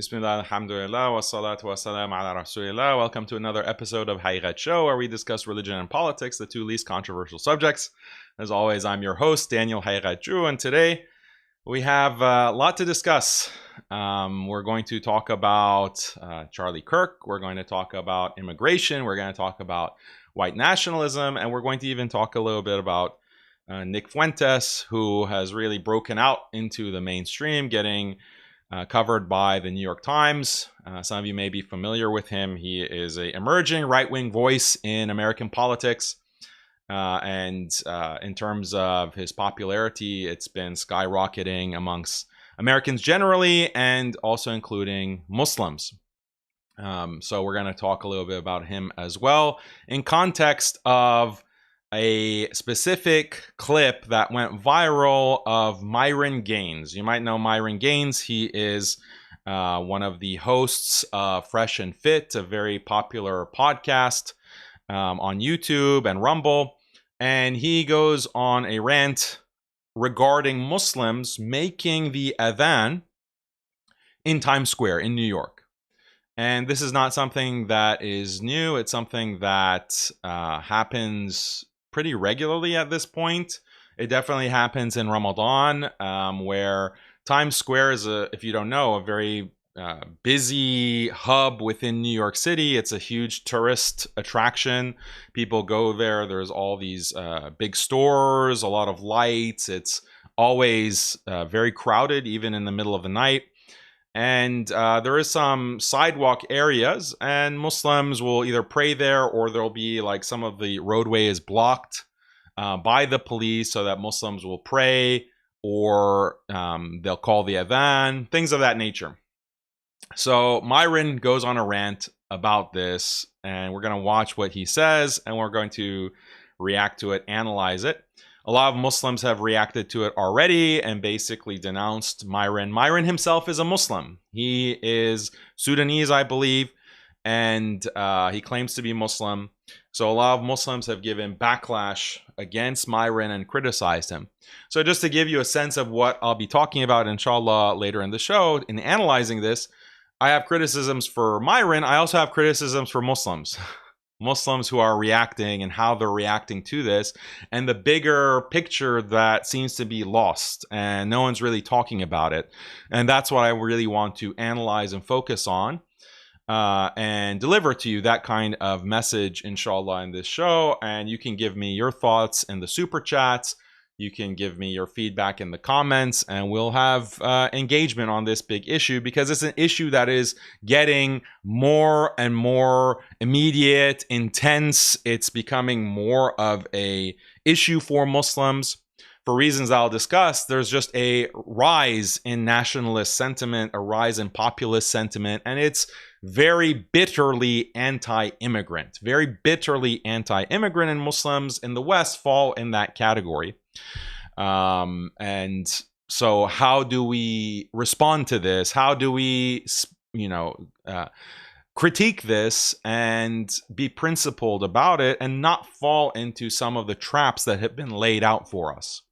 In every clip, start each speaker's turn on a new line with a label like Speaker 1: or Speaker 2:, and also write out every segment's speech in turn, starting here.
Speaker 1: Bismillah, alhamdulillah, wa salatu wa salam ala rasulillah. Welcome to another episode of Haqiqatjou, where we discuss religion and politics, the two least controversial subjects. As always, I'm your host, Daniel Haqiqatjou, and today we have a lot to discuss. We're going to talk about Charlie Kirk, we're going to talk about immigration, we're going to talk about white nationalism, and we're going to even talk a little bit about Nick Fuentes, who has really broken out into the mainstream, getting covered by the New York Times. Some of you may be familiar with him. He is an emerging right-wing voice in American politics. And in terms of his popularity, it's been skyrocketing amongst Americans generally and also including Muslims. So we're going to talk a little bit about him as well in context of a specific clip that went viral of Myron Gaines. You might know Myron Gaines. He is one of the hosts of Fresh and Fit, a very popular podcast on YouTube and Rumble. And he goes on a rant regarding Muslims making the adhan in Times Square in New York. And this is not something that is new. It's something that happens pretty regularly at this point. It definitely happens in Ramadan, where Times Square is, if you don't know, a very busy hub within New York City. It's a huge tourist attraction. People go there. There's all these big stores, a lot of lights. It's always very crowded, even in the middle of the night. And there is some sidewalk areas, and Muslims will either pray there, or there'll be like some of the roadway is blocked by the police so that Muslims will pray, or they'll call the adhan, things of that nature. So Myron goes on a rant about this, and we're going to watch what he says, and we're going to react to it, analyze it. A lot of Muslims have reacted to it already and basically denounced Myron. Myron himself is a Muslim. He is Sudanese, I believe, and he claims to be Muslim. So a lot of Muslims have given backlash against Myron and criticized him. So just to give you a sense of what I'll be talking about, inshallah, later in the show, in analyzing this, I have criticisms for Myron. I also have criticisms for Muslims. Muslims who are reacting and how they're reacting to this, and the bigger picture that seems to be lost and no one's really talking about it. And that's what I really want to analyze and focus on and deliver to you, that kind of message, inshallah, in this show. And you can give me your thoughts in the super chats. You can give me your feedback in the comments, and we'll have engagement on this big issue, because it's an issue that is getting more and more immediate, intense. It's becoming more of a issue for Muslims. For reasons I'll discuss, there's just a rise in nationalist sentiment, a rise in populist sentiment, and it's very bitterly anti-immigrant. Very bitterly anti-immigrant, and Muslims in the West fall in that category. And so how do we respond to this? How do we, critique this and be principled about it and not fall into some of the traps that have been laid out for us?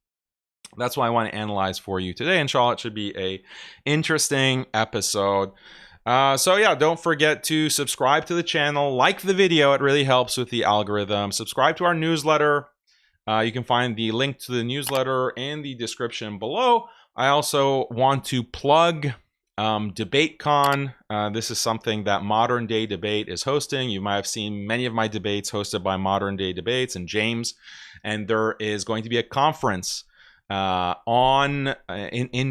Speaker 1: That's what I want to analyze for you today. Inshallah, it should be a interesting episode. So yeah, don't forget to subscribe to the channel, like the video. It really helps with the algorithm. Subscribe to our newsletter. You can find the link to the newsletter in the description below. I also want to plug DebateCon. This is something that Modern Day Debate is hosting. You might have seen many of my debates hosted by Modern Day Debates and James. And there is going to be a conference in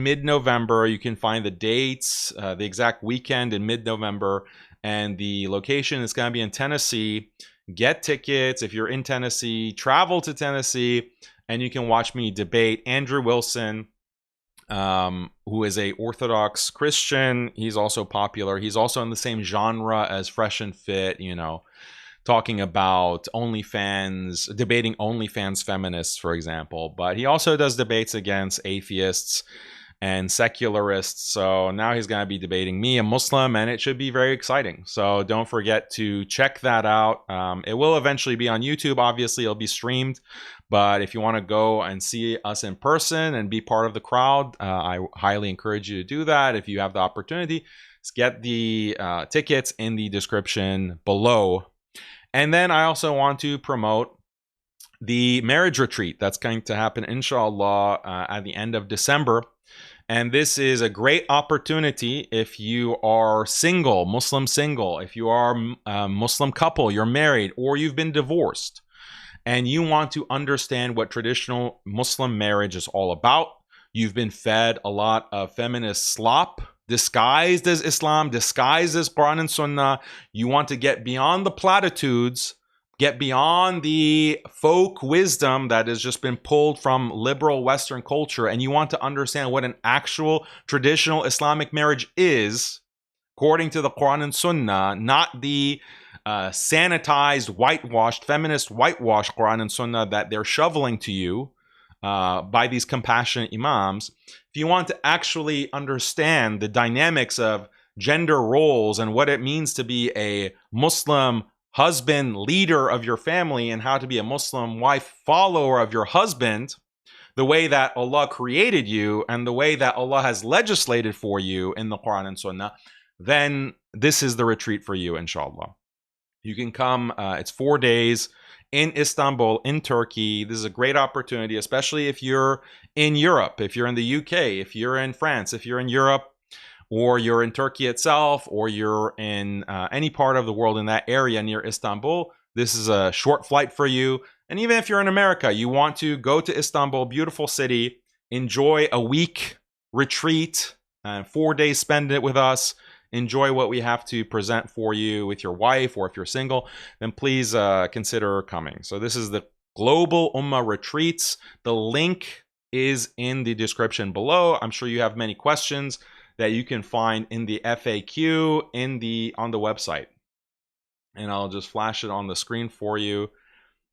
Speaker 1: mid-November. You can find the dates, the exact weekend in mid-November, and the location is going to be in Tennessee. Get tickets if you're in Tennessee. Travel to Tennessee, and you can watch me debate Andrew Wilson, who is a Orthodox Christian. He's also popular. He's also in the same genre as Fresh and Fit, talking about OnlyFans, debating OnlyFans feminists, for example. But he also does debates against atheists and secularists. So now he's going to be debating me, a Muslim, and it should be very exciting. So don't forget to check that out. It will eventually be on YouTube. Obviously, it'll be streamed. But if you want to go and see us in person and be part of the crowd, I highly encourage you to do that if you have the opportunity. get the tickets in the description below. And then I also want to promote the marriage retreat that's going to happen, inshallah, at the end of December. And this is a great opportunity if you are single, if you are a Muslim couple, you're married, or you've been divorced, and you want to understand what traditional Muslim marriage is all about. You've been fed a lot of feminist slop, disguised as Islam, disguised as Quran and Sunnah. You want to get beyond the platitudes, get beyond the folk wisdom that has just been pulled from liberal Western culture, and you want to understand what an actual traditional Islamic marriage is, according to the Quran and Sunnah, not the sanitized, whitewashed, feminist whitewashed Quran and Sunnah that they're shoveling to you by these compassionate imams. If you want to actually understand the dynamics of gender roles and what it means to be a Muslim husband, leader of your family, and how to be a Muslim wife, follower of your husband, the way that Allah created you and the way that Allah has legislated for you in the Quran and Sunnah, then this is the retreat for you, inshallah. You can come, it's 4 days in Istanbul, in Turkey. This is a great opportunity, especially if you're in Europe, if you're in the UK, if you're in France, if you're in Europe, or you're in Turkey itself, or you're in any part of the world in that area near Istanbul. This is a short flight for you. And even if you're in America, you want to go to Istanbul, beautiful city, enjoy a week retreat, 4 days, spend it with us, enjoy what we have to present for you with your wife, or if you're single, then please consider coming. So this is the Global Ummah Retreats. The link is in the description below. I'm sure you have many questions that you can find in the FAQ on the website, and I'll just flash it on the screen for you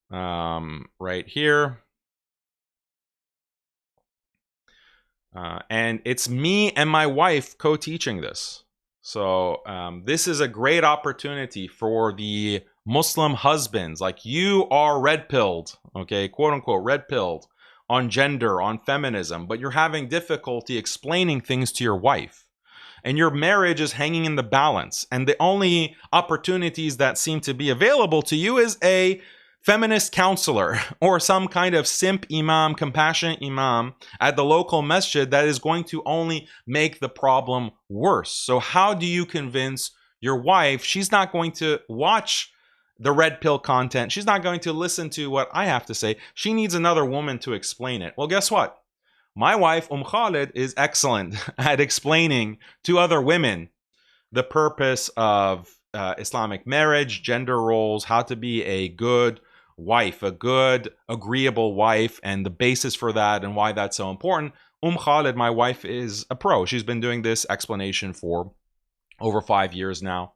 Speaker 1: right here. And it's me and my wife co-teaching this. So this is a great opportunity for the Muslim husbands. Like, you are red-pilled, okay, quote unquote red-pilled, on gender, on feminism, but you're having difficulty explaining things to your wife. And your marriage is hanging in the balance. And the only opportunities that seem to be available to you is a feminist counselor or some kind of simp imam, compassionate imam at the local masjid that is going to only make the problem worse. So how do you convince your wife? She's not going to watch the red pill content. She's not going to listen to what I have to say. She needs another woman to explain it. Well, guess what? My wife, Khalid, is excellent at explaining to other women the purpose of Islamic marriage, gender roles, how to be a good wife, a good, agreeable wife, and the basis for that and why that's so important. Khalid, my wife, is a pro. She's been doing this explanation for over 5 years now.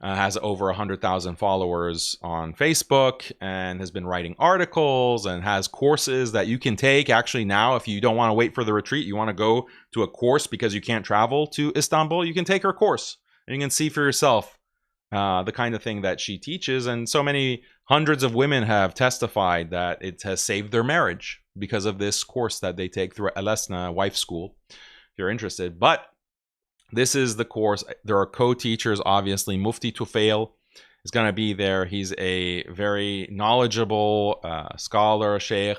Speaker 1: Has over 100,000 followers on Facebook, and has been writing articles and has courses that you can take. Actually, now, if you don't want to wait for the retreat, you want to go to a course because you can't travel to Istanbul, you can take her course and you can see for yourself the kind of thing that she teaches. And so many hundreds of women have testified that it has saved their marriage because of this course that they take through Alesna Wife School, if you're interested. But this is the course. There are co-teachers, obviously. Mufti Tufail is going to be there. He's a very knowledgeable scholar, sheikh.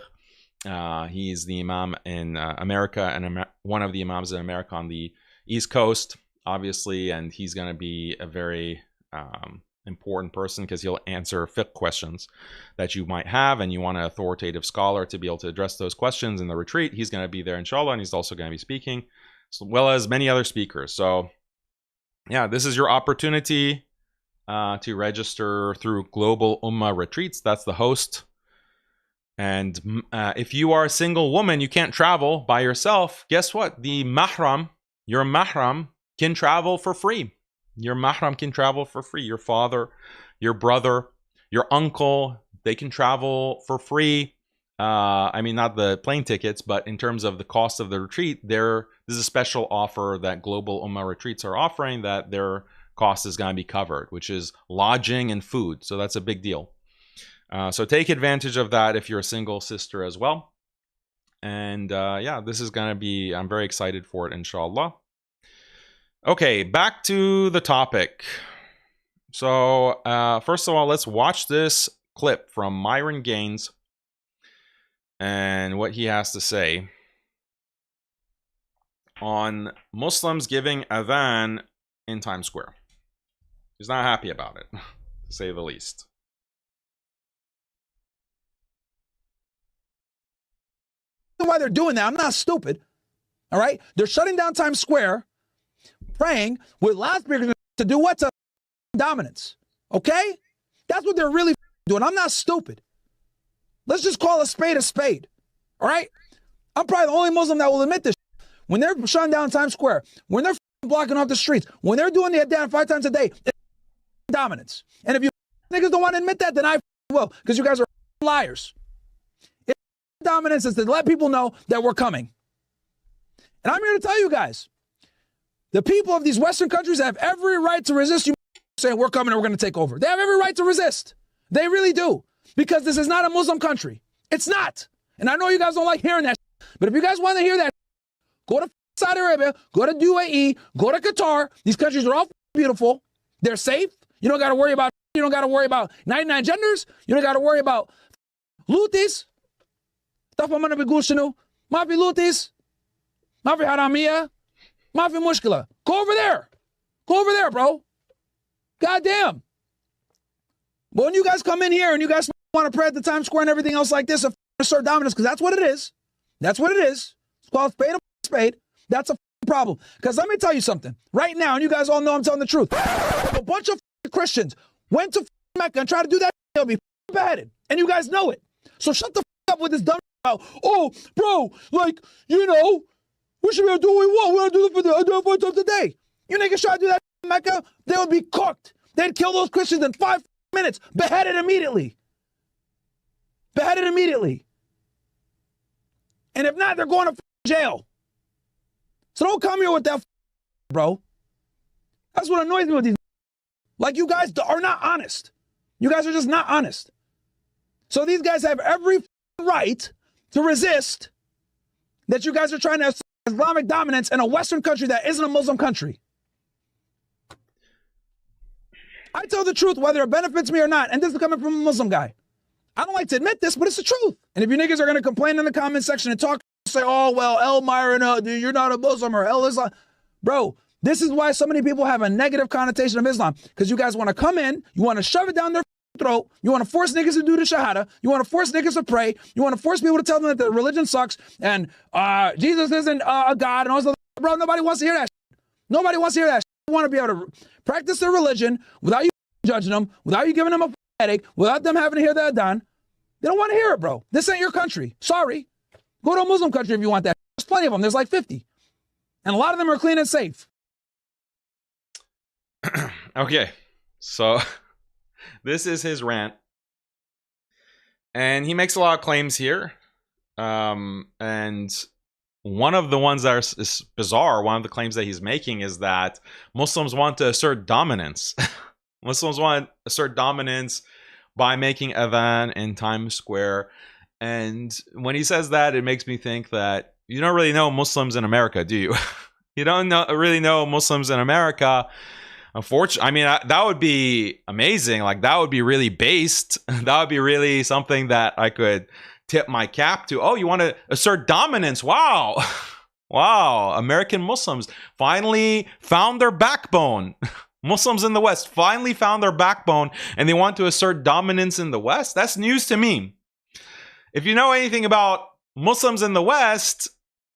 Speaker 1: He's the imam in America, and one of the imams in America on the East Coast, obviously. And he's going to be a very important person because he'll answer fiqh questions that you might have, and you want an authoritative scholar to be able to address those questions in the retreat. He's going to be there, inshallah, and he's also going to be speaking, as well as many other speakers. So yeah, this is your opportunity to register through Global Ummah Retreats. That's the host. And if you are a single woman, you can't travel by yourself. Guess what? The mahram, your mahram, can travel for free. Your mahram can travel for free. Your father, your brother, your uncle, they can travel for free. I mean, not the plane tickets, but in terms of the cost of the retreat, this is a special offer that Global Ummah Retreats are offering, that their cost is going to be covered, which is lodging and food. So that's a big deal. So take advantage of that if you're a single sister as well. And yeah, this is going to be, I'm very excited for it, inshallah. Okay, back to the topic. So, first of all, let's watch this clip from MYRON Gaines and what he has to say on Muslims giving adhan in Times Square. He's not happy about it, to say the least.
Speaker 2: Why they're doing that? I'm not stupid. All right? They're shutting down Times Square, praying with loudspeakers to do what? To dominance. Okay? That's what they're really doing. I'm not stupid. Let's just call a spade a spade. All right? I'm probably the only Muslim that will admit this. When they're shutting down Times Square, when they're blocking off the streets, when they're doing the adhan 5 times a day, it's dominance. And if you niggas don't want to admit that, then I will, because you guys are liars. Dominance is to let people know that we're coming. And I'm here to tell you guys, the people of these Western countries have every right to resist you saying we're coming and we're going to take over. They have every right to resist. They really do. Because this is not a Muslim country. It's not. And I know you guys don't like hearing that. But if you guys want to hear that, go to Saudi Arabia, go to UAE, go to Qatar. These countries are all beautiful. They're safe. You don't got to worry about 99 genders. You don't got to worry about lutis. ما في شنو ما في لوتيس ما في حرامية ما في مشكلة. Go over there, bro. Goddamn. But when you guys come in here and you guys want to pray at the Times Square and everything else like this, assert dominance, because that's what it is. That's what it is. It's called spade a spade. That's a problem. Because let me tell you something. Right now, and you guys all know I'm telling the truth, if a bunch of Christians went to Mecca and tried to do that, they'll be beheaded. And you guys know it. So shut the up with this dumb oh, bro, like, you know, we should be able to do what we want. We want to do it for the 5 times a day. You niggas try to do that in Mecca, they would be cooked. They'd kill those Christians in 5 minutes. Beheaded immediately. Beheaded immediately. And if not, they're going to jail. So don't come here with that, bro. That's what annoys me with these. Like, you guys are not honest. You guys are just not honest. So these guys have every right to resist that you guys are trying to have Islamic dominance in a Western country that isn't a Muslim country. I tell the truth whether it benefits me or not, and this is coming from a Muslim guy. I don't like to admit this, but it's the truth. And if you niggas are going to complain in the comment section and talk, say, oh, well, MYRON, you're not a Muslim, or Islam. Bro, this is why so many people have a negative connotation of Islam, because you guys want to come in, you want to shove it down their throat, you want to force niggas to do the shahada, you want to force niggas to pray, you want to force people to tell them that the religion sucks, and Jesus isn't a God, and all this. Bro, nobody wants to hear that shit. Nobody wants to hear that shit. They want to be able to practice their religion without you judging them, without you giving them a headache, without them having to hear that done. They don't want to hear it, bro. This ain't your country. Sorry. Go to a Muslim country if you want that. There's plenty of them. There's like 50. And a lot of them are clean and safe.
Speaker 1: Okay. So this is his rant. And he makes a lot of claims here. And one of the ones that is bizarre, one of the claims that he's making is that Muslims want to assert dominance. Muslims want to assert dominance by making adhan in Times Square. And when he says that, it makes me think that you don't really know Muslims in America, do you? You don't really know Muslims in America. Unfortunately, I mean, that would be amazing. Like, that would be really based. That would be really something that I could tip my cap to. Oh, you want to assert dominance? Wow. Wow. American Muslims finally found their backbone. Muslims in the West finally found their backbone, and they want to assert dominance in the West. That's news to me. If you know anything about Muslims in the West,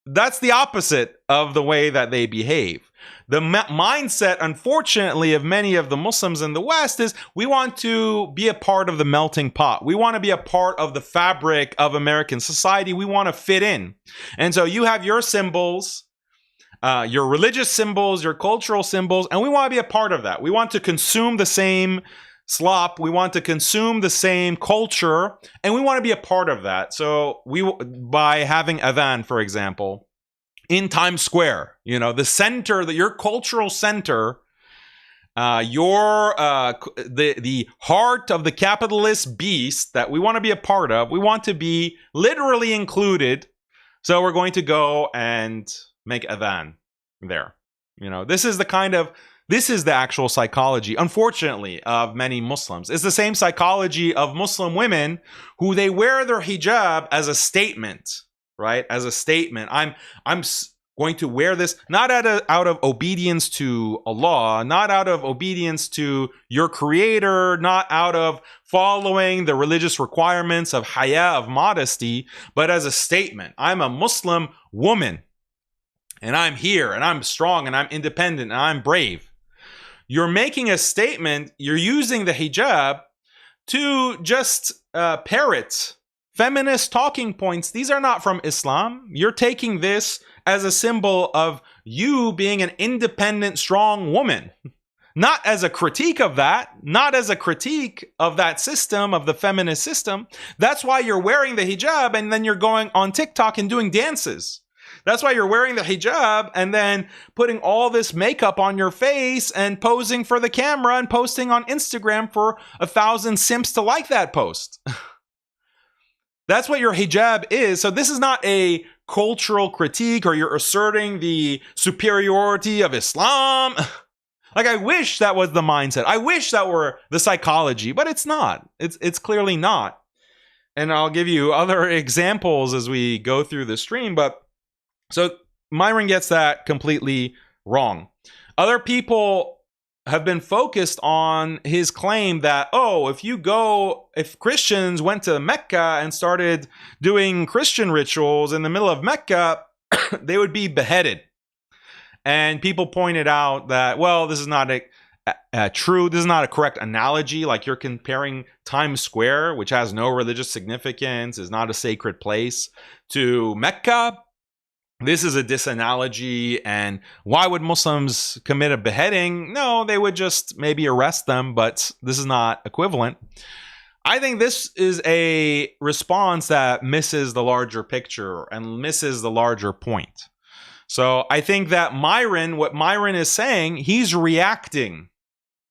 Speaker 1: that's the opposite of the way that they behave. The mindset, unfortunately, of many of the Muslims in the West is we want to be a part of the melting pot. We want to be a part of the fabric of American society. We want to fit in. And so you have your symbols, your religious symbols, your cultural symbols, and we want to be a part of that. We want to consume the same slop. We want to consume the same culture, and we want to be a part of that. So by having adhan, for example, in Times Square, you know, the center, your cultural center, the heart of the capitalist beast that we want to be a part of, we want to be literally included. So we're going to go and make adhan there. You know, this is the actual psychology, unfortunately, of many Muslims. It's the same psychology of Muslim women who they wear their hijab as a statement, right? As a statement. I'm going to wear this not out of obedience to Allah, not out of obedience to your creator, not out of following the religious requirements of haya, of modesty, but as a statement. I'm a Muslim woman, and I'm here, and I'm strong, and I'm independent, and I'm brave. You're making a statement. You're using the hijab to just parrot feminist talking points. These are not from Islam. You're taking this as a symbol of you being an independent, strong woman. Not as a critique of that, not as a critique of that system, of the feminist system. That's why you're wearing the hijab and then you're going on TikTok and doing dances. That's why you're wearing the hijab and then putting all this makeup on your face and posing for the camera and posting on Instagram for 1,000 simps to like that post. That's what your hijab is. So this is not a cultural critique or you're asserting the superiority of Islam. Like, I wish that was the mindset. I wish that were the psychology, but it's not. It's clearly not. And I'll give you other examples as we go through the stream. But so Myron gets that completely wrong. Other people have been focused on his claim that, oh, if Christians went to Mecca and started doing Christian rituals in the middle of Mecca, they would be beheaded. And people pointed out that, well, this is not true. This is not a correct analogy. Like, you're comparing Times Square, which has no religious significance, is not a sacred place, to Mecca. This is a disanalogy, and why would Muslims commit a beheading? No, they would just maybe arrest them, but this is not equivalent. I think this is a response that misses the larger picture and misses the larger point. So I think that what Myron is saying, he's reacting.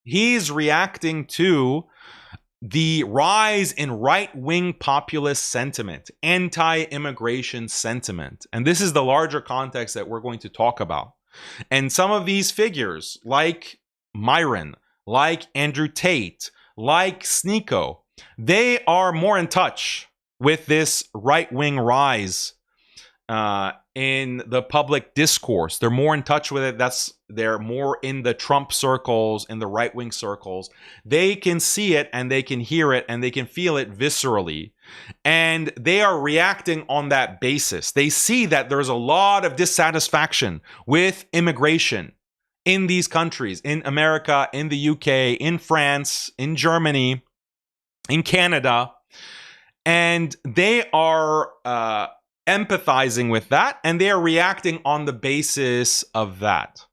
Speaker 1: He's reacting to the rise in right-wing populist sentiment, anti-immigration sentiment. And this is the larger context that we're going to talk about. And some of these figures, like Myron, like Andrew Tate, like Sneeko, they are more in touch with this right-wing rise in the public discourse. They're more in touch with it. They're more in the Trump circles, in the right-wing circles. They can see it and they can hear it and they can feel it viscerally. And they are reacting on that basis. They see that there's a lot of dissatisfaction with immigration in these countries, in America, in the UK, in France, in Germany, in Canada. And they are empathizing with that, and they are reacting on the basis of that.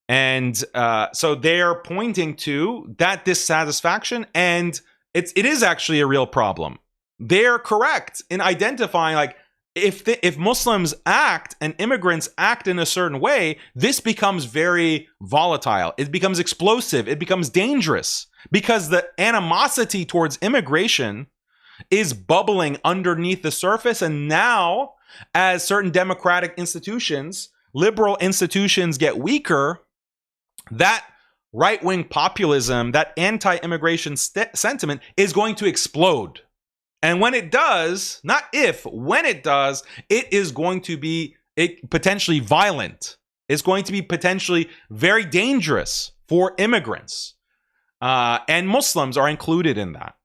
Speaker 1: And so they're pointing to that dissatisfaction, and it is actually a real problem. They're correct in identifying, like, if Muslims act and immigrants act in a certain way, this becomes very volatile. It becomes explosive. It becomes dangerous because the animosity towards immigration is bubbling underneath the surface. And now, as certain democratic institutions, liberal institutions get weaker, that right-wing populism, that anti-immigration sentiment is going to explode. And when it does, not if, when it does, it is going to be potentially violent. It's going to be potentially very dangerous for immigrants. And Muslims are included in that.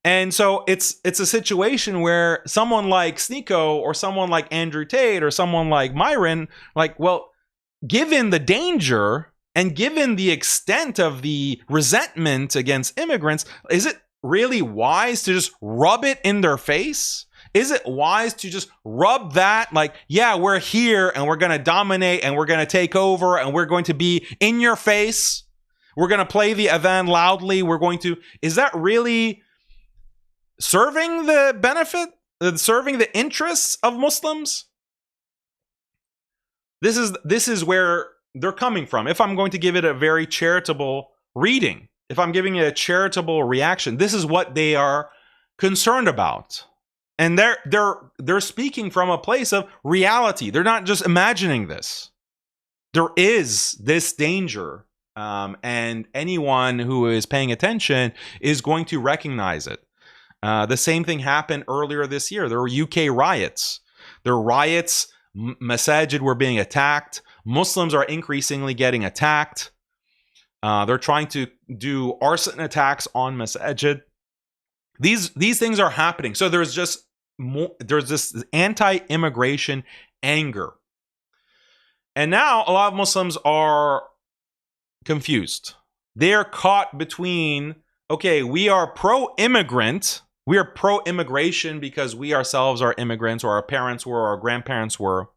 Speaker 1: And so it's a situation where someone like Sneeko or someone like Andrew Tate or someone like Myron, like, well, given the danger and given the extent of the resentment against immigrants, is it really wise to just rub it in their face? Is it wise to just rub that, like, yeah, we're here and we're going to dominate and we're going to take over and we're going to be in your face? We're going to play the adhan loudly. Is that really serving the benefit, serving the interests of Muslims? This is where they're coming from. If I'm going to give it a very charitable reading, if I'm giving it a charitable reaction, this is what they are concerned about. And they're speaking from a place of reality. They're not just imagining this. there is this danger, and anyone who is paying attention is going to recognize it. The same thing happened earlier this year. There were UK riots. There were riots. Masajid were being attacked. Muslims are increasingly getting attacked. They're trying to do arson attacks on masajid. These things are happening. So there's this anti-immigration anger. And now a lot of Muslims are confused. They're caught between, okay, we are pro-immigrant. We are pro-immigration because we ourselves are immigrants, or our parents were, or our grandparents were.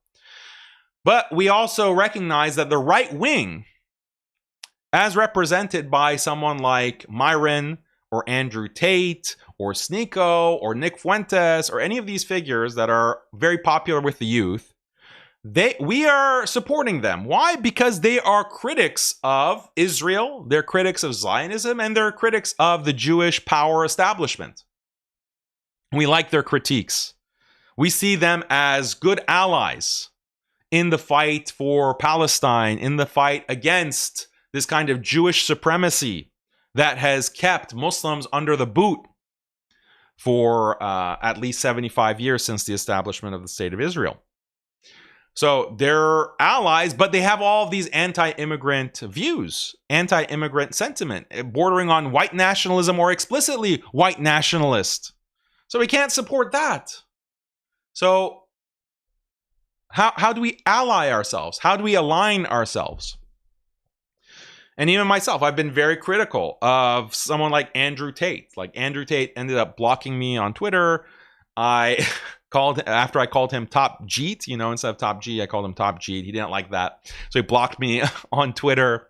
Speaker 1: But we also recognize that the right wing, as represented by someone like MYRON or Andrew Tate or Sneeko or Nick Fuentes or any of these figures that are very popular with the youth, we are supporting them. Why? Because they are critics of Israel, they're critics of Zionism, and they're critics of the Jewish power establishment. We like their critiques. We see them as good allies in the fight for Palestine, in the fight against this kind of Jewish supremacy that has kept Muslims under the boot for at least 75 years since the establishment of the State of Israel. So they're allies, but they have all of these anti-immigrant views, anti-immigrant sentiment, bordering on white nationalism or explicitly white nationalist. So we can't support that. So how do we ally ourselves? How do we align ourselves? And even myself, I've been very critical of someone like Andrew Tate. Like, Andrew Tate ended up blocking me on Twitter. After I called him Top Jeet, instead of Top G, I called him Top Jeet. He didn't like that. So he blocked me on Twitter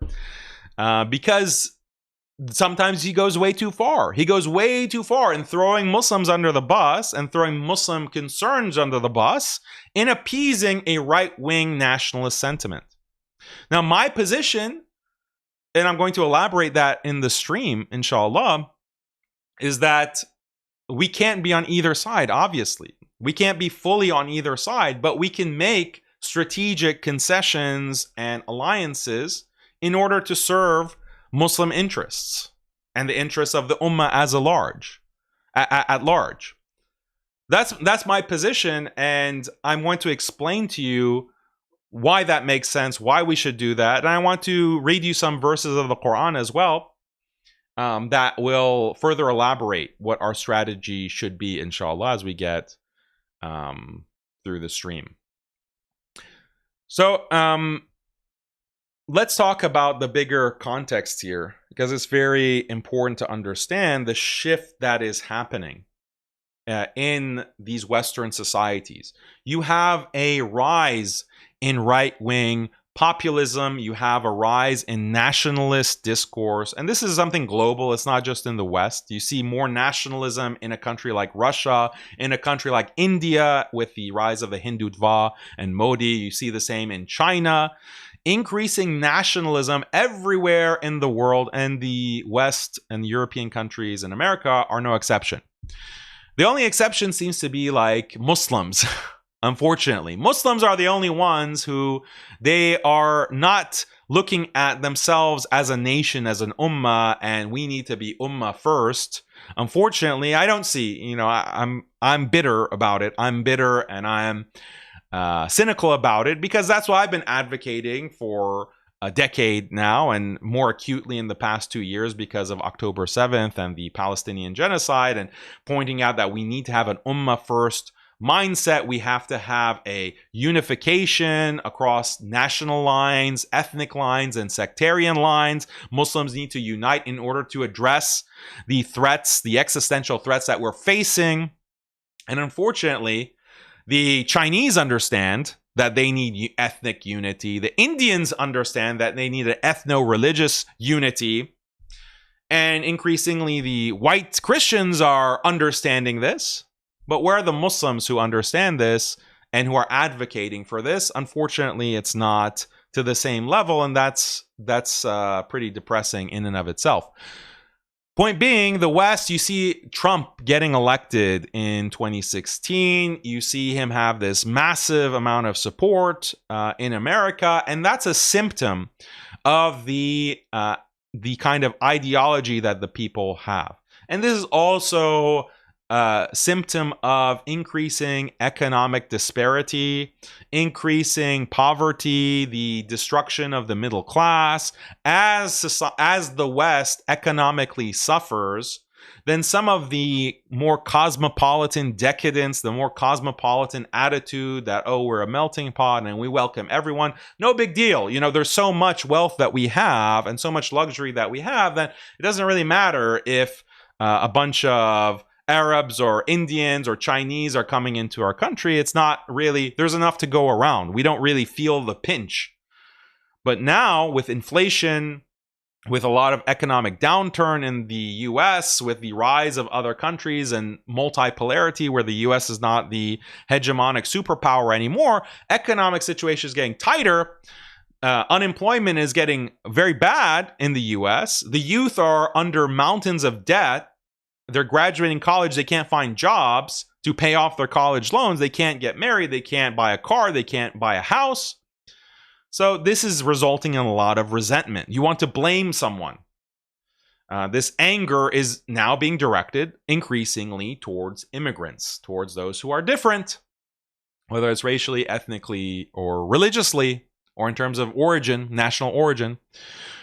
Speaker 1: because sometimes he goes way too far. He goes way too far in throwing Muslims under the bus and throwing Muslim concerns under the bus in appeasing a right-wing nationalist sentiment. Now, my position, and I'm going to elaborate that in the stream, inshallah, is that we can't be on either side, obviously. We can't be fully on either side, but we can make strategic concessions and alliances in order to serve Muslim interests and the interests of the ummah as a large, at large. That's my position, and I'm going to explain to you why that makes sense, why we should do that. And I want to read you some verses of the Quran as well that will further elaborate what our strategy should be, inshallah, as we get through the stream. So let's talk about the bigger context here, because it's very important to understand the shift that is happening in these Western societies. You have a rise in right-wing populism. You have a rise in nationalist discourse. And this is something global. It's not just in the West. You see more nationalism in a country like Russia, in a country like India, with the rise of the Hindutva and Modi. You see the same in China. Increasing nationalism everywhere in the world, and the West and European countries and America are no exception. The only exception seems to be like Muslims. Unfortunately, Muslims are the only ones who, they are not looking at themselves as a nation, as an ummah, and we need to be ummah first. Unfortunately, I don't see, I'm bitter about it. I'm bitter and I'm cynical about it, because that's what I've been advocating for a decade now, and more acutely in the past 2 years because of October 7th and the Palestinian genocide, and pointing out that we need to have an ummah first mindset. We have to have a unification across national lines, ethnic lines, and sectarian lines. Muslims need to unite in order to address the threats, the existential threats that we're facing. And unfortunately, the Chinese understand that they need ethnic unity. The Indians understand that they need an ethno-religious unity. And increasingly, the white Christians are understanding this. But where are the Muslims who understand this and who are advocating for this? Unfortunately, it's not to the same level, and that's pretty depressing in and of itself. Point being, the West, you see Trump getting elected in 2016. You see him have this massive amount of support in America, and that's a symptom of the kind of ideology that the people have. And this is also a symptom of increasing economic disparity, increasing poverty, the destruction of the middle class. As the West economically suffers, then some of the more cosmopolitan decadence, the more cosmopolitan attitude that, oh, we're a melting pot and we welcome everyone, no big deal. You know, there's so much wealth that we have and so much luxury that we have that it doesn't really matter if a bunch of Arabs or Indians or Chinese are coming into our country. It's not really, there's enough to go around. We don't really feel the pinch. But now with inflation, with a lot of economic downturn in the US, with the rise of other countries and multipolarity where the US is not the hegemonic superpower anymore, economic situation is getting tighter. Unemployment is getting very bad in the US. The youth are under mountains of debt. They're graduating college. They can't find jobs to pay off their college loans. They can't get married. They can't buy a car. They can't buy a house. So this is resulting in a lot of resentment. You want to blame someone. This anger is now being directed increasingly towards immigrants, towards those who are different, whether it's racially, ethnically, or religiously, or in terms of origin, national origin.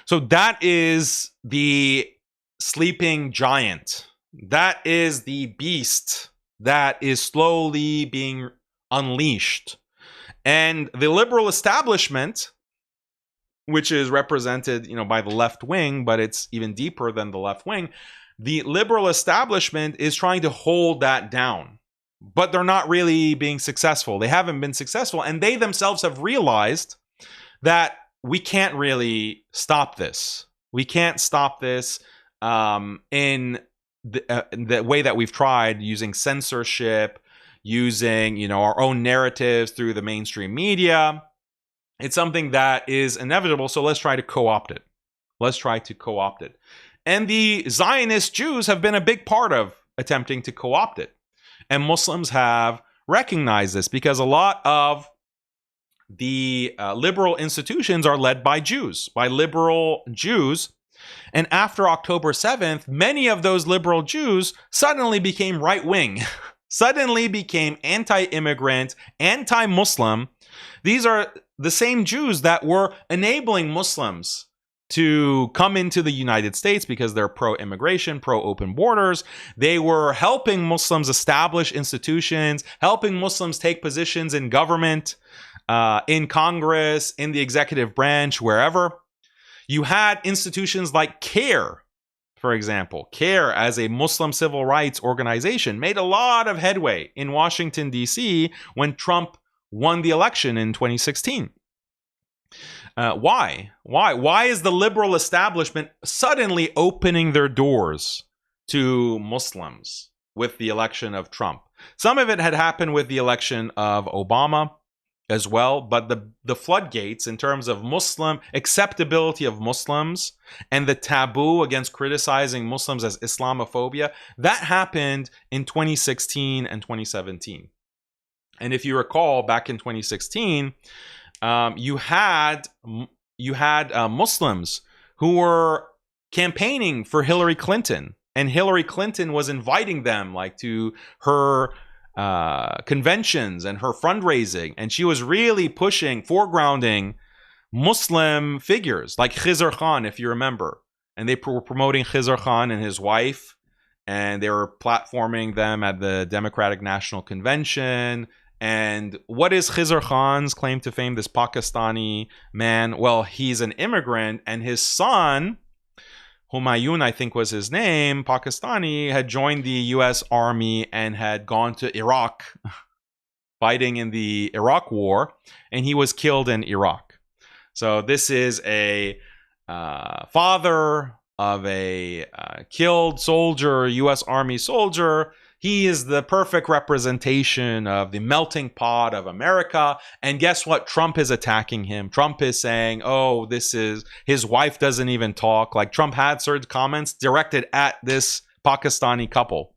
Speaker 1: So that is the sleeping giant. That is the beast that is slowly being unleashed. And the liberal establishment, which is represented, by the left wing, but it's even deeper than the left wing, the liberal establishment is trying to hold that down. But they're not really being successful. They haven't been successful. And they themselves have realized that we can't really stop this. We can't stop this in the way that we've tried, using censorship, using our own narratives through the mainstream media. It's something that is inevitable, so let's try to co-opt it. And the Zionist Jews have been a big part of attempting to co-opt it. And Muslims have recognized this because a lot of the liberal institutions are led by Jews, by liberal Jews. And after October 7th, many of those liberal Jews suddenly became right-wing, suddenly became anti-immigrant, anti-Muslim. These are the same Jews that were enabling Muslims to come into the United States because they're pro-immigration, pro-open borders. They were helping Muslims establish institutions, helping Muslims take positions in government, in Congress, in the executive branch, wherever. You had institutions like CARE, for example. CARE, as a Muslim civil rights organization, made a lot of headway in Washington, D.C. when Trump won the election in 2016. Why? Why is the liberal establishment suddenly opening their doors to Muslims with the election of Trump? Some of it had happened with the election of Obama as well, but the floodgates in terms of Muslim acceptability of Muslims and the taboo against criticizing Muslims as Islamophobia, that happened in 2016 and 2017. And if you recall, back in 2016, you had Muslims who were campaigning for Hillary Clinton, and Hillary Clinton was inviting them to her conventions and her fundraising, and she was really foregrounding Muslim figures like Khizr Khan, if you remember. And they were promoting Khizr Khan and his wife, and they were platforming them at the Democratic National Convention. And what is Khizr Khan's claim to fame, this Pakistani man? Well, he's an immigrant, and his son, Humayun, I think was his name, Pakistani, had joined the U.S. Army and had gone to Iraq, fighting in the Iraq War, and he was killed in Iraq. So this is a father of a killed soldier, U.S. Army soldier. He is the perfect representation of the melting pot of America. And guess what? Trump is attacking him. Trump is saying, oh, his wife doesn't even talk. Like, Trump had certain comments directed at this Pakistani couple.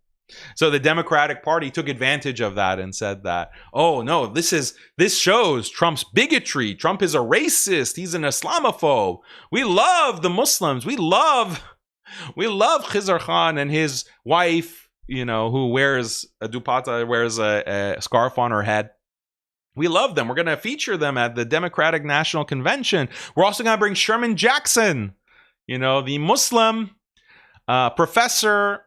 Speaker 1: So the Democratic Party took advantage of that and said that, oh no, this shows Trump's bigotry. Trump is a racist. He's an Islamophobe. We love the Muslims. We love Khizr Khan and his wife, who wears a dupatta, wears a scarf on her head. We love them. We're going to feature them at the Democratic National Convention. We're also going to bring Sherman Jackson, the Muslim professor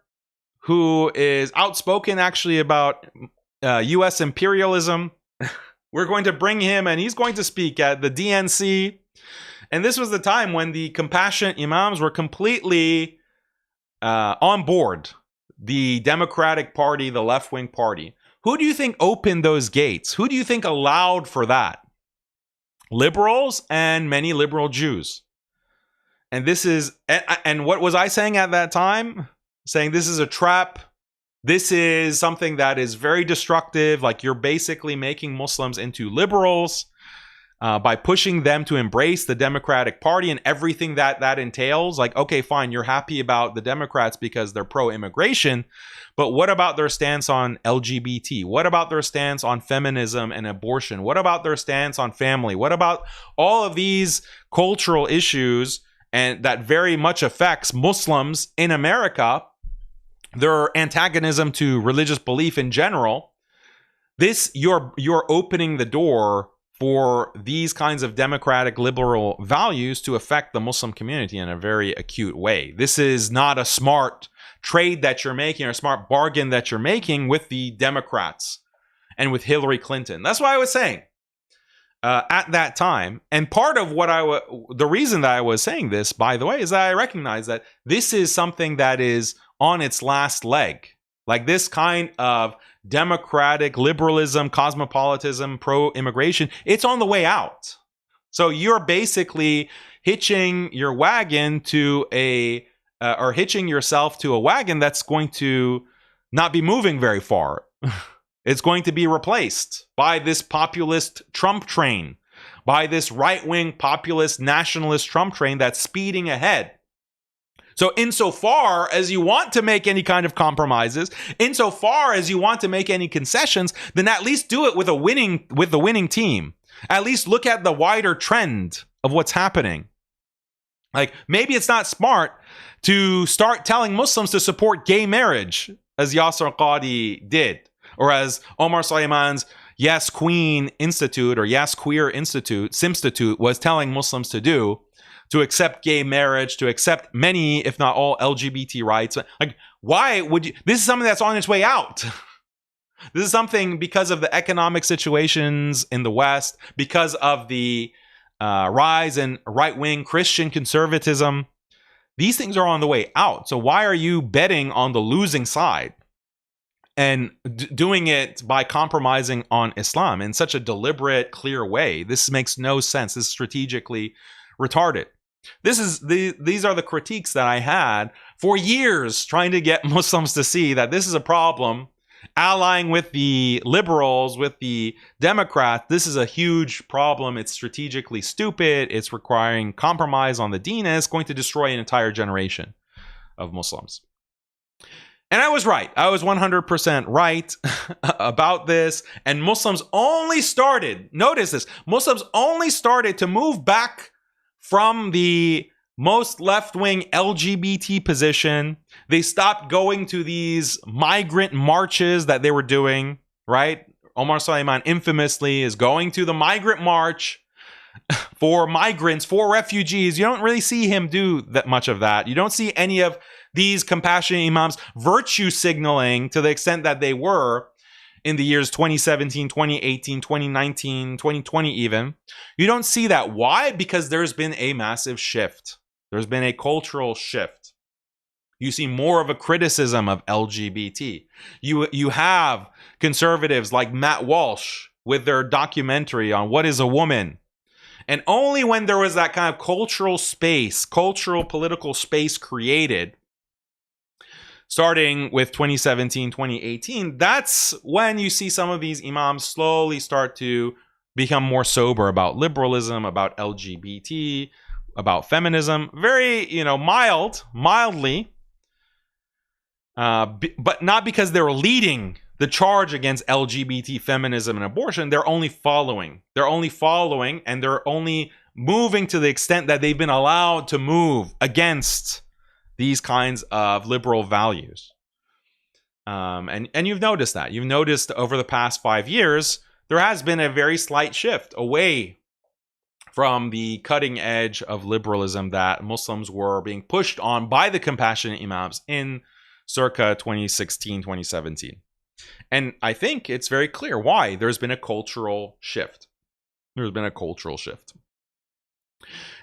Speaker 1: who is outspoken actually about U.S. imperialism. We're going to bring him, and he's going to speak at the DNC. And this was the time when the compassionate imams were completely on board the Democratic Party, the left-wing party. Who do you think opened those gates? Who do you think allowed for that? Liberals and many liberal Jews. And what was I saying at that time? Saying this is a trap. This is something that is very destructive. Like, you're basically making Muslims into liberals by pushing them to embrace the Democratic Party and everything that entails. Like, okay, fine, you're happy about the Democrats because they're pro-immigration, but what about their stance on LGBT? What about their stance on feminism and abortion? What about their stance on family? What about all of these cultural issues and that very much affects Muslims in America? Their antagonism to religious belief in general. You're opening the door for these kinds of democratic liberal values to affect the Muslim community in a very acute way. This is not a smart trade that you're making or a smart bargain that you're making with the Democrats and with Hillary Clinton. That's why I was saying at that time. And part of the reason that I was saying this, by the way, is that I recognize that this is something that is on its last leg. Like, this kind of democratic liberalism, cosmopolitanism, pro-immigration, it's on the way out. So you're basically hitching your wagon to or hitching yourself to a wagon that's going to not be moving very far. It's going to be replaced by this populist Trump train, by this right-wing populist nationalist Trump train that's speeding ahead. So insofar as you want to make any kind of compromises, insofar as you want to make any concessions, then at least do it with the winning team. At least look at the wider trend of what's happening. Like, maybe it's not smart to start telling Muslims to support gay marriage, as Yasser Qadi did, or as Omar Suleiman's Yes Queen Institute or Yes Queer Institute, Simstitute, was telling Muslims to do. To accept gay marriage, to accept many, if not all, LGBT rights. Like, why would you? This is something that's on its way out. This is something because of the economic situations in the West, because of the rise in right-wing Christian conservatism. These things are on the way out. So why are you betting on the losing side and doing it by compromising on Islam in such a deliberate, clear way? This makes no sense. This is strategically retarded. These are the critiques that I had for years, trying to get Muslims to see that this is a problem. Allying with the liberals, with the Democrats, this is a huge problem. It's strategically stupid. It's requiring compromise on the deen, and it's going to destroy an entire generation of Muslims. And I was right. I was 100% right about this. And Muslims only started, notice this, Muslims only started to move back from the most left-wing LGBT position. They stopped going to these migrant marches that they were doing, right? Omar Suleiman infamously is going to the migrant march for migrants, for refugees. You don't really see him do that much of that. You don't see any of these compassionate imams virtue signaling to the extent that they were in the years 2017, 2018, 2019, 2020 even. You don't see that. Why? Because there's been a massive shift. There's been a cultural shift. You see more of a criticism of LGBT. You have conservatives like Matt Walsh with their documentary on What is a Woman. And only when there was that kind of cultural space, cultural political space created, starting with 2017, 2018, that's when you see some of these imams slowly start to become more sober about liberalism, about LGBT, about feminism. Very, mildly, but not because they're leading the charge against LGBT feminism and abortion. They're only following. And they're only moving to the extent that they've been allowed to move against these kinds of liberal values. And you've noticed that. You've noticed over the past 5 years, there has been a very slight shift away from the cutting edge of liberalism that Muslims were being pushed on by the compassionate imams in circa 2016, 2017. And I think it's very clear why. There's been a cultural shift.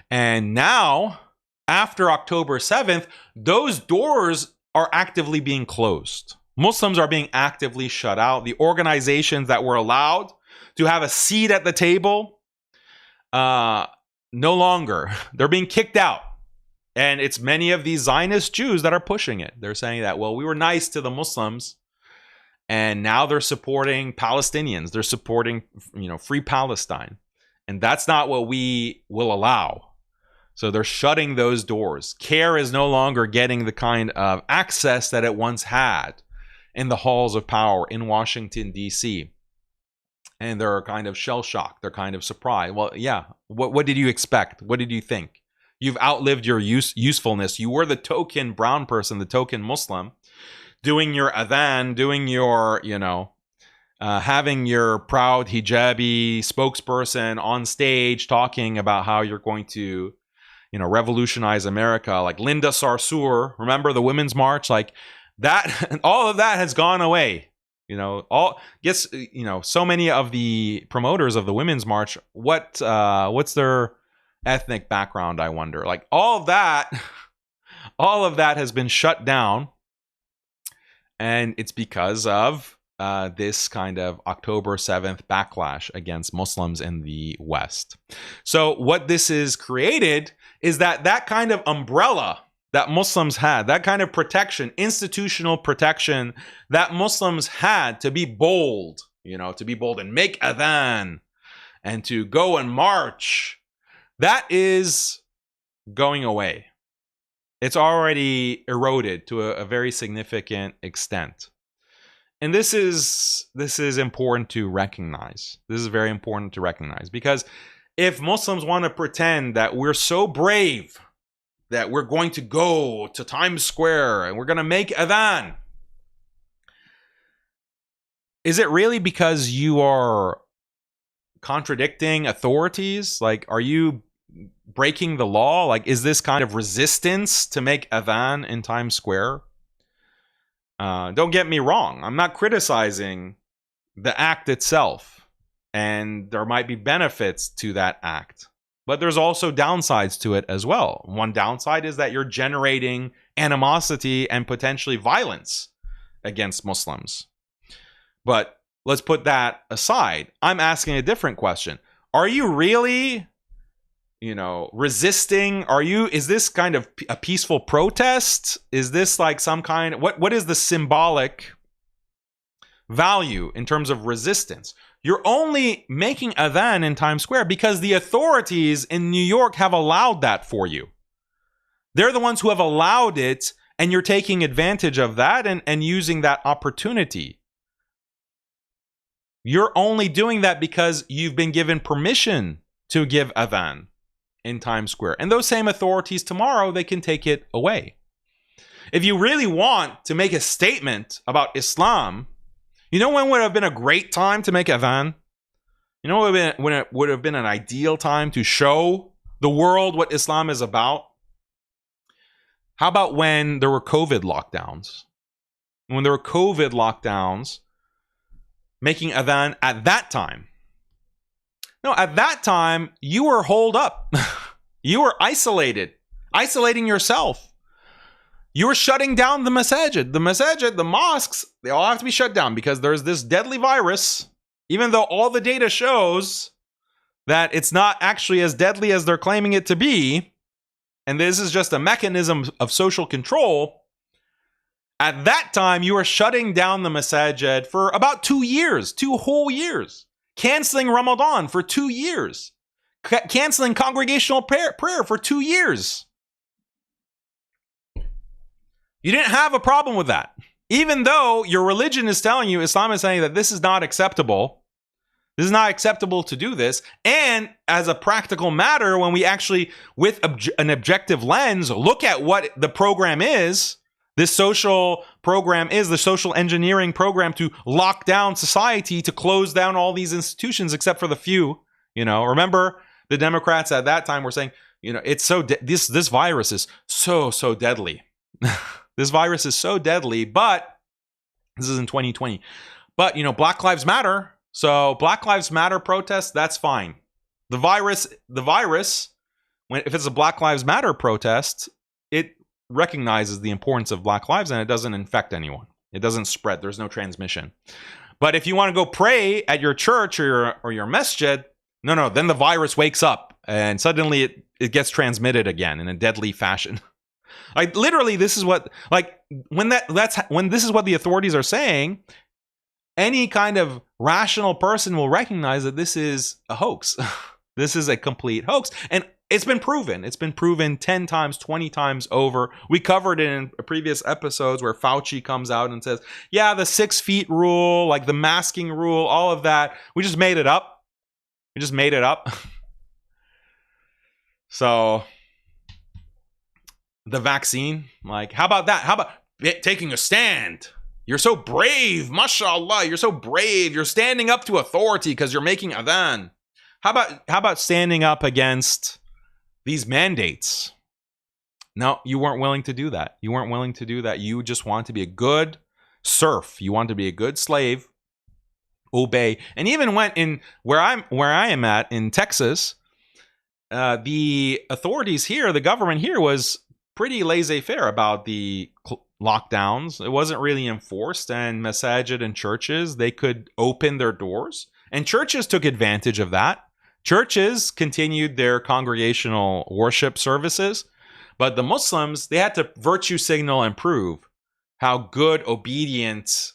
Speaker 1: And now, after October 7th, those doors are actively being closed. Muslims are being actively shut out. The organizations that were allowed to have a seat at the table, no longer. They're being kicked out. And it's many of these Zionist Jews that are pushing it. They're saying that, well, we were nice to the Muslims, and now they're supporting Palestinians. They're supporting, free Palestine. And that's not what we will allow. So they're shutting those doors. CARE is no longer getting the kind of access that it once had in the halls of power in Washington, D.C. And they're kind of shell-shocked. They're kind of surprised. Well, yeah, what did you expect? What did you think? You've outlived your usefulness. You were the token brown person, the token Muslim, doing your adhan, doing your, having your proud hijabi spokesperson on stage talking about how you're going to, revolutionize America, like Linda Sarsour. Remember the Women's March? Like that, all of that has gone away. So many of the promoters of the Women's March, what's their ethnic background, I wonder? Like all of that has been shut down. And it's because of this kind of October 7th backlash against Muslims in the West. So what this is created is that kind of umbrella that Muslims had, that kind of protection, institutional protection that Muslims had to be bold, and make adhan and to go and march, that is going away. It's already eroded to a very significant extent. And this is important to recognize. This is very important to recognize, because if Muslims want to pretend that we're so brave that we're going to go to Times Square and we're going to make adhan, is it really because you are contradicting authorities? Like, are you breaking the law? Like, is this kind of resistance to make adhan in Times Square? Don't get me wrong. I'm not criticizing the act itself, and there might be benefits to that act, but there's also downsides to it as well. One downside is that you're generating animosity and potentially violence against Muslims. But let's put that aside. I'm asking a different question. Are you really, resisting? Is this kind of a peaceful protest? Is this like some kind, what is the symbolic value in terms of resistance? You're only making adhan in Times Square because the authorities in New York have allowed that for you. They're the ones who have allowed it, and you're taking advantage of that and using that opportunity. You're only doing that because you've been given permission to give adhan in Times Square. And those same authorities tomorrow, they can take it away. If you really want to make a statement about Islam, when would have been a great time to make adhan? When it would have been an ideal time to show the world what Islam is about? How about when there were COVID lockdowns? When there were COVID lockdowns, making adhan at that time. No, at that time, you were holed up. You were isolating yourself. You were shutting down the masajid. The mosques, they all have to be shut down because there's this deadly virus, even though all the data shows that it's not actually as deadly as they're claiming it to be, and this is just a mechanism of social control. At that time, you were shutting down the masajid for about 2 years, 2 whole years. Canceling Ramadan for 2 years. Canceling congregational prayer for 2 years. You didn't have a problem with that. Even though your religion is telling you, Islam is saying that this is not acceptable. This is not acceptable to do this. And as a practical matter, when we actually, with an objective lens, look at what the program is, this social program is the social engineering program to lock down society, to close down all these institutions, except for the few. Remember the Democrats at that time were saying, it's so this virus is so deadly. This virus is so deadly, but this is in 2020. But Black Lives Matter. So Black Lives Matter protest, that's fine. The virus, if it's a Black Lives Matter protest, it recognizes the importance of Black lives and it doesn't infect anyone. It doesn't spread. There's no transmission. But if you want to go pray at your church or your masjid, no, then the virus wakes up and suddenly it gets transmitted again in a deadly fashion. Like literally, this is what when this is what the authorities are saying. Any kind of rational person will recognize that this is a hoax. This is a complete hoax. And it's been proven. It's been proven 10 times, 20 times over. We covered it in previous episodes where Fauci comes out and says, yeah, the 6 feet rule, like the masking rule, all of that. We just made it up. So the vaccine, how about that? How about taking a stand? You're so brave, mashallah. You're so brave. You're standing up to authority because you're making adhan. How about standing up against these mandates? No, you weren't willing to do that. You just want to be a good serf. You want to be a good slave. Obey. And even went in where I am at in Texas, the authorities here, the government here was pretty laissez-faire about the lockdowns. It wasn't really enforced, and masajid and churches, they could open their doors, and churches took advantage of that. Churches continued their congregational worship services, but the Muslims, they had to virtue signal and prove how good, obedient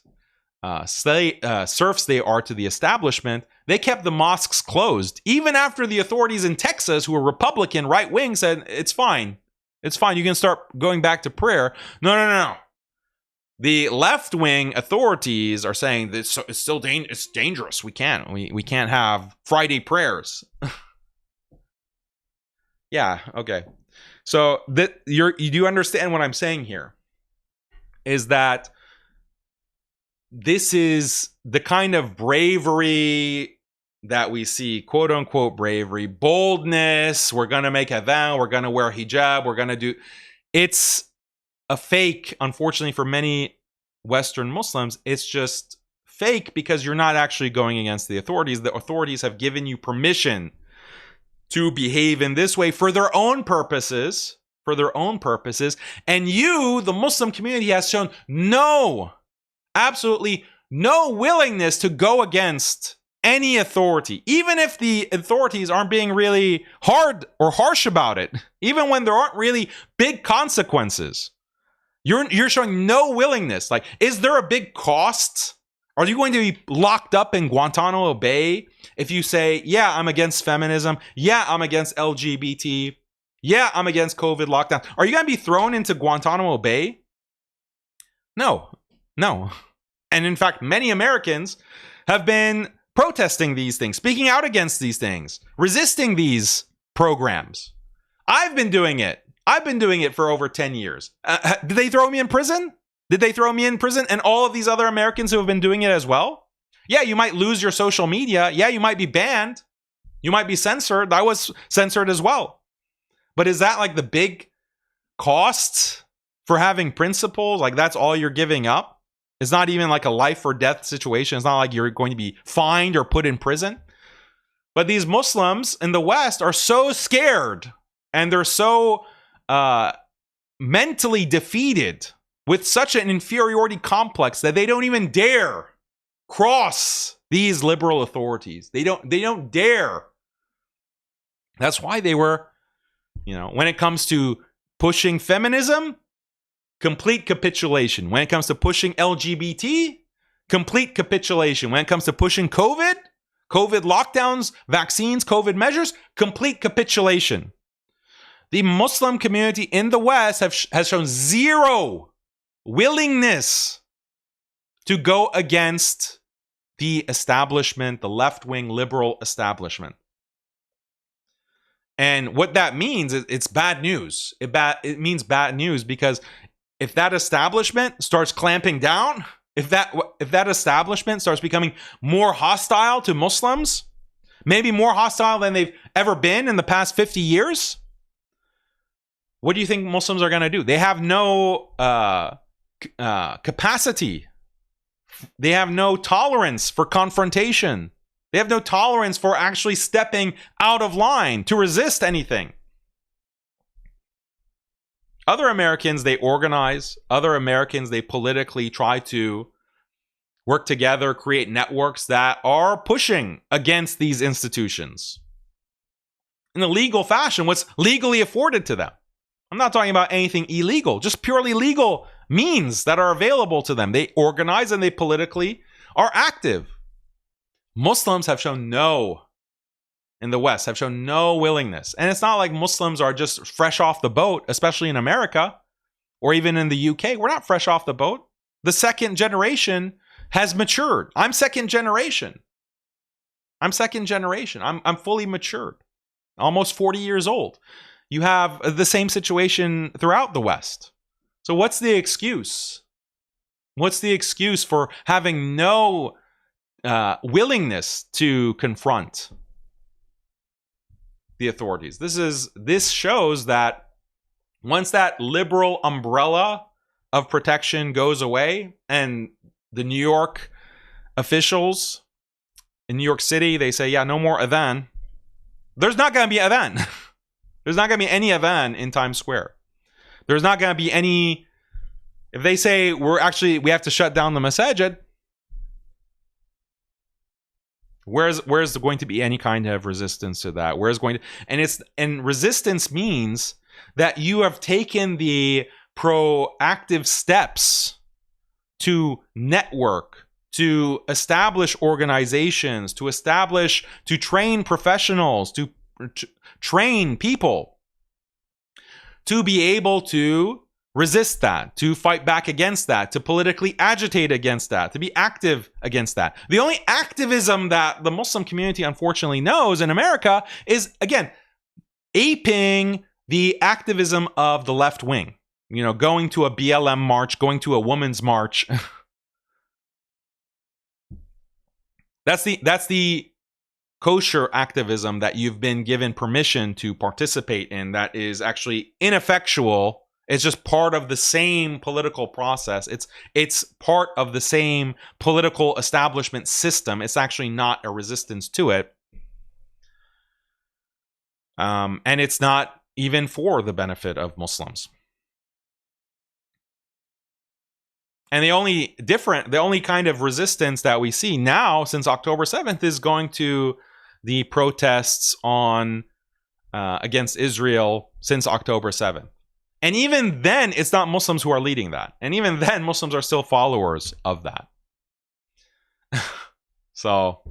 Speaker 1: serfs they are to the establishment. They kept the mosques closed, even after the authorities in Texas, who were Republican, right-wing, said, it's fine. It's fine. You can start going back to prayer. No. The left-wing authorities are saying that it's still it's dangerous. We can't have Friday prayers. Yeah, okay. So you do understand what I'm saying here is that this is the kind of bravery that we see, quote unquote bravery, boldness. We're going to make adhan, we're going to wear hijab, we're going to do. It's a fake, unfortunately, for many Western Muslims. It's just fake because you're not actually going against the authorities. The authorities have given you permission to behave in this way for their own purposes. And you, the Muslim community, has shown absolutely no willingness to go against any authority, even if the authorities aren't being really hard or harsh about it, even when there aren't really big consequences. You're showing no willingness. Is there a big cost? Are you going to be locked up in Guantanamo Bay if you say, yeah, I'm against feminism, yeah, I'm against LGBT, yeah, I'm against COVID lockdown? Are you going to be thrown into Guantanamo Bay? No. And in fact, many Americans have been protesting these things, speaking out against these things, resisting these programs. I've been doing it for over 10 years. Did they throw me in prison? And all of these other Americans who have been doing it as well? Yeah, you might lose your social media. Yeah, you might be banned. You might be censored. I was censored as well. But is that the big cost for having principles? That's all you're giving up? It's not even a life or death situation. It's not like you're going to be fined or put in prison. But these Muslims in the West are so scared, and they're so mentally defeated with such an inferiority complex that they don't even dare cross these liberal authorities. They don't dare. That's why they were, when it comes to pushing feminism, complete capitulation. When it comes to pushing LGBT, complete capitulation. When it comes to pushing COVID lockdowns, vaccines, COVID measures, complete capitulation. The Muslim community in the West has shown zero willingness to go against the establishment, the left-wing liberal establishment. And what that means is it's bad news. It means bad news because if that establishment starts clamping down, if that establishment starts becoming more hostile to Muslims, maybe more hostile than they've ever been in the past 50 years, what do you think Muslims are going to do? They have no capacity. They have no tolerance for confrontation. They have no tolerance for actually stepping out of line to resist anything. Other Americans, they organize. Other Americans, they politically try to work together, create networks that are pushing against these institutions in a legal fashion, what's legally afforded to them. I'm not talking about anything illegal, just purely legal means that are available to them. They organize and they politically are active. Muslims have shown in the West, have shown no willingness. And it's not like Muslims are just fresh off the boat, especially in America or even in the UK. We're not fresh off the boat. The second generation has matured. I'm second generation. I'm fully matured, almost 40 years old. You have the same situation throughout the West. So what's the excuse? What's the excuse for having no willingness to confront the authorities? This shows that once that liberal umbrella of protection goes away and the New York officials in New York City, they say, yeah, no more adhan. There's not going to be adhan. There's not going to be any adhan in Times Square. There's not going to be any, if they say we have to shut down the masajid, where's going to be any kind of resistance to that? And resistance means that you have taken the proactive steps to network, to establish organizations, to train professionals, to train people to be able to resist that, to fight back against that, to politically agitate against that, to be active against that. The only activism that the Muslim community unfortunately knows in America is, again, aping the activism of the left wing. You know, going to a BLM march, going to a women's march. That's the kosher activism that you've been given permission to participate in that is actually ineffectual. It's just part of the same political process. It's part of the same political establishment system. It's actually not a resistance to it. And it's not even for the benefit of Muslims. And the only kind of resistance that we see now since October 7th is going to the protests against Israel since October 7th. And even then, it's not Muslims who are leading that. And even then, Muslims are still followers of that. So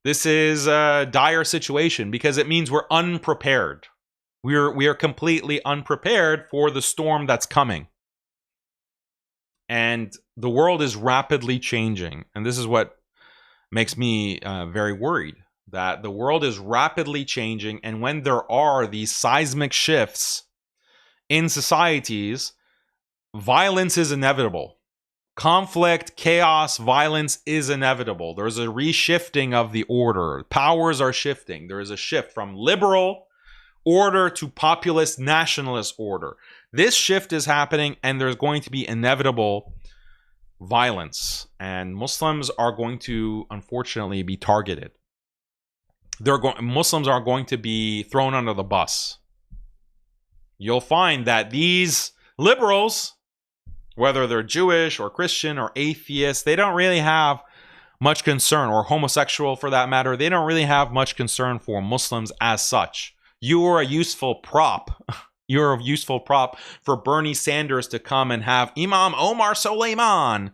Speaker 1: this is a dire situation because it means we're unprepared. We are completely unprepared for the storm that's coming. And the world is rapidly changing. And this is what makes me very worried, that the world is rapidly changing. And when there are these seismic shifts in societies, violence is inevitable. Conflict, chaos, violence is inevitable. There's a reshifting of the order. Powers are shifting. There is a shift from liberal order to populist nationalist order. This shift is happening, and there's going to be inevitable violence, and Muslims are going to, unfortunately, be targeted. Muslims are going to be thrown under the bus. You'll find that these liberals, whether they're Jewish or Christian or atheist, they don't really have much concern, or homosexual for that matter, they don't really have much concern for Muslims as such. You are a useful prop you're a useful prop for Bernie Sanders to come and have Imam Omar Soleiman,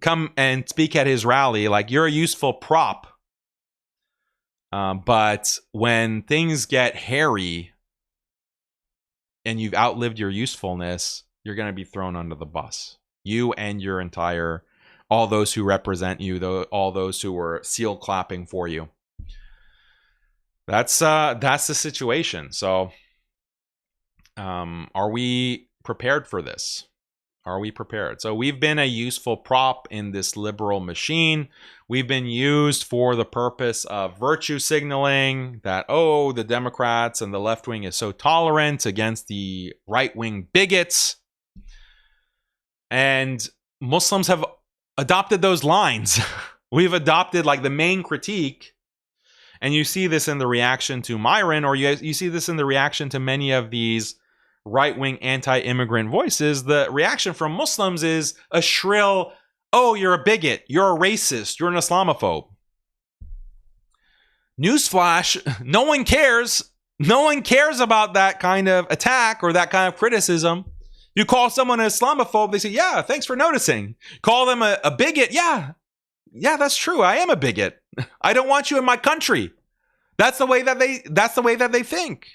Speaker 1: come and speak at his rally. Like, you're a useful prop. But when things get hairy and you've outlived your usefulness, you're going to be thrown under the bus. You and all those who represent you, all those who were seal clapping for you. That's the situation. So, are we prepared for this? Are we prepared? So we've been a useful prop in this liberal machine. We've been used for the purpose of virtue signaling that, the Democrats and the left wing is so tolerant against the right wing bigots. And Muslims have adopted those lines. We've adopted like the main critique. And you see this in the reaction to MYRON, or you see this in the reaction to many of these right-wing anti-immigrant voices. The reaction from Muslims is a shrill, you're a bigot, you're a racist, you're an Islamophobe. Newsflash, no one cares. No one cares about that kind of attack or that kind of criticism. You call someone an Islamophobe, they say, yeah, thanks for noticing. Call them a bigot, yeah, that's true, I am a bigot. I don't want you in my country. That's the way that they think.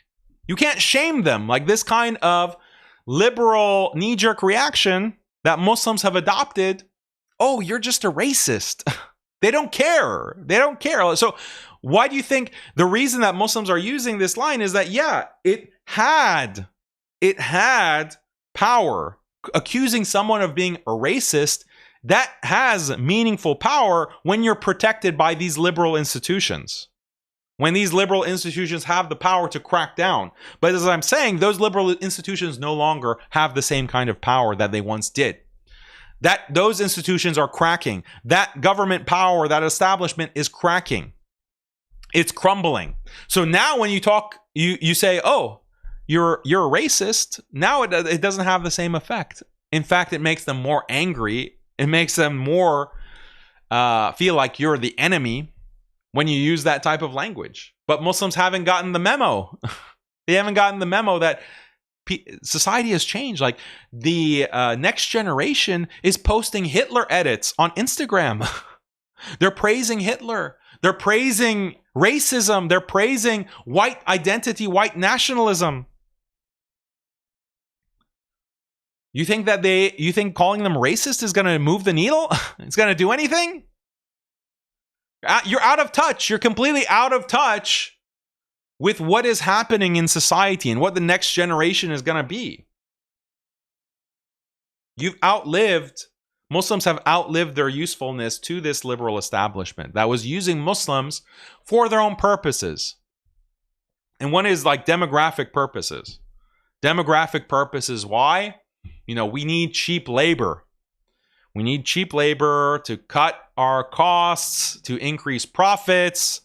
Speaker 1: You can't shame them. Like, this kind of liberal knee-jerk reaction that Muslims have adopted. Oh, you're just a racist. They don't care. They don't care. So why do you think the reason that Muslims are using this line is that, it had power. Accusing someone of being a racist, that has meaningful power when you're protected by these liberal institutions. When these liberal institutions have the power to crack down. But as I'm saying, those liberal institutions no longer have the same kind of power that they once did. Those institutions are cracking. That government power, that establishment is cracking. It's crumbling. So now when you talk, you say, you're a racist. Now it doesn't have the same effect. In fact, it makes them more angry. It makes them more feel like you're the enemy when you use that type of language. But Muslims haven't gotten the memo. They haven't gotten the memo that society has changed. Like, the next generation is posting Hitler edits on Instagram. They're praising Hitler. They're praising racism. They're praising white identity, white nationalism. You think calling them racist is going to move the needle? It's going to do anything? You're out of touch. You're completely out of touch with what is happening in society and what the next generation is going to be. Muslims have outlived their usefulness to this liberal establishment that was using Muslims for their own purposes. And one is like demographic purposes. Demographic purposes, why? We need cheap labor. We need cheap labor to cut our costs, to increase profits.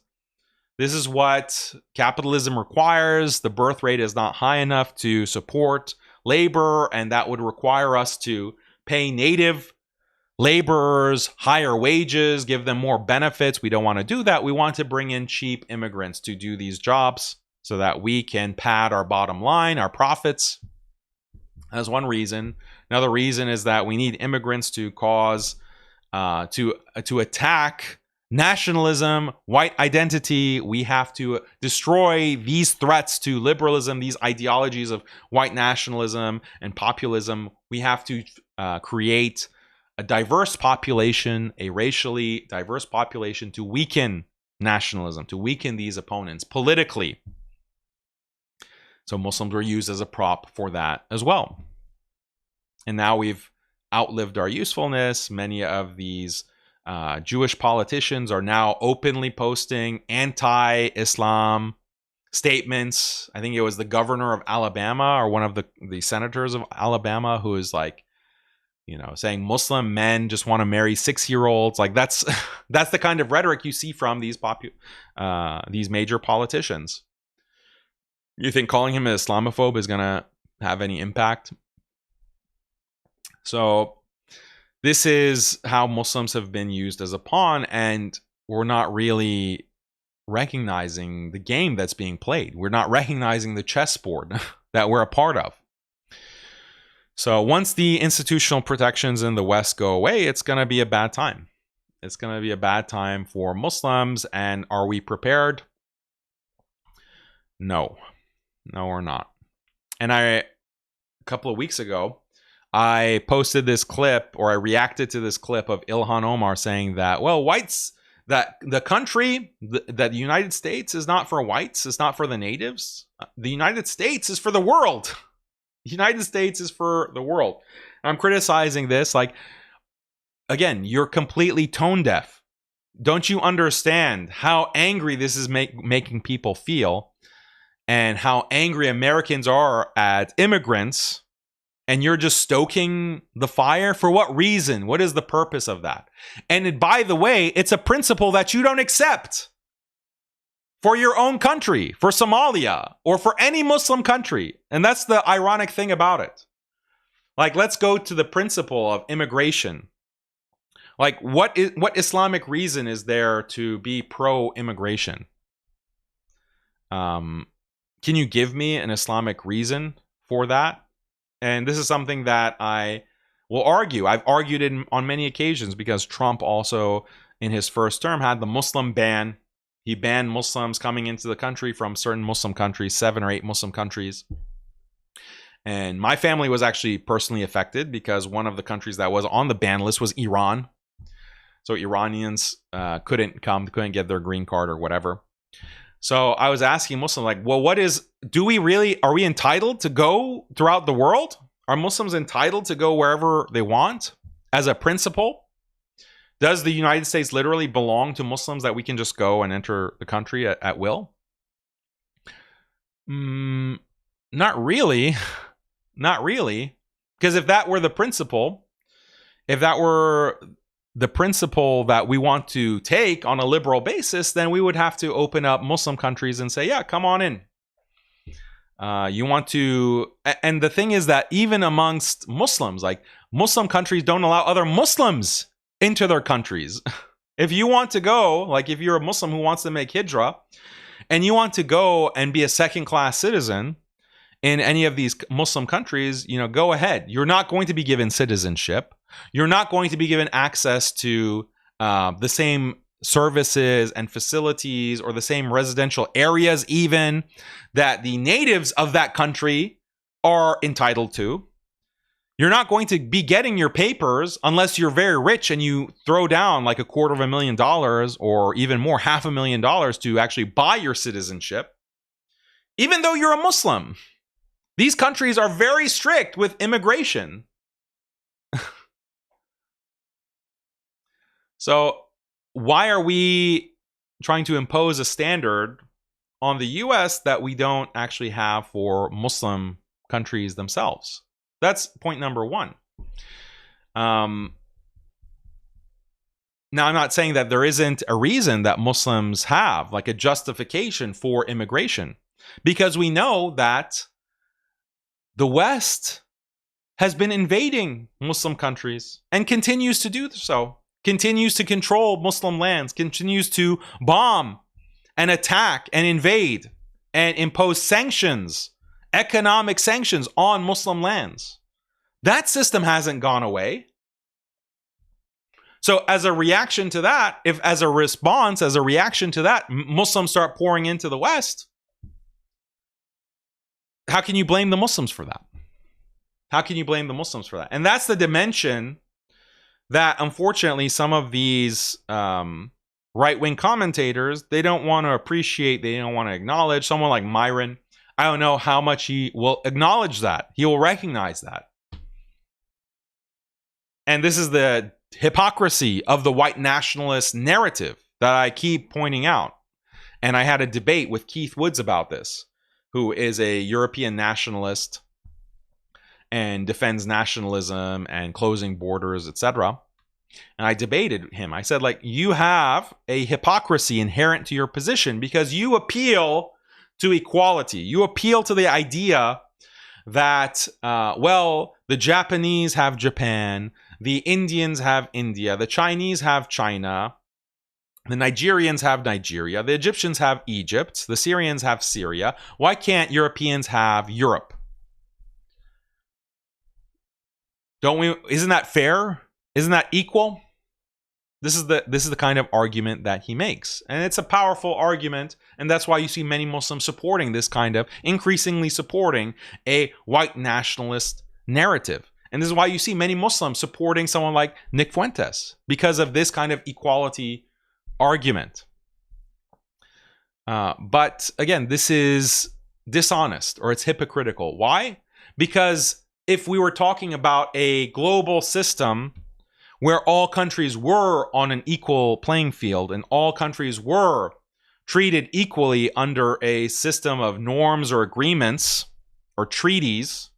Speaker 1: This is what capitalism requires. The birth rate is not high enough to support labor, and that would require us to pay native laborers higher wages, give them more benefits. We don't want to do that. We want to bring in cheap immigrants to do these jobs so that we can pad our bottom line, our profits. That's one reason. Another reason is that we need immigrants to cause, to attack nationalism, white identity. We have to destroy these threats to liberalism, these ideologies of white nationalism and populism. We have to create a diverse population, a racially diverse population, to weaken nationalism, to weaken these opponents politically. So Muslims were used as a prop for that as well. And now we've outlived our usefulness. Many of these Jewish politicians are now openly posting anti-Islam statements. I think it was the governor of Alabama or one of the senators of Alabama who is like, saying Muslim men just want to marry 6-year-olds. Like that's the kind of rhetoric you see from these major politicians. You think calling him an Islamophobe is going to have any impact? So this is how Muslims have been used as a pawn, and we're not really recognizing the game that's being played. We're not recognizing the chessboard. that we're a part of. So once the institutional protections in the West go away, it's going to be a bad time. It's going to be a bad time for Muslims. And are we prepared? No. No, we're not. And a couple of weeks ago, I posted this clip, or I reacted to this clip of Ilhan Omar saying that, well, whites, that the country, that the United States is not for whites, it's not for the natives. The United States is for the world. The United States is for the world. I'm criticizing this. Like, again, you're completely tone deaf. Don't you understand how angry this is making people feel, and how angry Americans are at immigrants? And you're just stoking the fire? For what reason? What is the purpose of that? And by the way, it's a principle that you don't accept for your own country, for Somalia, or for any Muslim country. And that's the ironic thing about it. Like, let's go to the principle of immigration. Like, what Islamic reason is there to be pro-immigration? Can you give me an Islamic reason for that? And this is something that I will argue. I've argued it on many occasions, because Trump also, in his first term, had the Muslim ban. He banned Muslims coming into the country from certain Muslim countries, 7 or 8 Muslim countries. And my family was actually personally affected, because one of the countries that was on the ban list was Iran. So Iranians couldn't get their green card or whatever. So I was asking Muslims, like, well, are we entitled to go throughout the world? Are Muslims entitled to go wherever they want as a principle? Does the United States literally belong to Muslims, that we can just go and enter the country at will? Not really. Not really. Because if that were the principle, that we want to take on a liberal basis, then we would have to open up Muslim countries and say, yeah, come on in. You want to, and the thing is that even amongst Muslims, like, Muslim countries don't allow other Muslims into their countries. If you want to go, like, if you're a Muslim who wants to make hijrah, and you want to go and be a second-class citizen in any of these Muslim countries, go ahead. You're not going to be given citizenship. You're not going to be given access to the same services and facilities, or the same residential areas even, that the natives of that country are entitled to. You're not going to be getting your papers unless you're very rich and you throw down like $250,000 or even more, $500,000 to actually buy your citizenship, even though you're a Muslim. These countries are very strict with immigration. So why are we trying to impose a standard on the US that we don't actually have for Muslim countries themselves? That's point number one. Now, I'm not saying that there isn't a reason that Muslims have, like a justification for immigration, because we know that the West has been invading Muslim countries and continues to do so, continues to control Muslim lands, continues to bomb and attack and invade and impose sanctions, economic sanctions on Muslim lands. That system hasn't gone away. So as a reaction to that, as a reaction to that, Muslims start pouring into the West, how can you blame the Muslims for that? How can you blame the Muslims for that? And that's the dimension that, unfortunately, some of these right-wing commentators, they don't want to appreciate, they don't want to acknowledge. Someone like MYRON, I don't know how much he will acknowledge that. He will recognize that. And this is the hypocrisy of the white nationalist narrative that I keep pointing out. And I had a debate with Keith Woods about this, who is a European nationalist and defends nationalism and closing borders, etc. And I debated him. I said, like, you have a hypocrisy inherent to your position, because you appeal to equality. You appeal to the idea that, well, the Japanese have Japan, the Indians have India, the Chinese have China, the Nigerians have Nigeria, the Egyptians have Egypt, the Syrians have Syria. Why can't Europeans have Europe? Don't we? Isn't that fair? Isn't that equal? This is the kind of argument that he makes, and it's a powerful argument, and that's why you see many Muslims supporting this kind of, increasingly supporting a white nationalist narrative. And this is why you see many Muslims supporting someone like Nick Fuentes, because of this kind of equality argument. But again, this is dishonest, or it's hypocritical. Why? Because if we were talking about a global system where all countries were on an equal playing field and all countries were treated equally under a system of norms or agreements or treaties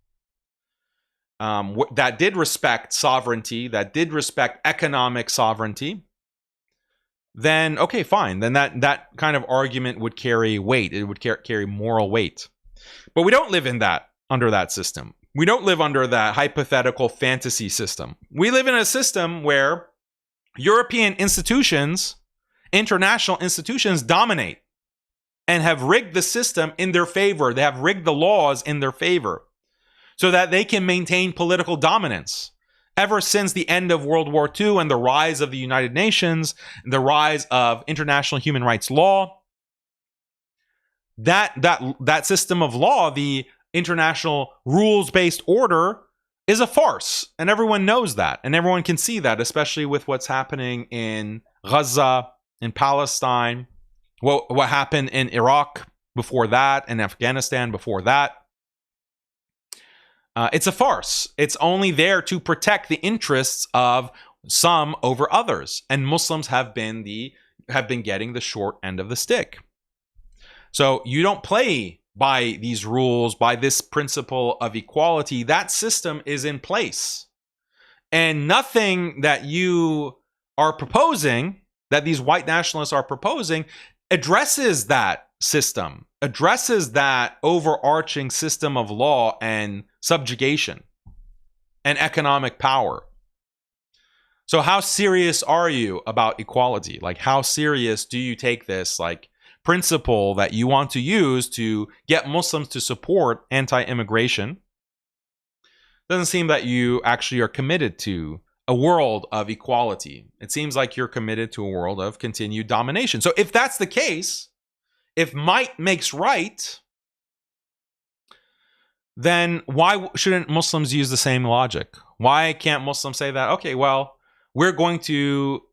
Speaker 1: that did respect sovereignty, that did respect economic sovereignty, then okay, fine. Then that kind of argument would carry weight. It would carry moral weight. But we don't live under that system. We don't live under that hypothetical fantasy system. We live in a system where European institutions, international institutions, dominate and have rigged the system in their favor. They have rigged the laws in their favor so that they can maintain political dominance. Ever since the end of World War II and the rise of the United Nations, the rise of international human rights law, that system of law, the international rules-based order, is a farce, and everyone knows that, and everyone can see that, especially with what's happening in Gaza, in Palestine, what happened in Iraq before that, and Afghanistan before that. It's a farce. It's only there to protect the interests of some over others, and Muslims have been getting the short end of the stick. So you don't play by these rules, by this principle of equality. That system is in place. And nothing that you are proposing, that these white nationalists are proposing, addresses that system, addresses that overarching system of law and subjugation and economic power. So how serious are you about equality? Like, how serious do you take this, like, principle that you want to use to get Muslims to support anti-immigration? Doesn't seem that you actually are committed to a world of equality. It seems like you're committed to a world of continued domination. So if that's the case, if might makes right, then why shouldn't Muslims use the same logic? Why can't Muslims say that, okay, well, we're going to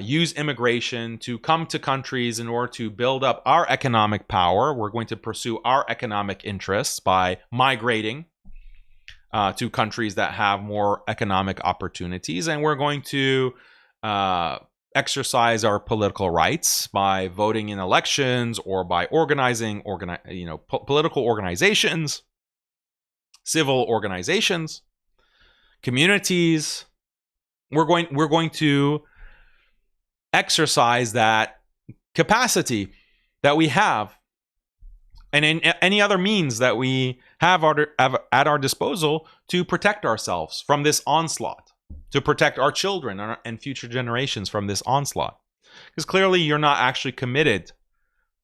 Speaker 1: use immigration to come to countries in order to build up our economic power. We're going to pursue our economic interests by migrating to countries that have more economic opportunities. And we're going to exercise our political rights by voting in elections or by organizing political organizations, civil organizations, communities. We're going to exercise that capacity that we have, and in any other means that we have at our disposal to protect ourselves from this onslaught, to protect our children and future generations from this onslaught. Because clearly you're not actually committed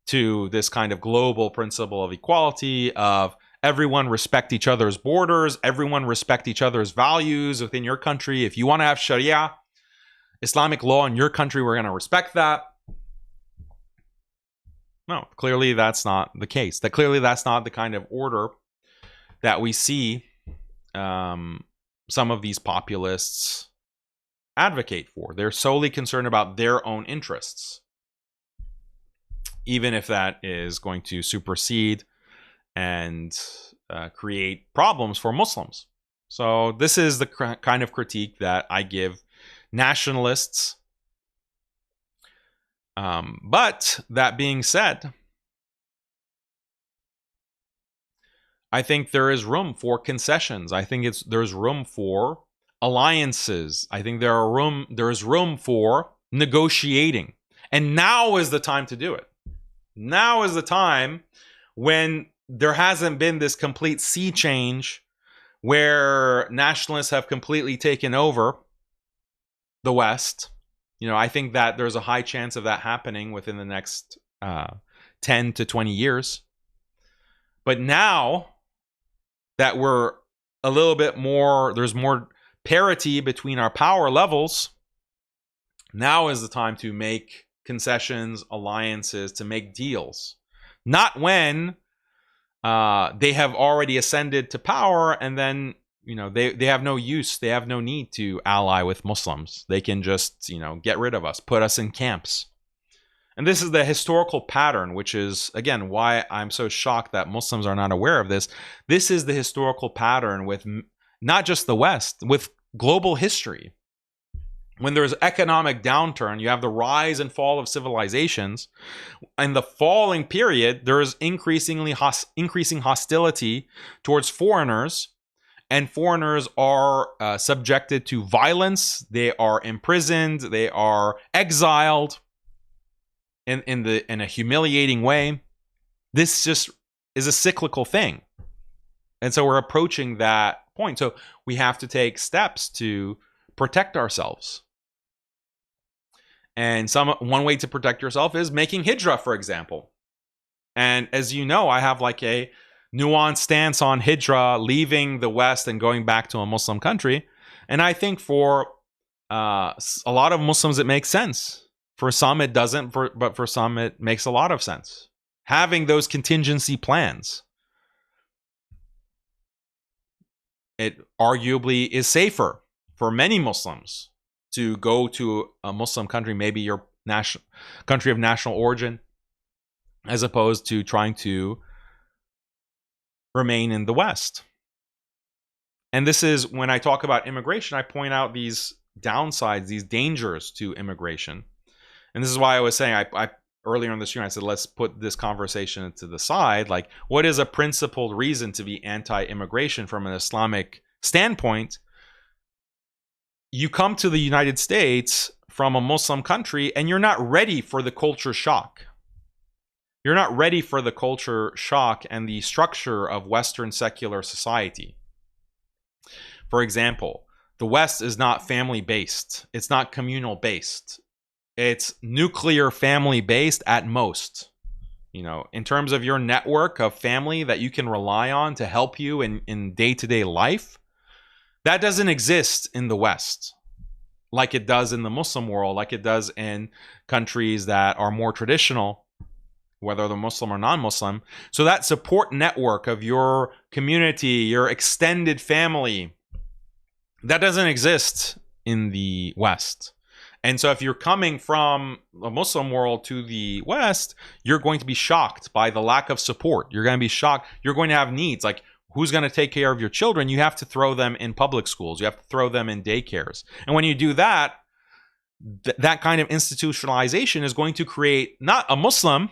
Speaker 1: to this kind of global principle of equality, of everyone respect each other's borders, everyone respect each other's values within your country. If you want to have Sharia, Islamic law in your country, we're going to respect that. No, clearly that's not the case. Clearly that's not the kind of order that we see some of these populists advocate for. They're solely concerned about their own interests, even if that is going to supersede and create problems for Muslims. So this is the kind of critique that I give nationalists. But that being said, I think there is room for concessions. I think there's room for alliances. I think there is room for negotiating. And now is the time to do it. Now is the time when there hasn't been this complete sea change where nationalists have completely taken over the West. I think that there's a high chance of that happening within the next 10 to 20 years. But now that we're a little bit more, there's more parity between our power levels, now is the time to make concessions, alliances, to make deals. Not when they have already ascended to power and then, you know, they have no use, they have no need to ally with Muslims. They can just, you know, get rid of us, put us in camps. And this is the historical pattern, which is, again, why I'm so shocked that Muslims are not aware of this. This is the historical pattern with not just the West, with global history. When there's economic downturn, you have the rise and fall of civilizations. In the falling period, there is increasing hostility towards foreigners, and foreigners are subjected to violence. They are imprisoned. They are exiled in a humiliating way. This just is a cyclical thing, and so we're approaching that point. So we have to take steps to protect ourselves. And one way to protect yourself is making hijrah, for example. And as you know, I have like a nuanced stance on hijrah, leaving the West and going back to a Muslim country. And I think for a lot of Muslims, it makes sense. For some, it doesn't, but for some, it makes a lot of sense. Having those contingency plans, it arguably is safer for many Muslims to go to a Muslim country, maybe your country of national origin, as opposed to trying to remain in the West. And this is, when I talk about immigration, I point out these downsides, these dangers to immigration. And this is why I was saying, I earlier in this year, I said, let's put this conversation to the side. Like, what is a principled reason to be anti-immigration from an Islamic standpoint? You come to the United States from a Muslim country and you're not ready for the culture shock. You're not ready for the culture shock and the structure of Western secular society. For example, the West is not family-based. It's not communal-based. It's nuclear family-based at most. You know, in terms of your network of family that you can rely on to help you in day-to-day life, that doesn't exist in the West like it does in the Muslim world, like it does in countries that are more traditional, whether they're Muslim or non-Muslim. So that support network of your community, your extended family, that doesn't exist in the West. And so if you're coming from a Muslim world to the West, you're going to be shocked by the lack of support. You're going to be shocked. You're going to have needs. Like, who's going to take care of your children? You have to throw them in public schools. You have to throw them in daycares. And when you do that, that kind of institutionalization is going to create not a Muslim.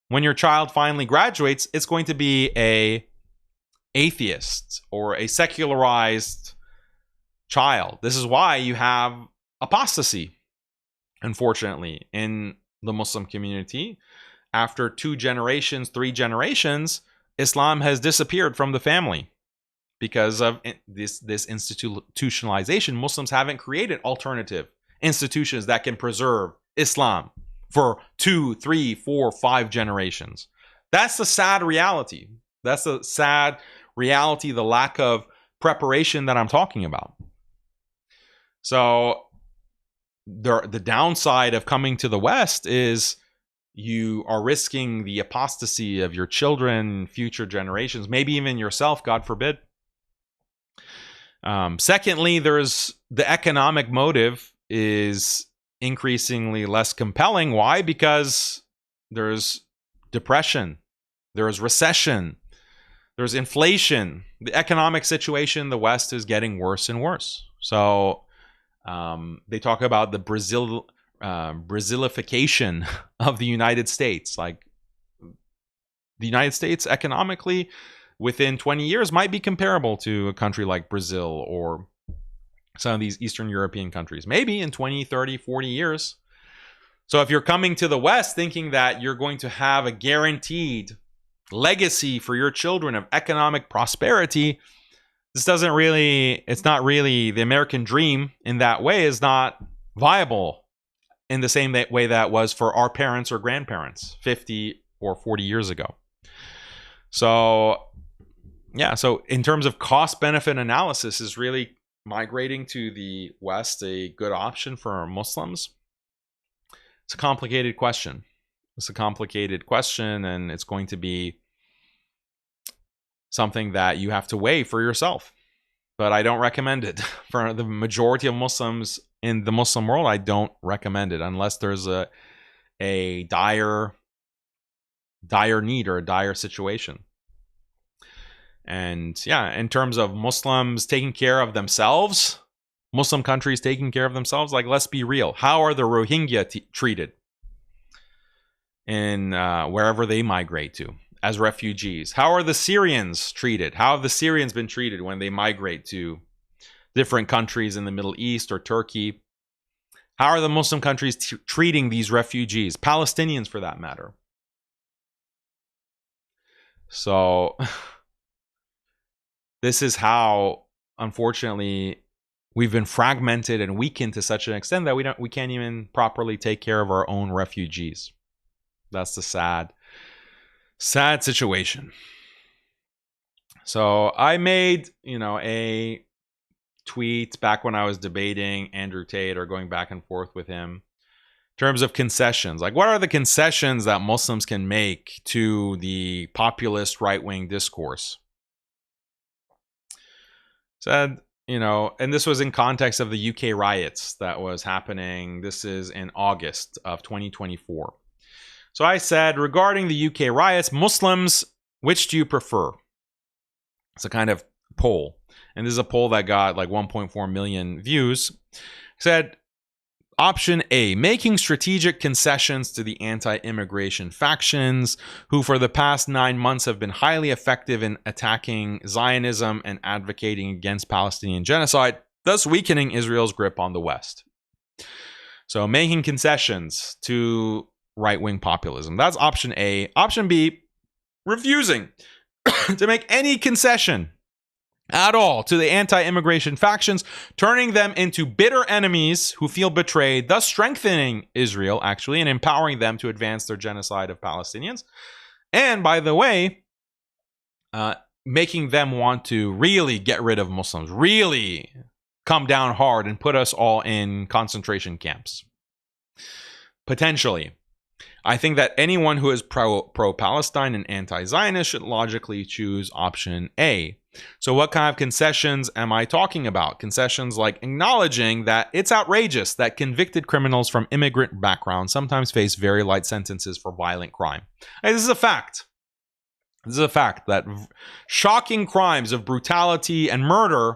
Speaker 1: When your child finally graduates, it's going to be a atheist or a secularized child. This is why you have apostasy, unfortunately, in the Muslim community. After 2 generations, 3 generations, Islam has disappeared from the family because of this institutionalization. Muslims haven't created alternative institutions that can preserve Islam for 2, 3, 4, 5 generations. That's the sad reality. That's the sad reality, the lack of preparation that I'm talking about. So the downside of coming to the West is you are risking the apostasy of your children, future generations, maybe even yourself, God forbid. Secondly, there's the economic motive is increasingly less compelling. Why? Because there's depression, there's recession, there's inflation. The economic situation in the West is getting worse and worse. So they talk about the Brazilification of the United States. Like, the United States economically within 20 years might be comparable to a country like Brazil or some of these Eastern European countries, maybe in 20, 30, 40 years. So if you're coming to the West thinking that you're going to have a guaranteed legacy for your children of economic prosperity, it's not really the American dream in that way, is not viable in the same way that was for our parents or grandparents 50 or 40 years ago. So yeah, so in terms of cost benefit analysis, is really migrating to the West a good option for Muslims? It's a complicated question. It's a complicated question, and it's going to be something that you have to weigh for yourself. But I don't recommend it. For the majority of Muslims in the Muslim world, I don't recommend it unless there's a dire need or a dire situation. And yeah, in terms of Muslims taking care of themselves, Muslim countries taking care of themselves, like, let's be real. How are the Rohingya treated in wherever they migrate to as refugees? How are the Syrians treated? How have the Syrians been treated when they migrate to different countries in the Middle East or Turkey? How are the Muslim countries treating these refugees, Palestinians for that matter? So this is how, unfortunately, we've been fragmented and weakened to such an extent that we can't even properly take care of our own refugees. That's the sad situation. So I made, a tweet back when I was debating Andrew Tate or going back and forth with him in terms of concessions. Like, what are the concessions that Muslims can make to the populist right-wing discourse? Said, and this was in context of the UK riots that was happening. This is in August of 2024. So I said, regarding the UK riots, Muslims, which do you prefer? It's a kind of poll. And this is a poll that got like 1.4 million views. I said, option A, making strategic concessions to the anti-immigration factions who for the past 9 months have been highly effective in attacking Zionism and advocating against Palestinian genocide, thus weakening Israel's grip on the West. So making concessions to right-wing populism. That's option A. Option B, refusing to make any concession at all to the anti-immigration factions, turning them into bitter enemies who feel betrayed, thus strengthening Israel, actually, and empowering them to advance their genocide of Palestinians. And, by the way, making them want to really get rid of Muslims, really come down hard and put us all in concentration camps. Potentially. I think that anyone who is pro-Palestine and anti-Zionist should logically choose option A. So what kind of concessions am I talking about? Concessions like acknowledging that it's outrageous that convicted criminals from immigrant backgrounds sometimes face very light sentences for violent crime. Hey, this is a fact. This is a fact that shocking crimes of brutality and murder,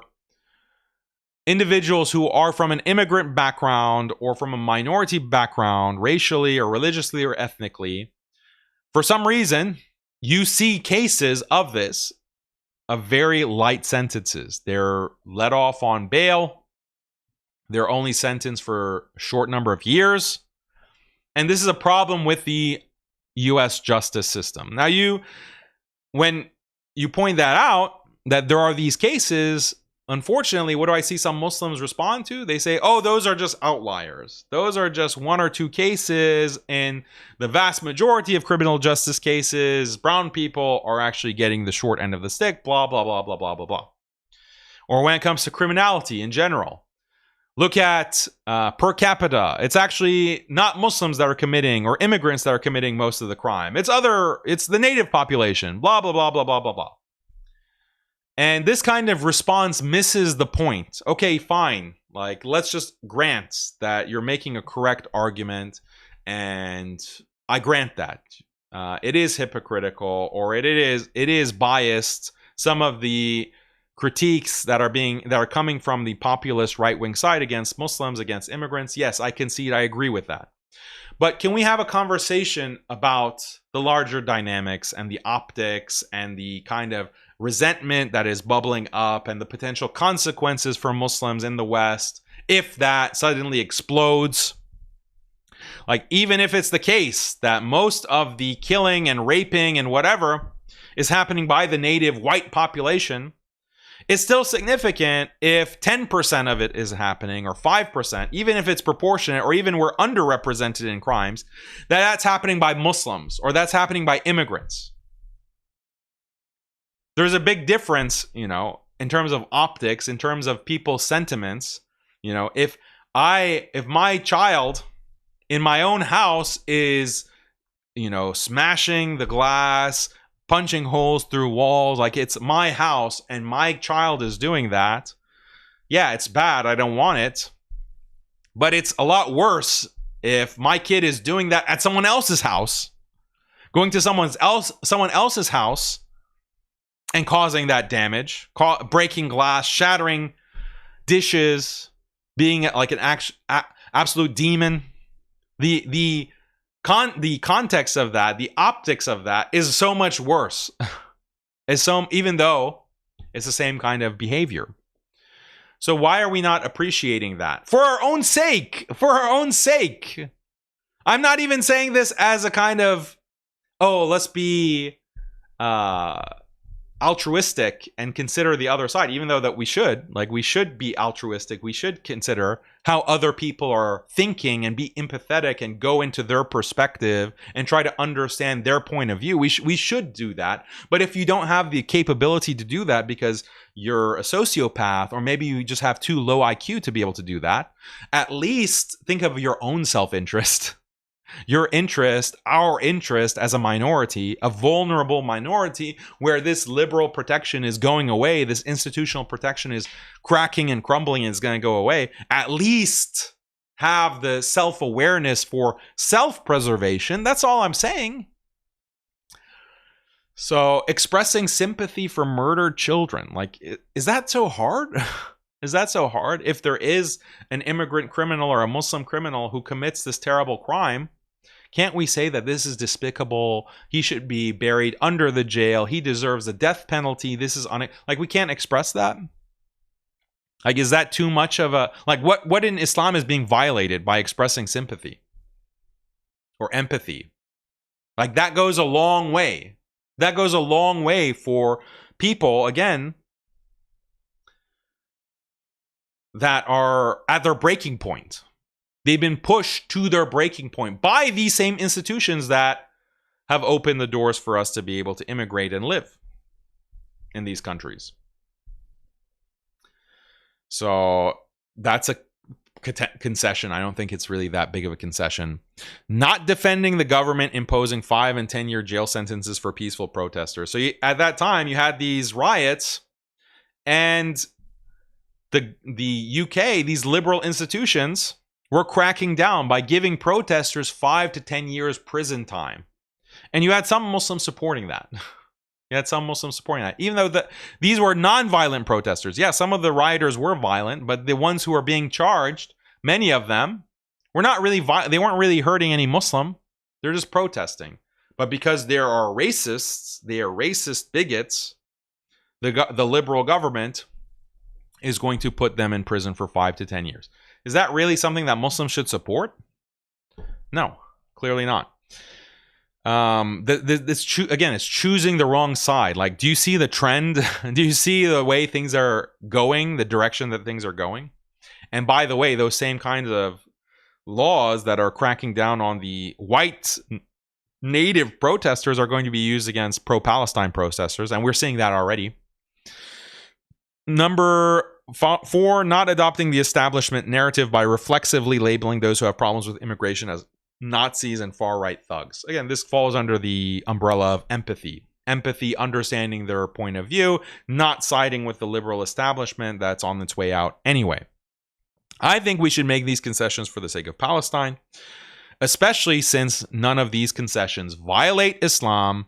Speaker 1: individuals who are from an immigrant background or from a minority background, racially or religiously or ethnically, for some reason, you see cases of this, of very light sentences. They're let off on bail. They're only sentenced for a short number of years. And this is a problem with the U.S. justice system. Now, when you point that out, that there are these cases, unfortunately, what do I see some Muslims respond to? They say, oh, those are just outliers. Those are just one or two cases. In the vast majority of criminal justice cases, brown people are actually getting the short end of the stick, blah, blah, blah, blah, blah, blah, blah. Or when it comes to criminality in general, look at per capita. It's actually not Muslims that are committing or immigrants that are committing most of the crime. It's the native population, blah, blah, blah, blah, blah, blah, blah. And this kind of response misses the point. Okay, fine. Like, let's just grant that you're making a correct argument, and I grant that. It is hypocritical, or it is biased. Some of the critiques that are coming from the populist right-wing side against Muslims, against immigrants, yes, I concede, I agree with that. But can we have a conversation about the larger dynamics and the optics and the kind of resentment that is bubbling up and the potential consequences for Muslims in the West if that suddenly explodes? Like, even if it's the case that most of the killing and raping and whatever is happening by the native white population, it's still significant if 10% of it is happening, or 5%, even if it's proportionate, or even we're underrepresented in crimes, that's happening by Muslims or that's happening by immigrants. there's a big difference, you know, in terms of optics, in terms of people's sentiments. You know, if my child in my own house is, you know, smashing the glass, punching holes through walls, like it's my house and my child is doing that, yeah, it's bad. I don't want it. But it's a lot worse if my kid is doing that at someone else's house, going to someone else's house and causing that damage, breaking glass, shattering dishes, being like an absolute demon. The context of that, the optics of that is so much worse. Even though it's the same kind of behavior. So why are we not appreciating that? For our own sake. For our own sake. I'm not even saying this as a kind of, oh, let's be altruistic and consider the other side, even though that we should be altruistic. We should consider how other people are thinking and be empathetic and go into their perspective and try to understand their point of view. We should do that. But if you don't have the capability to do that because you're a sociopath, or maybe you just have too low IQ to be able to do that, at least think of your own self-interest. Your interest, our interest as a minority, a vulnerable minority, where this liberal protection is going away, this institutional protection is cracking and crumbling and is going to go away. At least have the self-awareness for self-preservation. That's all I'm saying. So expressing sympathy for murdered children, like, is that so hard? Is that so hard? If there is an immigrant criminal or a Muslim criminal who commits this terrible crime, can't we say that this is despicable? He should be buried under the jail. He deserves a death penalty. This is like, we can't express that. Like, is that too much of a, like, what in Islam is being violated by expressing sympathy or empathy? Like, that goes a long way. That goes a long way for people, again, that are at their breaking point. They've been pushed to their breaking point by these same institutions that have opened the doors for us to be able to immigrate and live in these countries. So that's a concession. I don't think it's really that big of a concession. Not defending the government imposing 5 and 10-year jail sentences for peaceful protesters. So at that time, you had these riots, and the UK, these liberal institutions, were cracking down by giving protesters 5 to 10 years prison time. And you had some Muslims supporting that. You had some Muslims supporting that. Even though these were non-violent protesters. Yeah, some of the rioters were violent, but the ones who were being charged, many of them, were not really they weren't really hurting any Muslim. They're just protesting. But because there are racists, they are racist bigots, the liberal government is going to put them in prison for 5 to 10 years. Is that really something that Muslims should support? No, clearly not. Again, it's choosing the wrong side. Like, do you see the trend? Do you see the way things are going, the direction that things are going? And by the way, those same kinds of laws that are cracking down on the white native protesters are going to be used against pro-Palestine protesters, and we're seeing that already. Number 4, not adopting the establishment narrative by reflexively labeling those who have problems with immigration as Nazis and far-right thugs. Again, this falls under the umbrella of empathy. Empathy, understanding their point of view, not siding with the liberal establishment that's on its way out anyway. I think we should make these concessions for the sake of Palestine, especially since none of these concessions violate Islam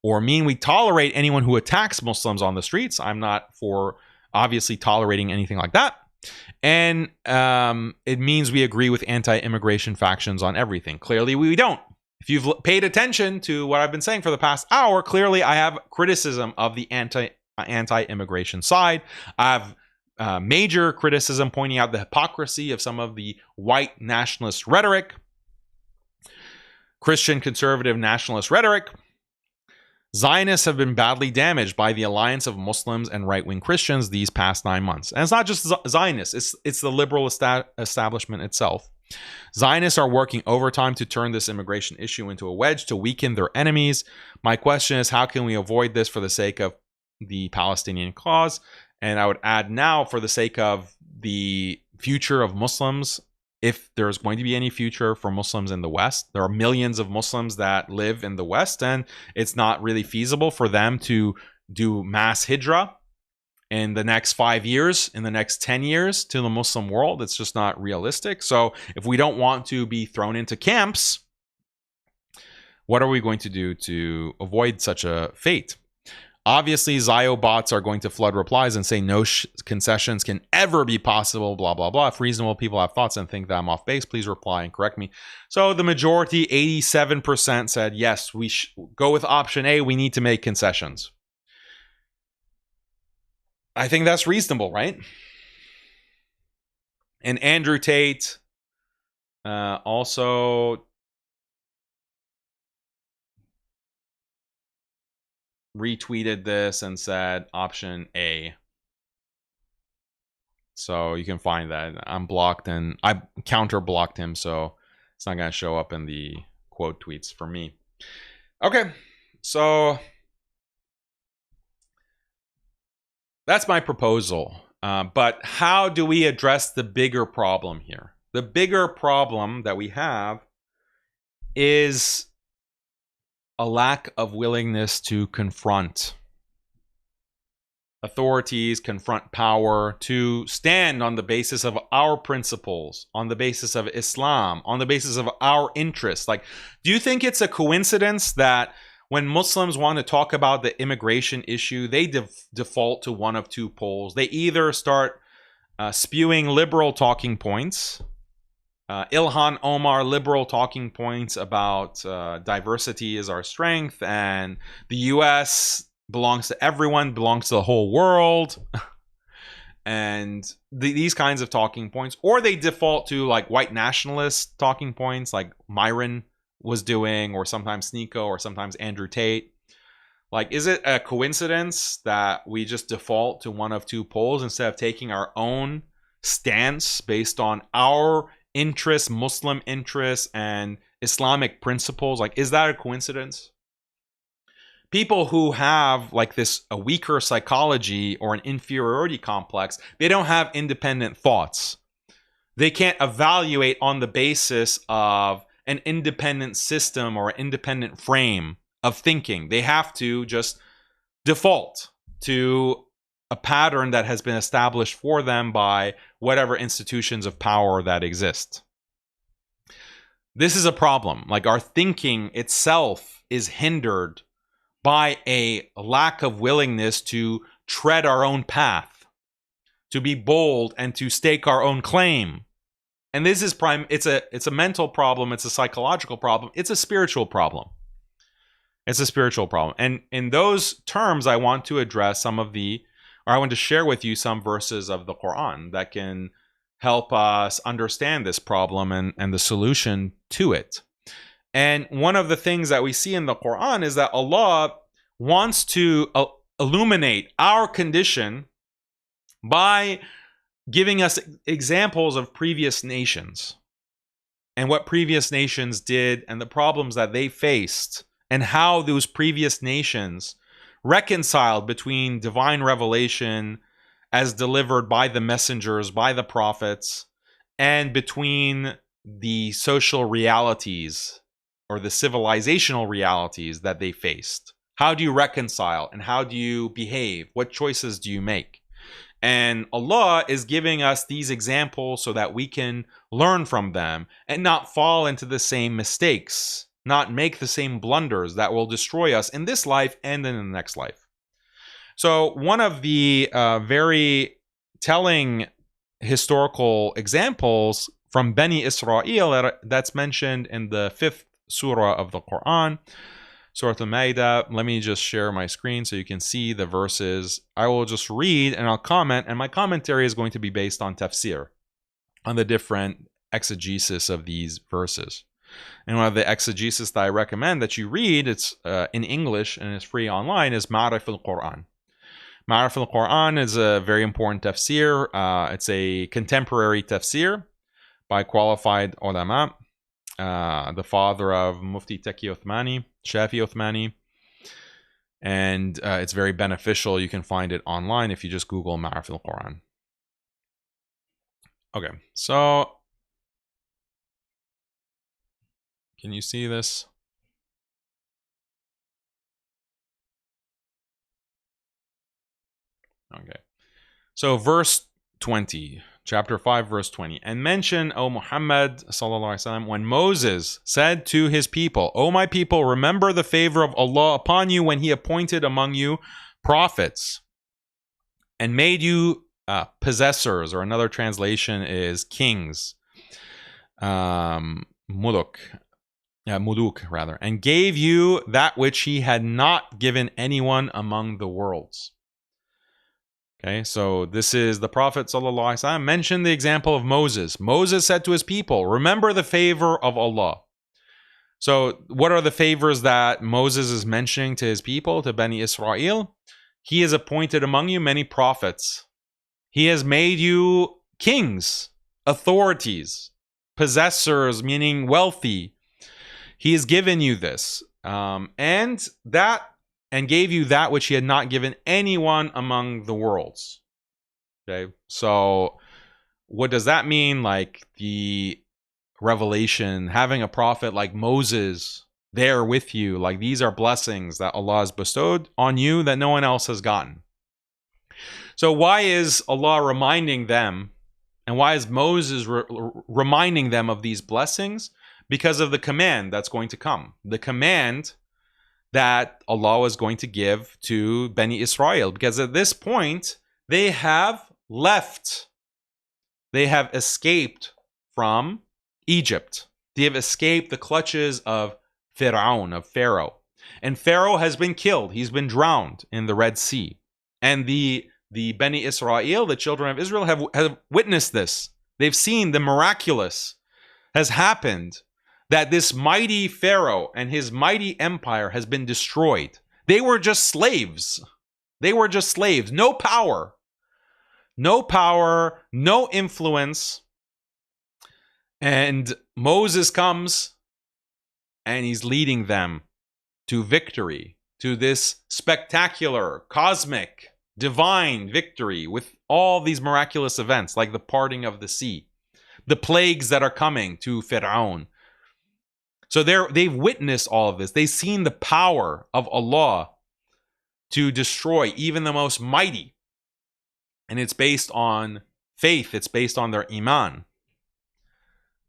Speaker 1: or mean we tolerate anyone who attacks Muslims on the streets. I'm not for obviously tolerating anything like that. And it means we agree with anti-immigration factions on everything. Clearly, we don't. If you've paid attention to what I've been saying for the past hour, clearly I have criticism of the anti-immigration side. I have major criticism pointing out the hypocrisy of some of the white nationalist rhetoric, Christian conservative nationalist rhetoric. Zionists have been badly damaged by the alliance of Muslims and right-wing Christians these past 9 months. And it's not just Zionists, it's the liberal establishment itself. Zionists are working overtime to turn this immigration issue into a wedge to weaken their enemies. My question is, how can we avoid this for the sake of the Palestinian cause. And I would add now, for the sake of the future of Muslims, if there's going to be any future for Muslims in the West, there are millions of Muslims that live in the West, and it's not really feasible for them to do mass hijrah in the next 5 years, in the next 10 years to the Muslim world. It's just not realistic. So if we don't want to be thrown into camps, what are we going to do to avoid such a fate? Obviously, Zio bots are going to flood replies and say no concessions can ever be possible, blah, blah, blah. If reasonable people have thoughts and think that I'm off base, please reply and correct me. So the majority, 87%, said, yes, we go with option A. We need to make concessions. I think that's reasonable, right? And Andrew Tate also retweeted this and said option A. So you can find that. I'm blocked and I counter blocked him, so it's not going to show up in the quote tweets for me. Okay, so that's my proposal. But how do we address the bigger problem here? The bigger problem that we have is a lack of willingness to confront authorities, confront power, to stand on the basis of our principles, on the basis of Islam, on the basis of our interests. Like, do you think it's a coincidence that when Muslims want to talk about the immigration issue, they default to one of two poles? They either start spewing liberal talking points, Ilhan Omar liberal talking points about diversity is our strength and the US belongs to everyone, belongs to the whole world, and these kinds of talking points, or they default to like white nationalist talking points like MYRON was doing, or sometimes Sneeko, or sometimes Andrew Tate. Like, is it a coincidence that we just default to one of two poles instead of taking our own stance based on our interests, Muslim interests, and Islamic principles? Like, is that a coincidence? People who have like this a weaker psychology or an inferiority complex, they don't have independent thoughts. They can't evaluate on the basis of an independent system or independent frame of thinking. They have to just default to a pattern that has been established for them by whatever institutions of power that exist. This is a problem. Like, our thinking itself is hindered by a lack of willingness to tread our own path, to be bold and to stake our own claim. And this is it's a mental problem, it's a psychological problem, it's a spiritual problem. It's a spiritual problem. And in those terms, I want to address I want to share with you some verses of the Quran that can help us understand this problem and the solution to it. And one of the things that we see in the Quran is that Allah wants to illuminate our condition by giving us examples of previous nations and what previous nations did and the problems that they faced and how those previous nations reconciled between divine revelation as delivered by the messengers, by the prophets, and between the social realities or the civilizational realities that they faced. How do you reconcile and how do you behave? What choices do you make? And Allah is giving us these examples so that we can learn from them and not fall into the same mistakes, not make the same blunders that will destroy us in this life and in the next life. So one of the very telling historical examples from Bani Israel that's mentioned in the 5th surah of the Quran, Surah Al-Ma'idah. Let me just share my screen so you can see the verses. I will just read and I'll comment, and my commentary is going to be based on tafsir, on the different exegesis of these verses. And one of the exegesis that I recommend that you read, it's in English and it's free online, is Ma'arif al-Quran. Ma'arif al-Quran is a very important tafsir. It's a contemporary tafsir by qualified ulama. The father of Mufti Taqi Uthmani, Shafi Uthmani. And it's very beneficial. You can find it online if you just Google Ma fil Quran. Okay, so can you see this? Okay, so verse 20, chapter 5, verse 20. And mention, O Muhammad, sallallahu alaihi wasallam, when Moses said to his people, O my people, remember the favor of Allah upon you when he appointed among you prophets and made you possessors, or another translation is kings, muluk rather, and gave you that which he had not given anyone among the worlds. Okay, so this is the Prophet ﷺ mentioned the example of Moses. Moses said to his people, remember the favor of Allah. So what are the favors that Moses is mentioning to his people, to Bani Israel? He has appointed among you many prophets. He has made you kings, authorities, possessors, meaning wealthy. He has given you this. And gave you that which he had not given anyone among the worlds. Okay, so what does that mean? Like the revelation, having a prophet like Moses there with you, like these are blessings that Allah has bestowed on you that no one else has gotten. So why is Allah reminding them, and why is Moses reminding them of these blessings? Because of the command that's going to come. The command that Allah was going to give to Bani Israel. Because at this point, they have left. They have escaped from Egypt. They have escaped the clutches of Pharaoh. And Pharaoh has been killed. He's been drowned in the Red Sea. And the Bani Israel, the children of Israel, have witnessed this. They've seen the miraculous has happened, that this mighty Pharaoh and his mighty empire has been destroyed. They were just slaves. They were just slaves. No power. No power, no influence. And Moses comes and he's leading them to victory, to this spectacular, cosmic, divine victory with all these miraculous events like the parting of the sea, the plagues that are coming to Pharaoh. So they've witnessed all of this. They've seen the power of Allah to destroy even the most mighty. And it's based on faith. It's based on their iman.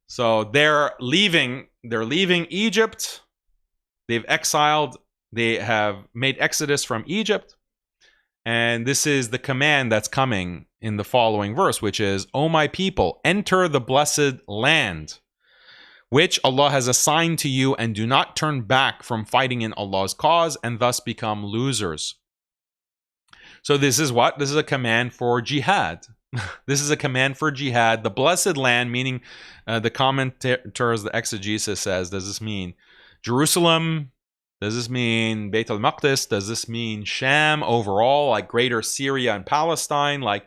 Speaker 1: So they're leaving Egypt. They've exiled. They have made exodus from Egypt. And this is the command that's coming in the following verse, which is, O my people, enter the blessed land, which Allah has assigned to you, and do not turn back from fighting in Allah's cause and thus become losers. So this is what? This is a command for jihad. This is a command for jihad. The blessed land, meaning the commentators, the exegesis says, does this mean Jerusalem? Does this mean Beit al-Maqdis? Does this mean Sham overall, like greater Syria and Palestine? Like,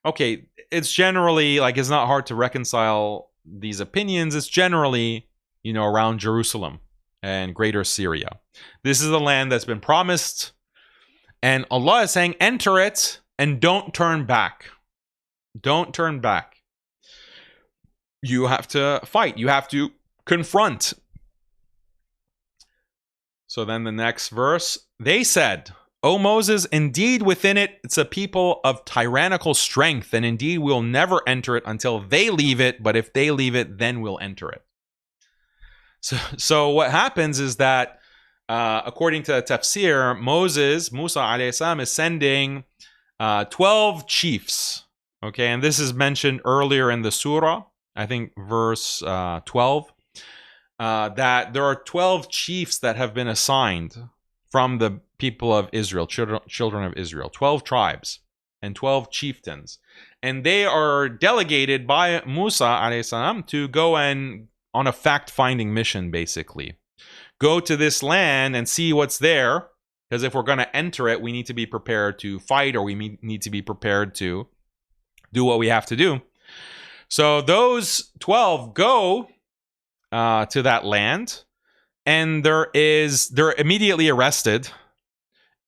Speaker 1: okay, it's generally, like, it's not hard to reconcile these opinions. It's generally, around Jerusalem and greater Syria. This is the land that's been promised, and Allah is saying, enter it and don't turn back. Don't turn back. You have to fight. You have to confront. So then the next verse, they said, O Moses, indeed within it's a people of tyrannical strength, and indeed we'll never enter it until they leave it, but if they leave it, then we'll enter it. So what happens is that, according to tafsir, Musa alayhi salam, is sending 12 chiefs. Okay, and this is mentioned earlier in the surah, I think verse 12, that there are 12 chiefs that have been assigned from the people of Israel, children of Israel, 12 tribes and 12 chieftains. And they are delegated by Musa alayhi salam to go on a fact-finding mission, basically. Go to this land and see what's there, because if we're going to enter it, we need to be prepared to fight, or we need to be prepared to do what we have to do. So those 12 go to that land, and they're immediately arrested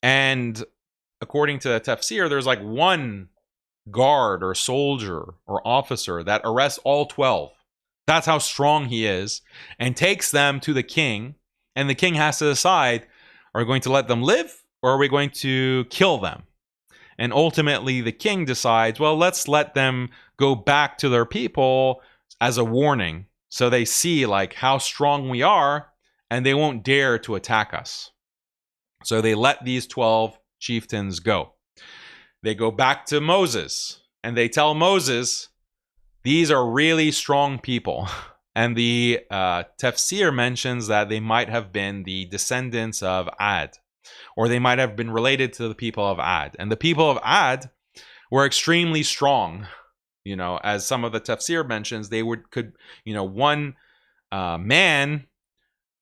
Speaker 1: And according to the tafsir, there's like one guard or soldier or officer that arrests all 12. That's how strong he is, and takes them to the king. And the king has to decide, are we going to let them live or are we going to kill them? And ultimately the king decides, well, let's let them go back to their people as a warning, so they see like how strong we are and they won't dare to attack us. So they let these 12 chieftains go. They go back to Moses and they tell Moses, these are really strong people. And the tafsir mentions that they might have been the descendants of Ad, or they might have been related to the people of Ad. And the people of Ad were extremely strong. You know, as some of the tafsir mentions, they could, you know, one man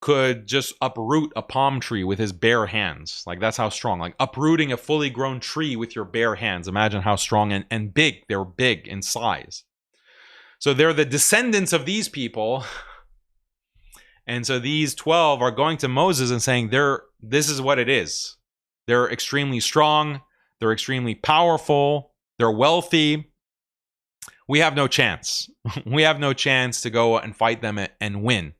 Speaker 1: could just uproot a palm tree with his bare hands. Like, that's how strong. Like, uprooting a fully grown tree with your bare hands. Imagine how strong and big. They were big in size. So they're the descendants of these people. And so these 12 are going to Moses and saying, this is what it is. They're extremely strong. They're extremely powerful. They're wealthy. We have no chance. We have no chance to go and fight them and win.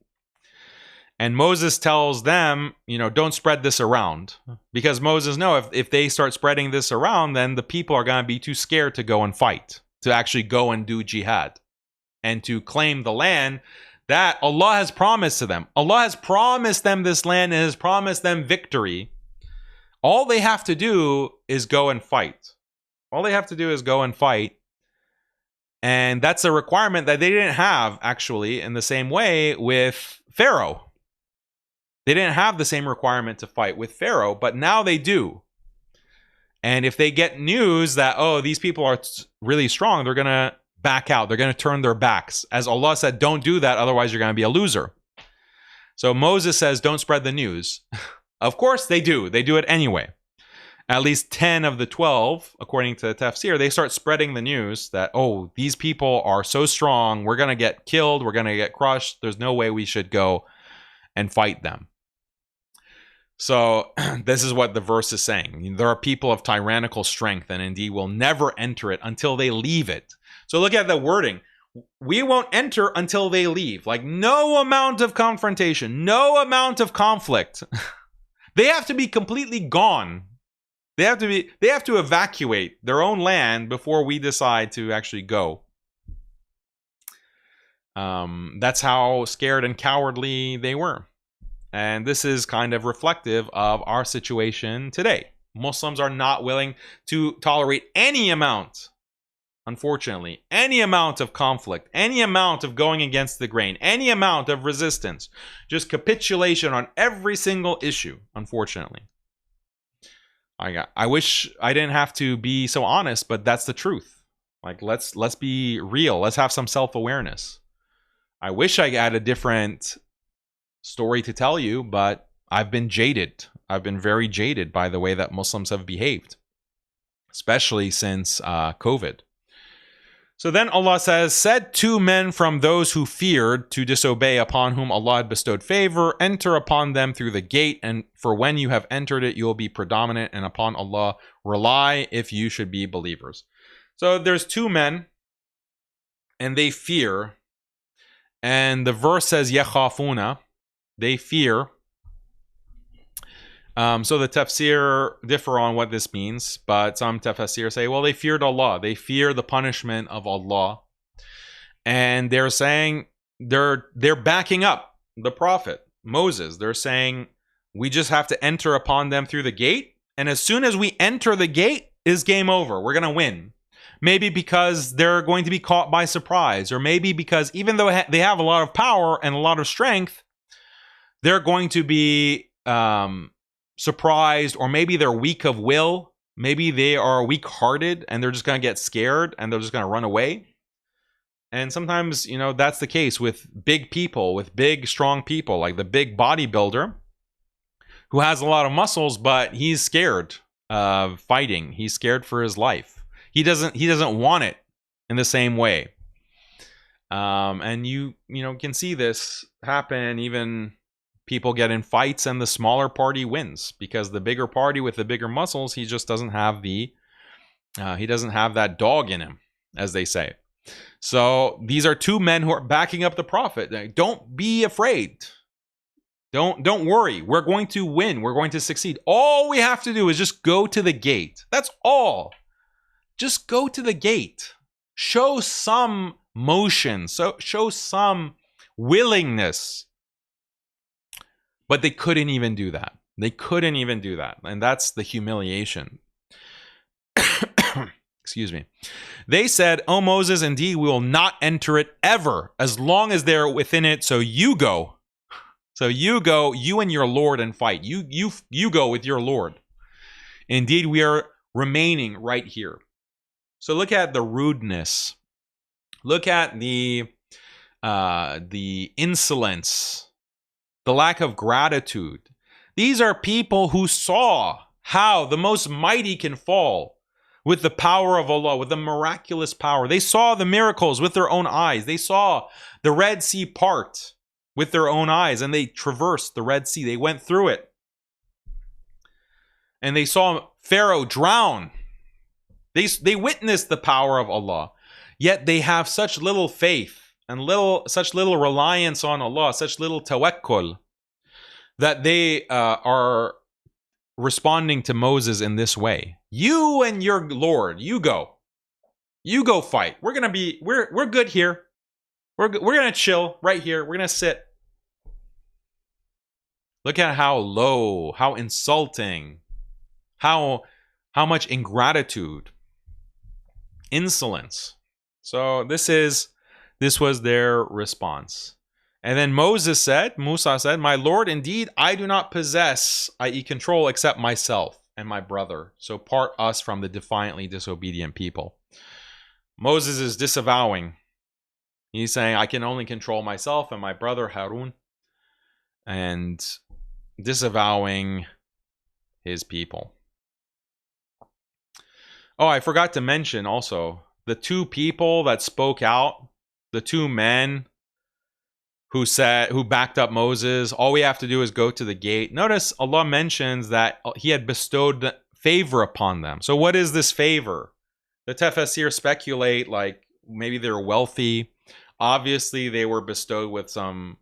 Speaker 1: And Moses tells them, you know, don't spread this around. Because Moses knows if they start spreading this around, then the people are going to be too scared to go and fight, to actually go and do jihad, and to claim the land that Allah has promised to them. Allah has promised them this land and has promised them victory. All they have to do is go and fight. All they have to do is go and fight. And that's a requirement that they didn't have, actually, in the same way with Pharaoh. They didn't have the same requirement to fight with Pharaoh, but now they do. And if they get news that, oh, these people are really strong, they're going to back out. They're going to turn their backs. As Allah said, don't do that, otherwise you're going to be a loser. So Moses says, don't spread the news. Of course they do. They do it anyway. At least 10 of the 12, according to the tafsir, they start spreading the news that, oh, these people are so strong, we're going to get killed, we're going to get crushed, there's no way we should go and fight them. So this is what the verse is saying. There are people of tyrannical strength and indeed will never enter it until they leave it. So look at the wording. We won't enter until they leave. Like, no amount of confrontation, no amount of conflict. They have to be completely gone. They have to evacuate their own land before we decide to actually go. That's how scared and cowardly they were. And this is kind of reflective of our situation today. Muslims are not willing to tolerate any amount, unfortunately, any amount of conflict, any amount of going against the grain, any amount of resistance, just capitulation on every single issue, unfortunately. I wish I didn't have to be so honest, but that's the truth. Like, let's be real. Let's have some self-awareness. I wish I had a different story to tell you, but I've been jaded. I've been very jaded by the way that Muslims have behaved, especially since COVID. So then Allah says, said two men from those who feared to disobey, upon whom Allah had bestowed favor, enter upon them through the gate, and for when you have entered it, you will be predominant, and upon Allah rely if you should be believers. So there's two men, and they fear. And the verse says, yakhafuna, they fear. So the tafsir differ on what this means, but some tafsir say, well, they feared Allah. They fear the punishment of Allah. And they're saying, they're backing up the prophet, Moses. They're saying, we just have to enter upon them through the gate. And as soon as we enter the gate, is game over. We're going to win. Maybe because they're going to be caught by surprise, or maybe because even though they have a lot of power and a lot of strength, they're going to be surprised, or maybe they're weak of will. Maybe they are weak-hearted and they're just going to get scared and they're just going to run away. And sometimes, you know, that's the case with big people, with big, strong people, like the big bodybuilder who has a lot of muscles, but he's scared of fighting. He's scared for his life. He doesn't want it in the same way. And you can see this happen even people get in fights and the smaller party wins, because the bigger party with the bigger muscles, he just doesn't have that dog in him, as they say. So these are two men who are backing up the prophet. Don't be afraid. Don't worry. We're going to win. We're going to succeed. All we have to do is just go to the gate. That's all. Just go to the gate. Show some motion. So show some willingness. But they couldn't even do that. They couldn't even do that. And that's the humiliation. Excuse me. They said, "O Moses, indeed we will not enter it ever, as long as they're within it. So you go. So you go, you and your Lord, and fight. You go with your Lord. Indeed, we are remaining right here." So look at the rudeness. Look at the insolence, the lack of gratitude. These are people who saw how the most mighty can fall with the power of Allah, with the miraculous power. They saw the miracles with their own eyes. They saw the Red Sea part with their own eyes, and they traversed the Red Sea. They went through it. And they saw Pharaoh drown. They witnessed the power of Allah. Yet they have such little faith and such little reliance on Allah, such little tawakkul, that they are responding to Moses in this way. You and your Lord, you go fight. We're good here. We're gonna chill right here. We're gonna sit. Look at how low, how insulting, how much ingratitude, insolence. So this was their response. And then Musa said, "My Lord, indeed, I do not possess, i.e. control, except myself and my brother. So part us from the defiantly disobedient people." Moses is disavowing. He's saying, I can only control myself and my brother Harun, and disavowing his people. Oh, I forgot to mention also, the two people that spoke out, the two men who backed up Moses, all we have to do is go to the gate. Notice Allah mentions that he had bestowed favor upon them. So what is this favor? The Tafasir speculate like maybe they're wealthy. Obviously, they were bestowed with some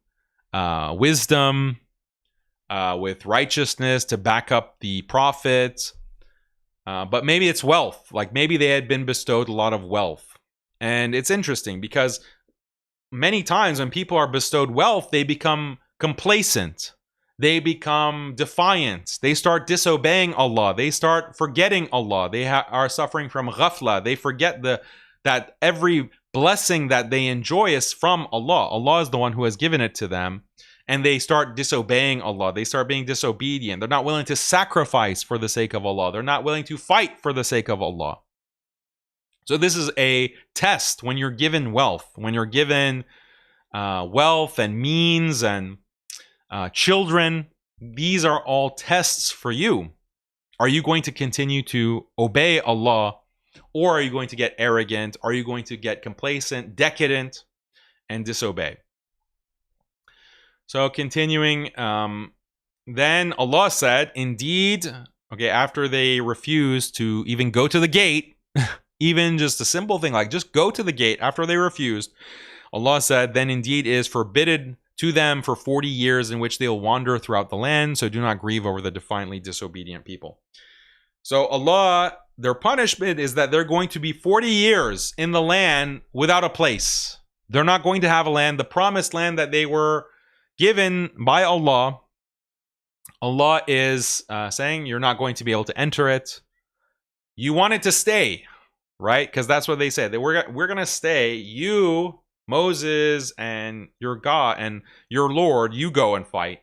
Speaker 1: wisdom, with righteousness to back up the prophet. But maybe it's wealth. Like maybe they had been bestowed a lot of wealth. And it's interesting because many times when people are bestowed wealth, they become complacent. They become defiant. They start disobeying Allah. They start forgetting Allah. They are suffering from ghafla. They forget that every blessing that they enjoy is from Allah. Allah is the one who has given it to them. And they start disobeying Allah. They start being disobedient. They're not willing to sacrifice for the sake of Allah. They're not willing to fight for the sake of Allah. So this is a test when you're given wealth. When you're given wealth and means and children, these are all tests for you. Are you going to continue to obey Allah, or are you going to get arrogant? Are you going to get complacent, decadent, and disobey? So continuing, then Allah said, indeed, okay, after they refused to even go to the gate, even just a simple thing like just go to the gate after they refused, Allah said, then indeed it is forbidden to them for 40 years in which they'll wander throughout the land, so do not grieve over the defiantly disobedient people. So Allah, their punishment is that they're going to be 40 years in the land without a place. They're not going to have a land. The promised land that they were given by Allah, Allah is saying you're not going to be able to enter it. You wanted to stay, right? Because that's what they said. We're going to stay. You, Moses, and your God and your Lord, you go and fight.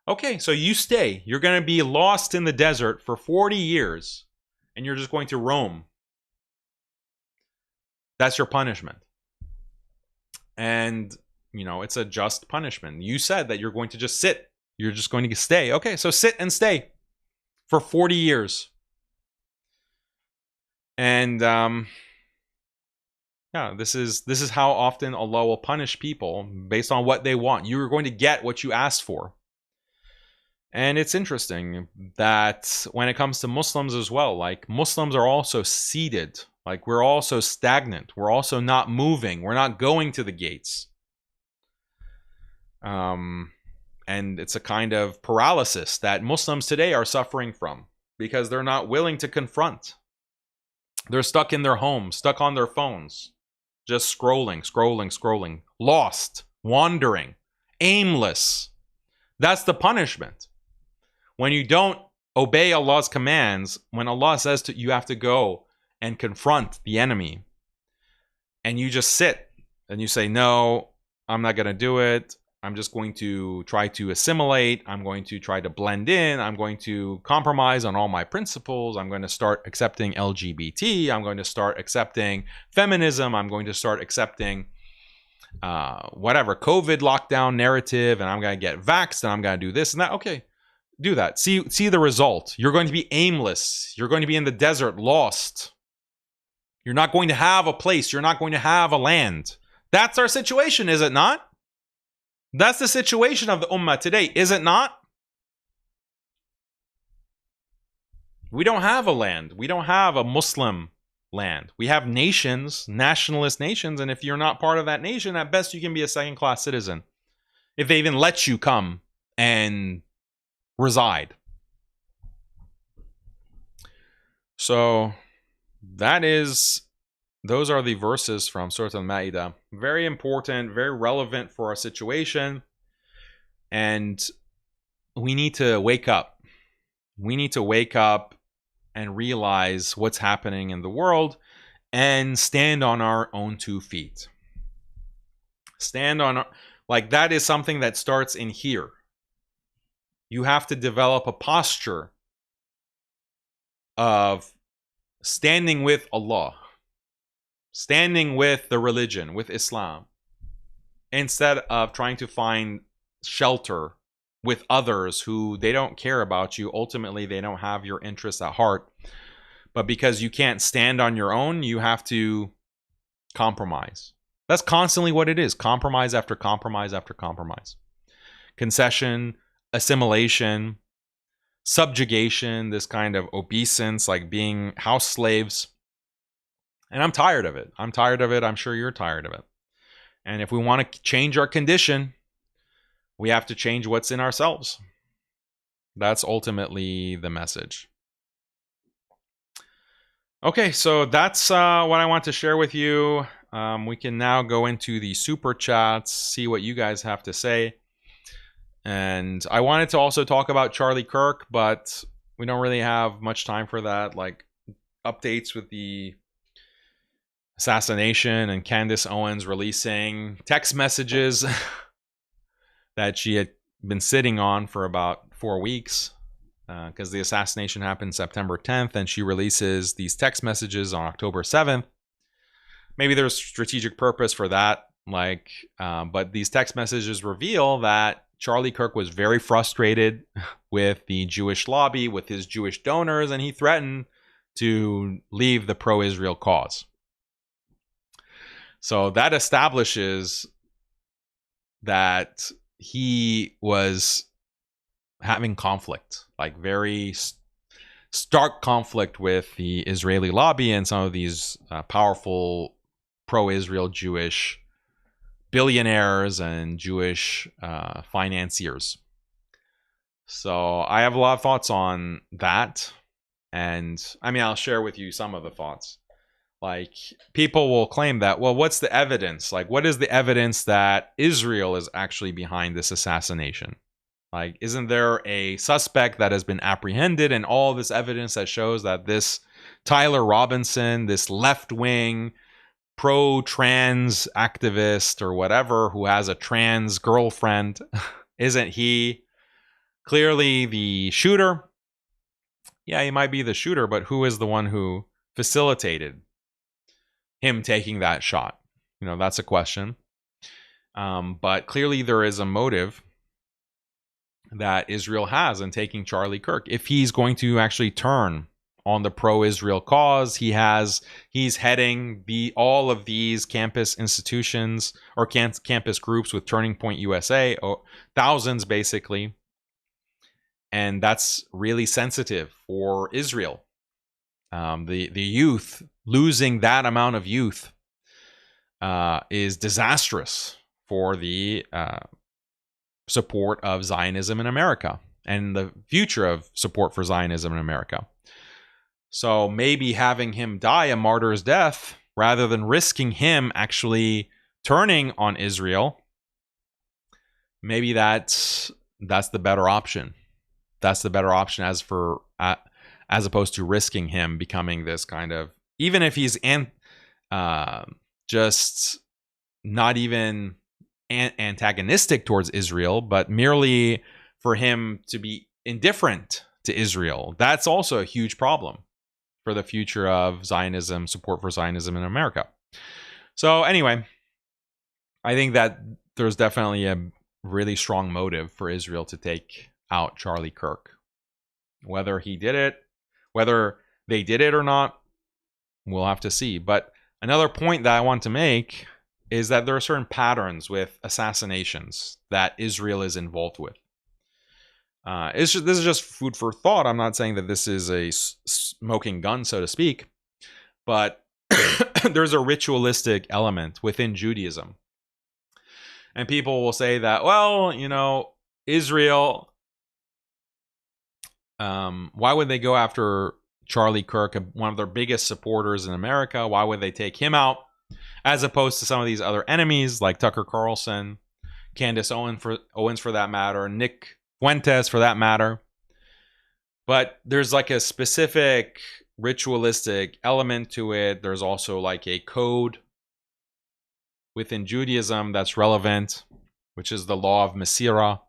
Speaker 1: Okay, so you stay. You're going to be lost in the desert for 40 years, and you're just going to roam. That's your punishment. And, you know, it's a just punishment. You said that you're going to just sit. You're just going to stay. Okay, so sit and stay for 40 years. And, yeah, this is how often Allah will punish people based on what they want. You're going to get what you asked for. And it's interesting that when it comes to Muslims as well, like Muslims are also seated, like we're also stagnant, we're also not moving, we're not going to the gates. And it's a kind of paralysis that Muslims today are suffering from because they're not willing to confront. They're stuck in their homes, stuck on their phones, just scrolling, lost, wandering, aimless. That's the punishment. When you don't obey Allah's commands, when Allah says to you have to go and confront the enemy, and you just sit and you say, no, I'm not going to do it. I'm just going to try to assimilate. I'm going to try to blend in. I'm going to compromise on all my principles. I'm going to start accepting LGBT. I'm going to start accepting feminism. I'm going to start accepting whatever COVID lockdown narrative, and I'm going to get vaxxed, and I'm going to do this and that. Okay, do that. See the result. You're going to be aimless. You're going to be in the desert, lost. You're not going to have a place. You're not going to have a land. That's our situation, is it not? That's the situation of the ummah today, is it not? We don't have a land. We don't have a Muslim land. We have nations, nationalist nations, and if you're not part of that nation, at best you can be a second-class citizen. If they even let you come and reside. So those are the verses from Surah Al-Ma'idah. Very important, very relevant for our situation. And we need to wake up. We need to wake up and realize what's happening in the world and stand on our own 2 feet. Stand on like that is something that starts in here. You have to develop a posture of standing with Allah, standing with the religion, with Islam, instead of trying to find shelter with others who they don't care about you. Ultimately, they don't have your interests at heart. But because you can't stand on your own, you have to compromise. That's constantly what it is. Compromise after compromise after compromise. Concession, assimilation, subjugation, this kind of obeisance, like being house slaves. And I'm tired of it. I'm tired of it. I'm sure you're tired of it. And if we want to change our condition, we have to change what's in ourselves. That's ultimately the message. Okay, so that's what I want to share with you. We can now go into the super chats, see what you guys have to say. And I wanted to also talk about Charlie Kirk, but we don't really have much time for that. Like updates with the assassination and Candace Owens releasing text messages that she had been sitting on for about 4 weeks because the assassination happened September 10th and she releases these text messages on October 7th. Maybe there's strategic purpose for that, but these text messages reveal that Charlie Kirk was very frustrated with the Jewish lobby, with his Jewish donors, and he threatened to leave the pro-Israel cause. So that establishes that he was having conflict, like very stark conflict with the Israeli lobby and some of these powerful pro-Israel Jewish billionaires and Jewish financiers. So I have a lot of thoughts on that. And I mean, I'll share with you some of the thoughts. Like, people will claim that, well, what's the evidence? Like, what is the evidence that Israel is actually behind this assassination? Like, isn't there a suspect that has been apprehended and all this evidence that shows that this Tyler Robinson, this left-wing pro-trans activist or whatever who has a trans girlfriend, isn't he clearly the shooter? Yeah, he might be the shooter, but who is the one who facilitated him taking that shot? You know, that's a question. But clearly there is a motive that Israel has in taking Charlie Kirk. If he's going to actually turn on the pro-Israel cause, he's heading all of these campus institutions or campus groups with Turning Point USA, thousands basically. And that's really sensitive for Israel. The youth, losing that amount of youth is disastrous for the support of Zionism in America and the future of support for Zionism in America. So maybe having him die a martyr's death rather than risking him actually turning on Israel, maybe that's the better option. That's the better option as opposed to risking him becoming this kind of, even if he's just not even antagonistic towards Israel, but merely for him to be indifferent to Israel. That's also a huge problem for the future of Zionism, support for Zionism in America. So anyway, I think that there's definitely a really strong motive for Israel to take out Charlie Kirk. Whether they did it or not, we'll have to see. But another point that I want to make is that there are certain patterns with assassinations that Israel is involved with. This is just food for thought. I'm not saying that this is a smoking gun, so to speak, but there's a ritualistic element within Judaism. And people will say that, well, Israel, why would they go after Charlie Kirk, one of their biggest supporters in America? Why would they take him out as opposed to some of these other enemies like Tucker Carlson, Candace Owens for that matter, Nick Fuentes for that matter? But there's like a specific ritualistic element to it. There's also like a code within Judaism that's relevant, which is the law of Masira.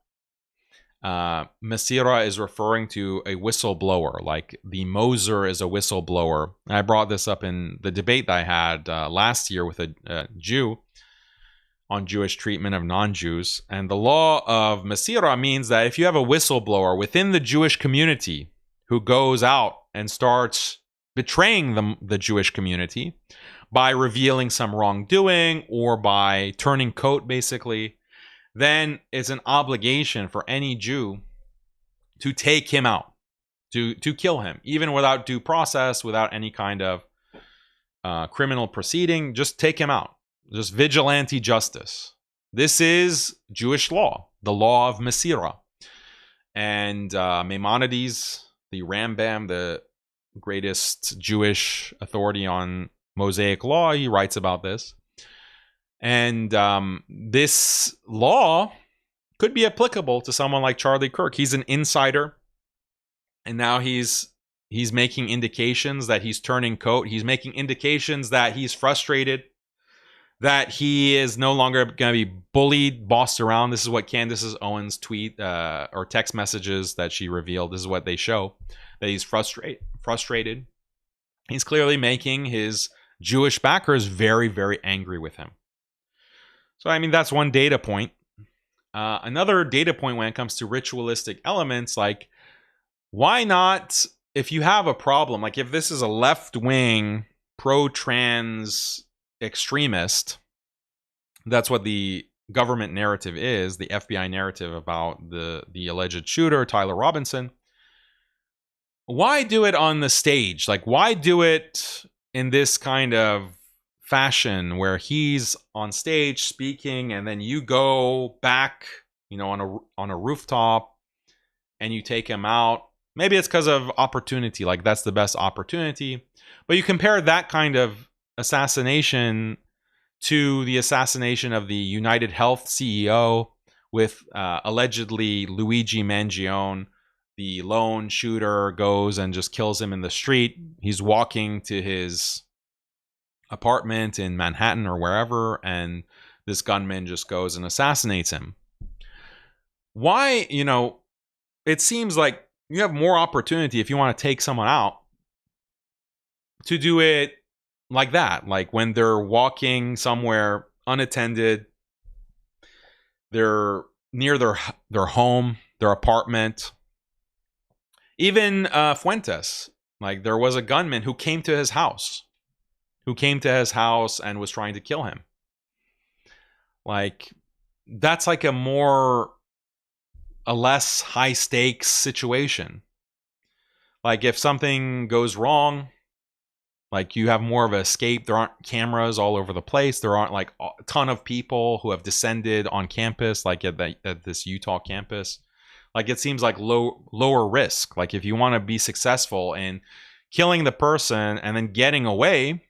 Speaker 1: Masira is referring to a whistleblower, like the Moser is a whistleblower. And I brought this up in the debate that I had last year with a Jew on Jewish treatment of non-Jews. And the law of Masira means that if you have a whistleblower within the Jewish community who goes out and starts betraying the Jewish community by revealing some wrongdoing or by turning coat, basically, then it's an obligation for any Jew to take him out, to kill him, even without due process, without any kind of criminal proceeding. Just take him out. Just vigilante justice. This is Jewish law, the law of Masira. And Maimonides, the Rambam, the greatest Jewish authority on Mosaic law, he writes about this. And this law could be applicable to someone like Charlie Kirk. He's an insider, and now he's making indications that he's turning coat. He's making indications that he's frustrated, that he is no longer going to be bullied, bossed around. This is what Candace Owens tweet or text messages that she revealed. This is what they show, that he's frustrated. He's clearly making his Jewish backers very, very angry with him. So, I mean, that's one data point. Another data point when it comes to ritualistic elements, like, why not, if you have a problem, like if this is a left-wing, pro-trans extremist, that's what the government narrative is, the FBI narrative about the alleged shooter, Tyler Robinson, why do it on the stage? Like, why do it in this kind of fashion where he's on stage speaking and then you go back, on a rooftop and you take him out? Maybe it's because of opportunity, like that's the best opportunity. But you compare that kind of assassination to the assassination of the United Health CEO with allegedly Luigi Mangione. The lone shooter goes and just kills him in the street. He's walking to his apartment in Manhattan or wherever, and this gunman just goes and assassinates him. Why, it seems like you have more opportunity if you want to take someone out to do it like that, like when they're walking somewhere unattended, they're near their home, their apartment. Even Fuentes, like there was a gunman who came to his house and was trying to kill him. Like, that's like a more a less high stakes situation. Like if something goes wrong, like you have more of an escape. There aren't cameras all over the place. There aren't like a ton of people who have descended on campus, like at this Utah campus. Like it seems like lower risk. Like if you want to be successful in killing the person and then getting away,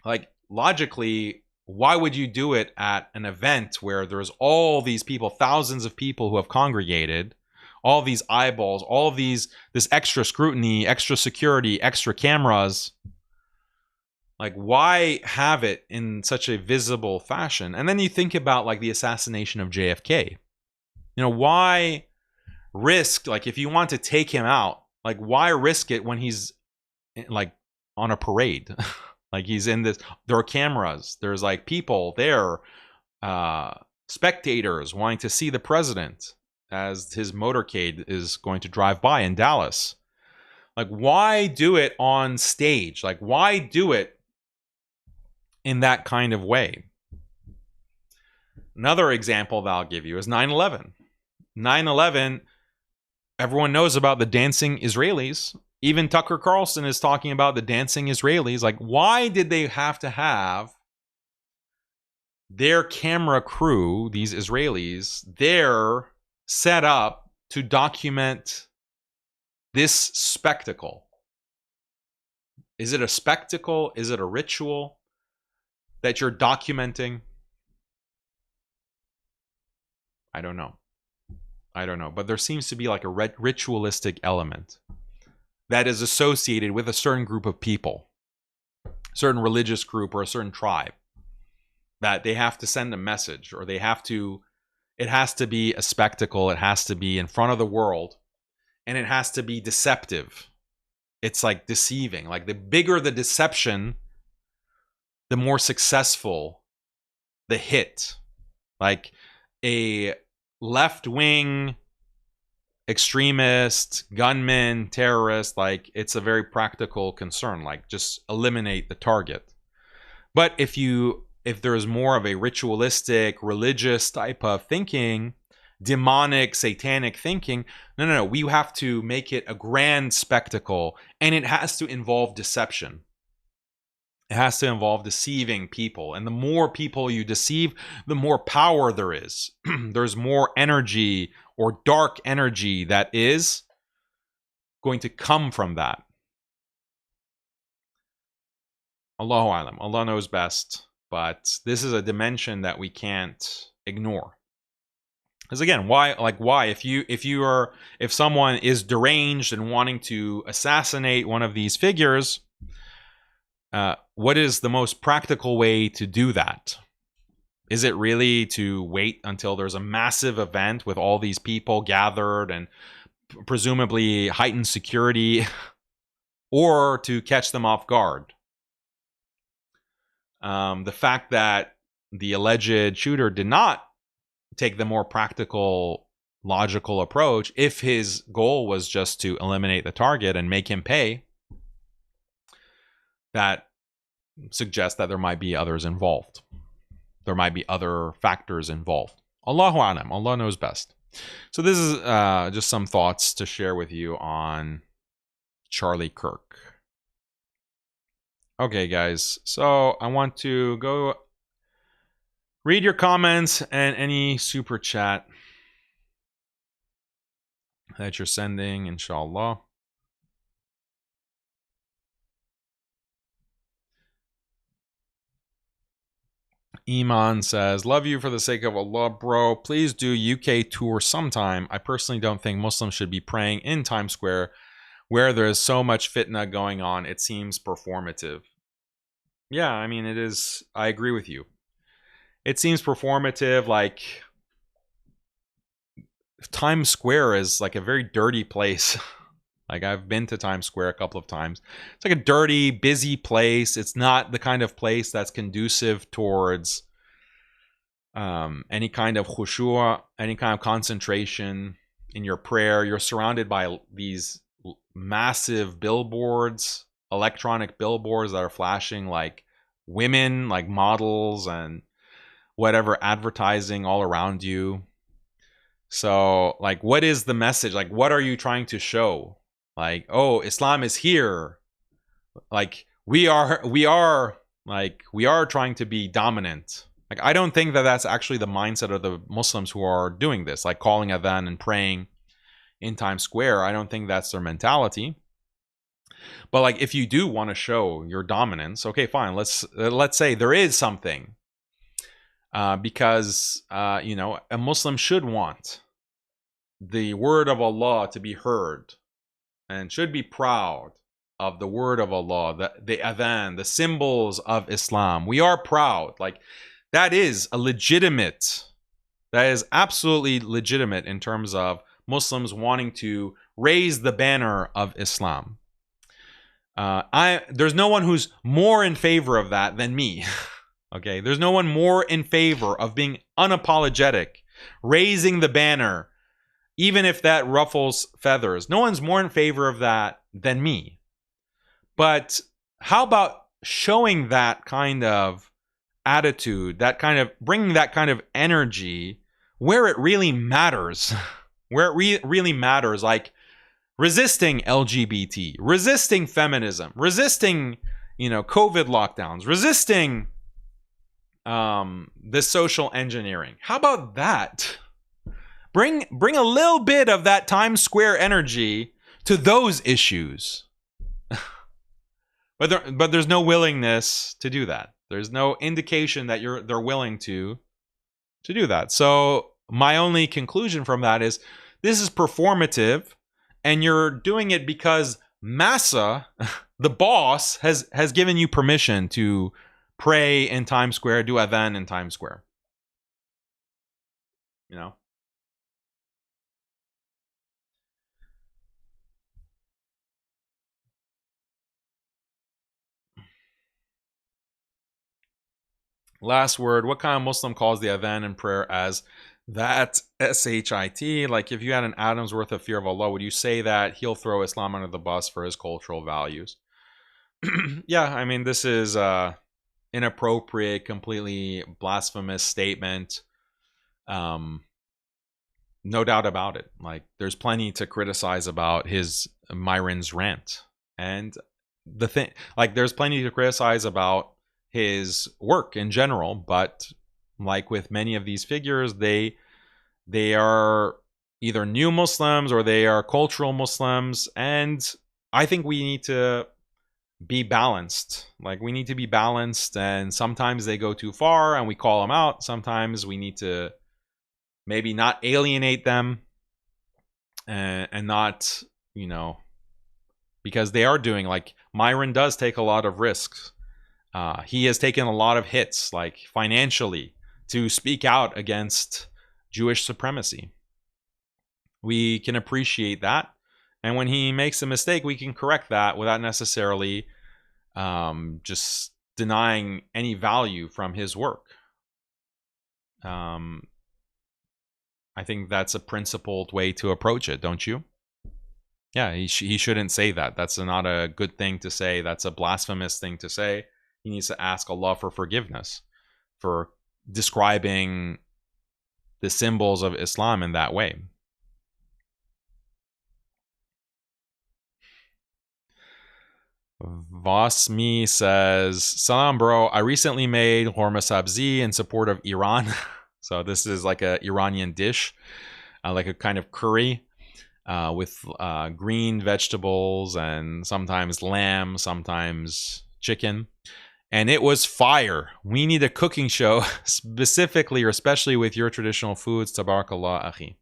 Speaker 1: like logically, why would you do it at an event where there's all these people, thousands of people who have congregated, all these eyeballs, all of this extra scrutiny, extra security, extra cameras? Like, why have it in such a visible fashion? And then you think about like the assassination of JFK. You know, why risk, like if you want to take him out, like why risk it when he's like on a parade? Like he's in this, there are cameras, there's like people there, spectators wanting to see the president as his motorcade is going to drive by in Dallas. Like, why do it on stage? Like, why do it in that kind of way? Another example that I'll give you is 9/11. 9/11, everyone knows about the dancing Israelis. Even Tucker Carlson is talking about the dancing Israelis. Like, why did they have to have their camera crew, these Israelis, there set up to document this spectacle? Is it a spectacle? Is it a ritual that you're documenting? I don't know. But there seems to be like a ritualistic element that is associated with a certain group of people, a certain religious group or a certain tribe, that they have to send a message, or it has to be a spectacle. It has to be in front of the world, and it has to be deceptive. It's like deceiving. Like the bigger the deception, the more successful the hit. Like a left-wing extremist, gunman, terrorist, like it's a very practical concern. Like just eliminate the target. But if there's more of a ritualistic, religious type of thinking, demonic, satanic thinking, no, we have to make it a grand spectacle, and it has to involve deception. It has to involve deceiving people. And the more people you deceive, the more power there is. There's more energy or dark energy that is going to come from that. Allahu alam. Allah knows best. But this is a dimension that we can't ignore. Because again, why if someone is deranged and wanting to assassinate one of these figures, what is the most practical way to do that? Is it really to wait until there's a massive event with all these people gathered and presumably heightened security, or to catch them off guard? The fact that the alleged shooter did not take the more practical, logical approach, if his goal was just to eliminate the target and make him pay, that suggests that there might be others involved. There might be other factors involved. Allahu alam. Allah knows best. So this is just some thoughts to share with you on Charlie Kirk. Okay, guys. So I want to go read your comments and any super chat that you're sending, inshallah. Iman says, love you for the sake of Allah, bro. Please do UK tour sometime. I personally don't think Muslims should be praying in Times Square where there is so much fitna going on. It seems performative. Yeah, I mean, it is. I agree with you. It seems performative. Like Times Square is like a very dirty place. Like I've been to Times Square a couple of times. It's like a dirty, busy place. It's not the kind of place that's conducive towards any kind of khushu', any kind of concentration in your prayer. You're surrounded by these massive billboards, electronic billboards that are flashing like women, like models and whatever advertising all around you. So, like, what is the message? Like, what are you trying to show? Like, oh, Islam is here. Like, we are trying to be dominant. Like, I don't think that that's actually the mindset of the Muslims who are doing this, like calling adhan and praying in Times Square. I don't think that's their mentality. But like, if you do want to show your dominance, okay, fine. Let's say there is something, because you know, a Muslim should want the word of Allah to be heard, and should be proud of the word of Allah, the adhan, the symbols of Islam. We are proud. Like, that is absolutely legitimate in terms of Muslims wanting to raise the banner of Islam. There's no one who's more in favor of that than me. Okay, there's no one more in favor of being unapologetic, raising the banner, even if that ruffles feathers. No one's more in favor of that than me. But how about showing that kind of attitude, that kind of bringing that kind of energy where it really matters, where it really matters, like resisting LGBT, resisting feminism, resisting, you know, COVID lockdowns, resisting this social engineering. How about that? Bring a little bit of that Times Square energy to those issues. But there's no willingness to do that. There's no indication that they're willing to do that. So my only conclusion from that is this is performative, and you're doing it because Massa, the boss, has given you permission to pray in Times Square, do adhan in Times Square. You know? Last word, what kind of Muslim calls the adhan and prayer as that shit? Like, if you had an atom's worth of fear of Allah, would you say that he'll throw Islam under the bus for his cultural values? Yeah, I mean, this is inappropriate, completely blasphemous statement. No doubt about it. Like, there's plenty to criticize about his MYRON's rant. And the thing, like, there's plenty to criticize about his work in general, but like with many of these figures, they are either new Muslims or they are cultural Muslims, and I think we need to be balanced. Like, we need to be balanced, and sometimes they go too far and we call them out. Sometimes we need to maybe not alienate them, and not, you know, because they are doing, like, MYRON does take a lot of risks. He has taken a lot of hits, like financially, to speak out against Jewish supremacy. We can appreciate that. And when he makes a mistake, we can correct that without necessarily just denying any value from his work. I think that's a principled way to approach it, don't you? Yeah, he shouldn't say that. That's not a good thing to say. That's a blasphemous thing to say. He needs to ask Allah for forgiveness for describing the symbols of Islam in that way. Vosmi says, Salam, bro. I recently made horma sabzi in support of Iran. So this is like a Iranian dish, like a kind of curry with green vegetables and sometimes lamb, sometimes chicken. And it was fire. We need a cooking show specifically or especially with your traditional foods. Tabarakallah, akhi.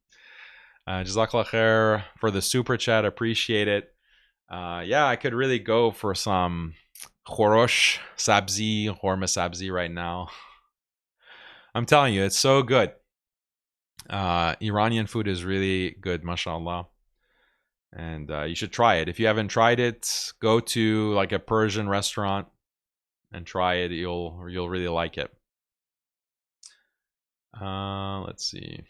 Speaker 1: Jazakallah khair for the super chat. Appreciate it. Yeah, I could really go for some khorosh sabzi, horma sabzi right now. I'm telling you, it's so good. Iranian food is really good, mashallah. And you should try it. If you haven't tried it, go to like a Persian restaurant and try it. You'll really like it. Let's see.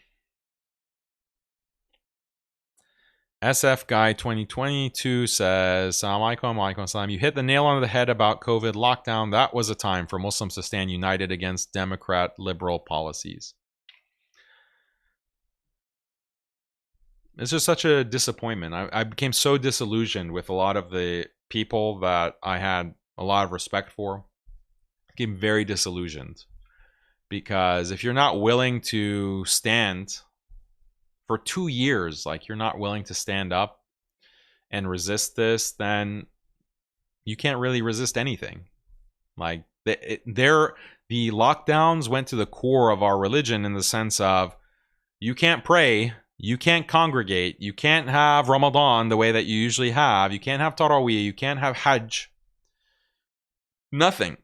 Speaker 1: SF Guy 2022 says, Assalamu alaikum, salam. You hit the nail on the head about COVID lockdown. That was a time for Muslims to stand united against Democrat liberal policies. it's just such a disappointment. I became so disillusioned with a lot of the people that I had a lot of respect for. I became very disillusioned because if you're not willing to stand for 2 years, like you're not willing to stand up and resist this, then you can't really resist anything. Like the lockdowns went to the core of our religion in the sense of you can't pray, you can't congregate, you can't have Ramadan the way that you usually have, you can't have Taraweeh, you can't have Hajj. Nothing.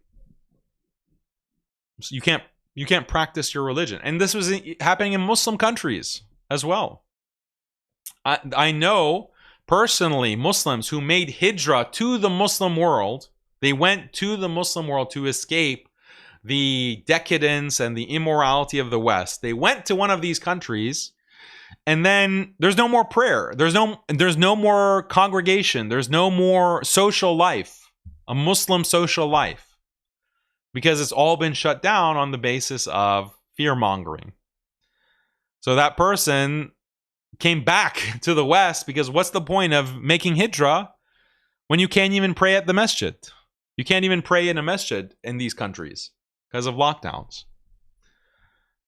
Speaker 1: So you can't practice your religion. And this was happening in Muslim countries as well. I know personally Muslims who made hijrah to the Muslim world. They went to the Muslim world to escape the decadence and the immorality of the West. They went to one of these countries, and then there's no more prayer. There's no more congregation. There's no more social life, a Muslim social life, because it's all been shut down on the basis of fear-mongering. So that person came back to the West because what's the point of making hijrah when you can't even pray at the masjid? You can't even pray in a masjid in these countries because of lockdowns.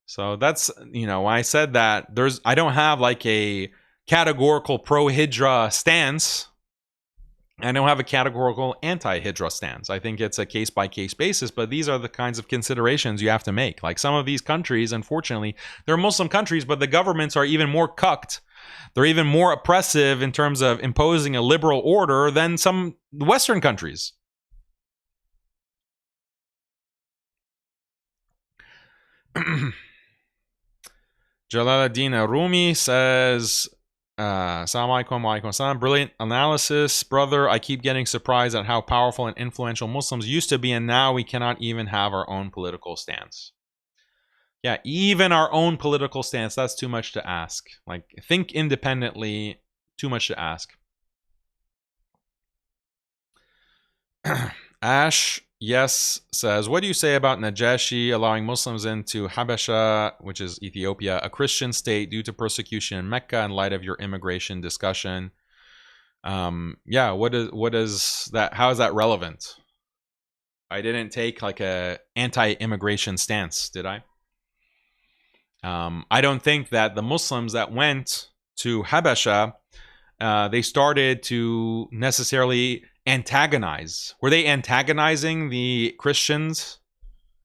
Speaker 1: So that's, when I said that I don't have like a categorical pro-hijrah stance. I don't have a categorical anti-hijrah stance. I think it's a case-by-case basis, but these are the kinds of considerations you have to make. Like some of these countries, unfortunately, they're Muslim countries, but the governments are even more cucked. They're even more oppressive in terms of imposing a liberal order than some Western countries. Jalaluddin Rumi says, Assalamu alaikum wa alaikum assalam. Brilliant analysis, brother. I keep getting surprised at how powerful and influential Muslims used to be, and now we cannot even have our own political stance. Yeah, even our own political stance, that's too much to ask. Like, think independently, too much to ask. Ash, yes, says, what do you say about Najashi allowing Muslims into Habasha, which is Ethiopia, a Christian state, due to persecution in Mecca in light of your immigration discussion? Yeah, what is that? How is that relevant? I didn't take like a anti-immigration stance, did I? I don't think that the Muslims that went to Habasha, they started to necessarily antagonize. Were they antagonizing the Christians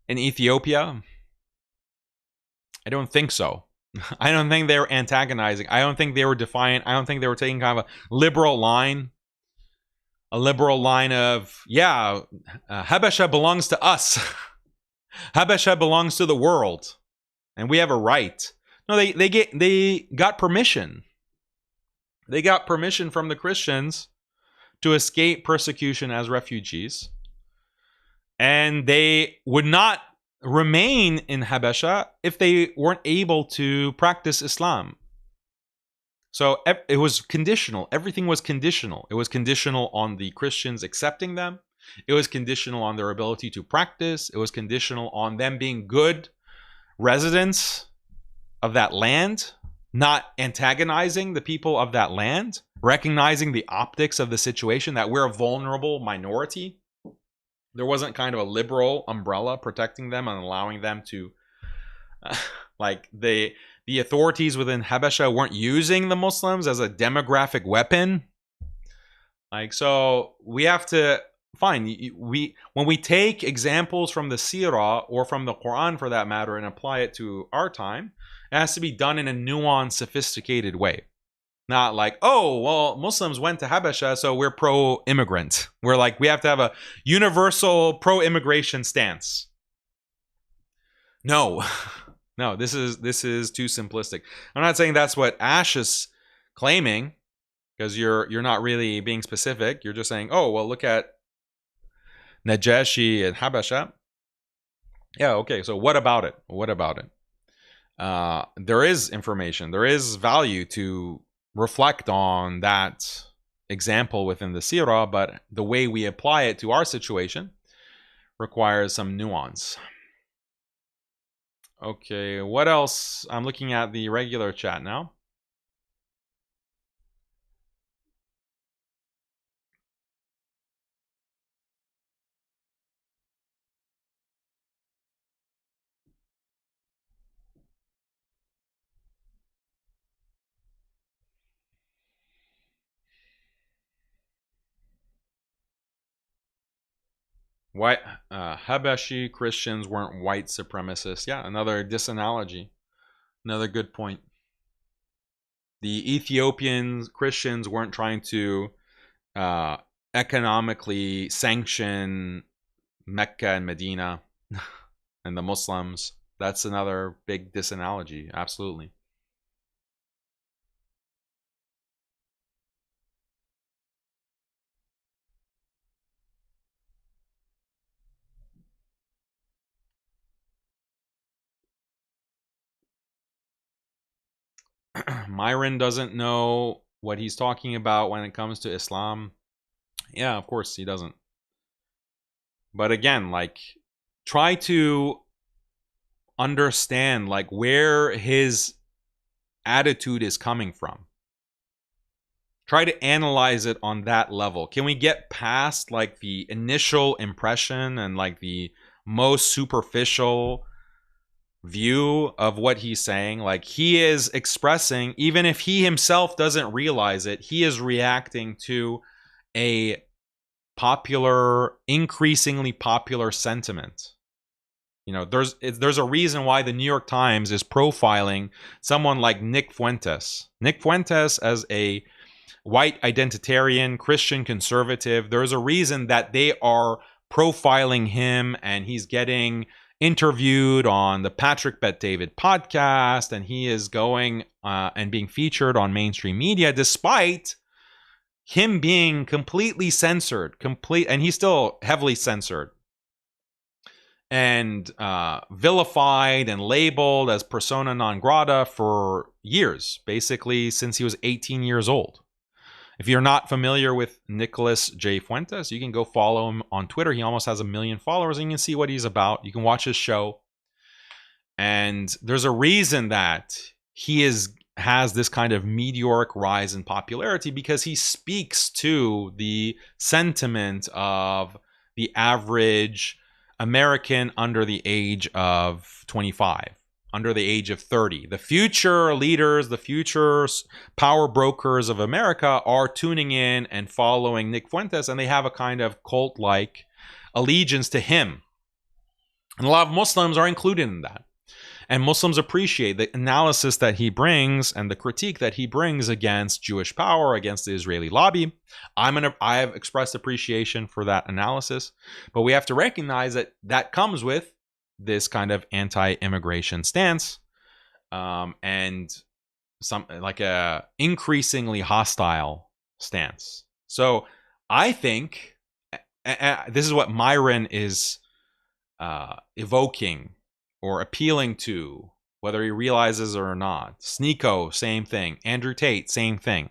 Speaker 1: in Ethiopia? I don't think so. I don't think they were antagonizing. I don't think they were defiant. I don't think they were taking kind of a liberal line. A liberal line of, yeah, Habasha belongs to us. Habasha belongs to the world. And we have a right. No, they got permission. They got permission from the Christians to escape persecution as refugees. And they would not remain in Habasha if they weren't able to practice Islam. So it was conditional. Everything was conditional. It was conditional on the Christians accepting them. It was conditional on their ability to practice. It was conditional on them being good residents of that land, not antagonizing the people of that land, recognizing the optics of the situation, that we're a vulnerable minority. There wasn't kind of a liberal umbrella protecting them and allowing them to, like the authorities within Habasha weren't using the Muslims as a demographic weapon. Like, so we have to find, when we take examples from the Sirah or from the Quran for that matter and apply it to our time, it has to be done in a nuanced, sophisticated way. Not like, oh, well, Muslims went to Habasha, so we're pro-immigrant. We're like, we have to have a universal pro-immigration stance. No. No, this is too simplistic. I'm not saying that's what Ash is claiming, because you're not really being specific. You're just saying, oh, well, look at Najashi and Habasha. Yeah, okay, so what about it? What about it? There is information. There is value to reflect on that example within the Sirah, but the way we apply it to our situation requires some nuance. Okay, what else? I'm looking at the regular chat now. White Habashi Christians weren't white supremacists. Yeah, another disanalogy. Another good point. The Ethiopian Christians weren't trying to economically sanction Mecca and Medina and the Muslims. That's another big disanalogy. Absolutely. MYRON doesn't know what he's talking about when it comes to Islam. Yeah, of course he doesn't. But again, like, try to understand like where his attitude is coming from. Try to analyze it on that level. Can we get past like the initial impression and like the most superficial view of what he's saying? Like, he is expressing, even if he himself doesn't realize it, he is reacting to a popular, increasingly popular sentiment. You know, there's a reason why the New York Times is profiling someone like Nick Fuentes. Nick Fuentes as a white identitarian, Christian conservative. There's a reason that they are profiling him, and he's getting interviewed on the Patrick Bet-David podcast, and he is going and being featured on mainstream media despite him being completely censored, and he's still heavily censored and vilified and labeled as persona non grata for years, basically since he was 18 years old. If you're not familiar with Nicholas J. Fuentes, you can go follow him on Twitter. He almost has 1 million followers, and you can see what he's about. You can watch his show. And there's a reason that he has this kind of meteoric rise in popularity, because he speaks to the sentiment of the average American under the age of 25, under the age of 30. The future leaders, the future power brokers of America are tuning in and following Nick Fuentes, and they have a kind of cult-like allegiance to him. And a lot of Muslims are included in that. And Muslims appreciate the analysis that he brings and the critique that he brings against Jewish power, against the Israeli lobby. I have expressed appreciation for that analysis, but we have to recognize that that comes with this kind of anti-immigration stance, and some like a increasingly hostile stance. So I think this is what MYRON is evoking or appealing to, whether he realizes it or not. Sneeko, same thing. Andrew Tate, same thing.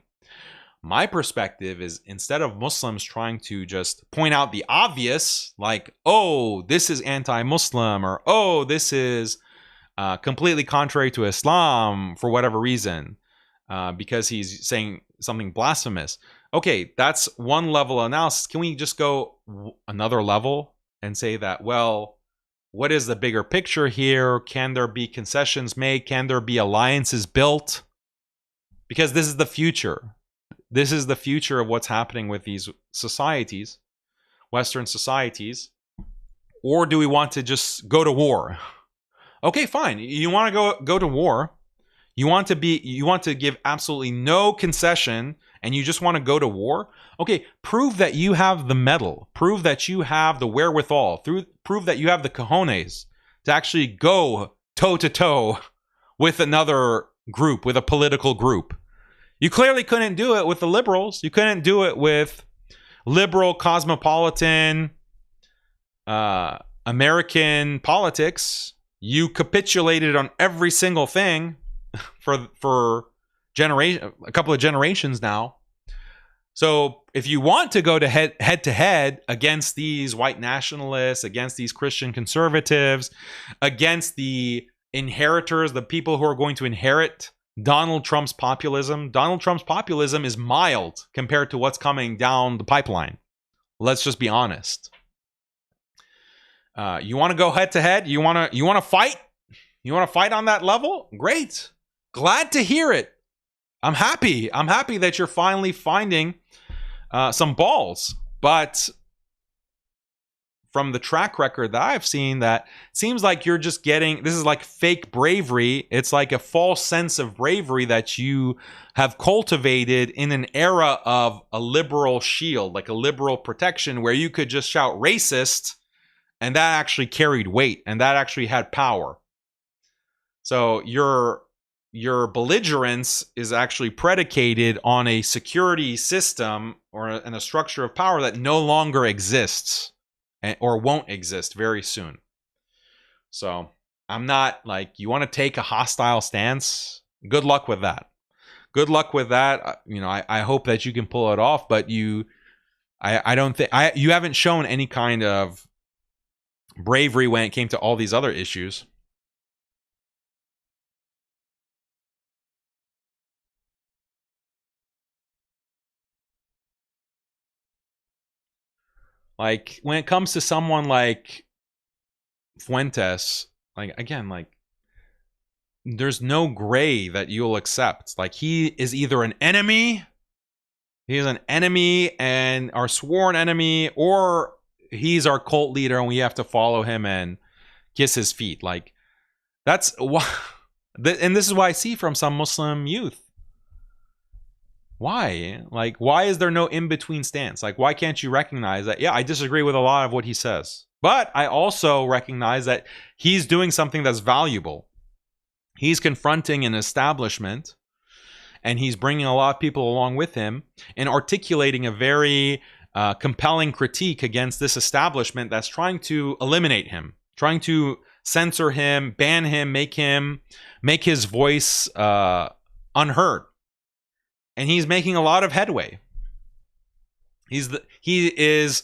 Speaker 1: My perspective is, instead of Muslims trying to just point out the obvious, like, oh, this is anti-Muslim, or oh, this is completely contrary to Islam for whatever reason, because he's saying something blasphemous. Okay, that's one level of analysis. Can we just go another level and say that, well, what is the bigger picture here? Can there be concessions made? Can there be alliances built? Because this is the future. This is the future of what's happening with these societies, Western societies. Or do we want to just go to war? Okay, fine. You want to go to war. You want to give absolutely no concession, and you just want to go to war? Okay, prove that you have the mettle. Prove that you have the wherewithal. Prove that you have the cojones to actually go toe-to-toe with another group, with a political group. You clearly couldn't do it with the liberals. You couldn't do it with liberal, cosmopolitan, American politics. You capitulated on every single thing for a couple of generations now. So if you want to go to head to head against these white nationalists, against these Christian conservatives, against the inheritors, the people who are going to inherit Donald Trump's populism is mild compared to what's coming down the pipeline. Let's just be honest. You want to go head to head? You want to fight? You want to fight on that level? Great. Glad to hear it. I'm happy that you're finally finding some balls. But from the track record that I've seen, that seems like you're just getting, this is like fake bravery. It's like a false sense of bravery that you have cultivated in an era of a liberal shield, like a liberal protection, where you could just shout racist and that actually carried weight and that actually had power. So your belligerence is actually predicated on a security system or a structure of power that no longer exists or won't exist very soon. So I'm not like, you want to take a hostile stance? Good luck with that. Good luck with that. You know, I hope that you can pull it off, but I don't think you haven't shown any kind of bravery when it came to all these other issues. Like, when it comes to someone like Fuentes, like, again, like, there's no gray that you'll accept. Like, he is either an enemy, and our sworn enemy, or he's our cult leader and we have to follow him and kiss his feet. Like, that's why, and this is what I see from some Muslim youth. Why? Like, why is there no in-between stance? Like, why can't you recognize that, yeah, I disagree with a lot of what he says, but I also recognize that he's doing something that's valuable. He's confronting an establishment, and he's bringing a lot of people along with him and articulating a very compelling critique against this establishment that's trying to eliminate him, trying to censor him, ban him, make his voice unheard. And he's making a lot of headway. He is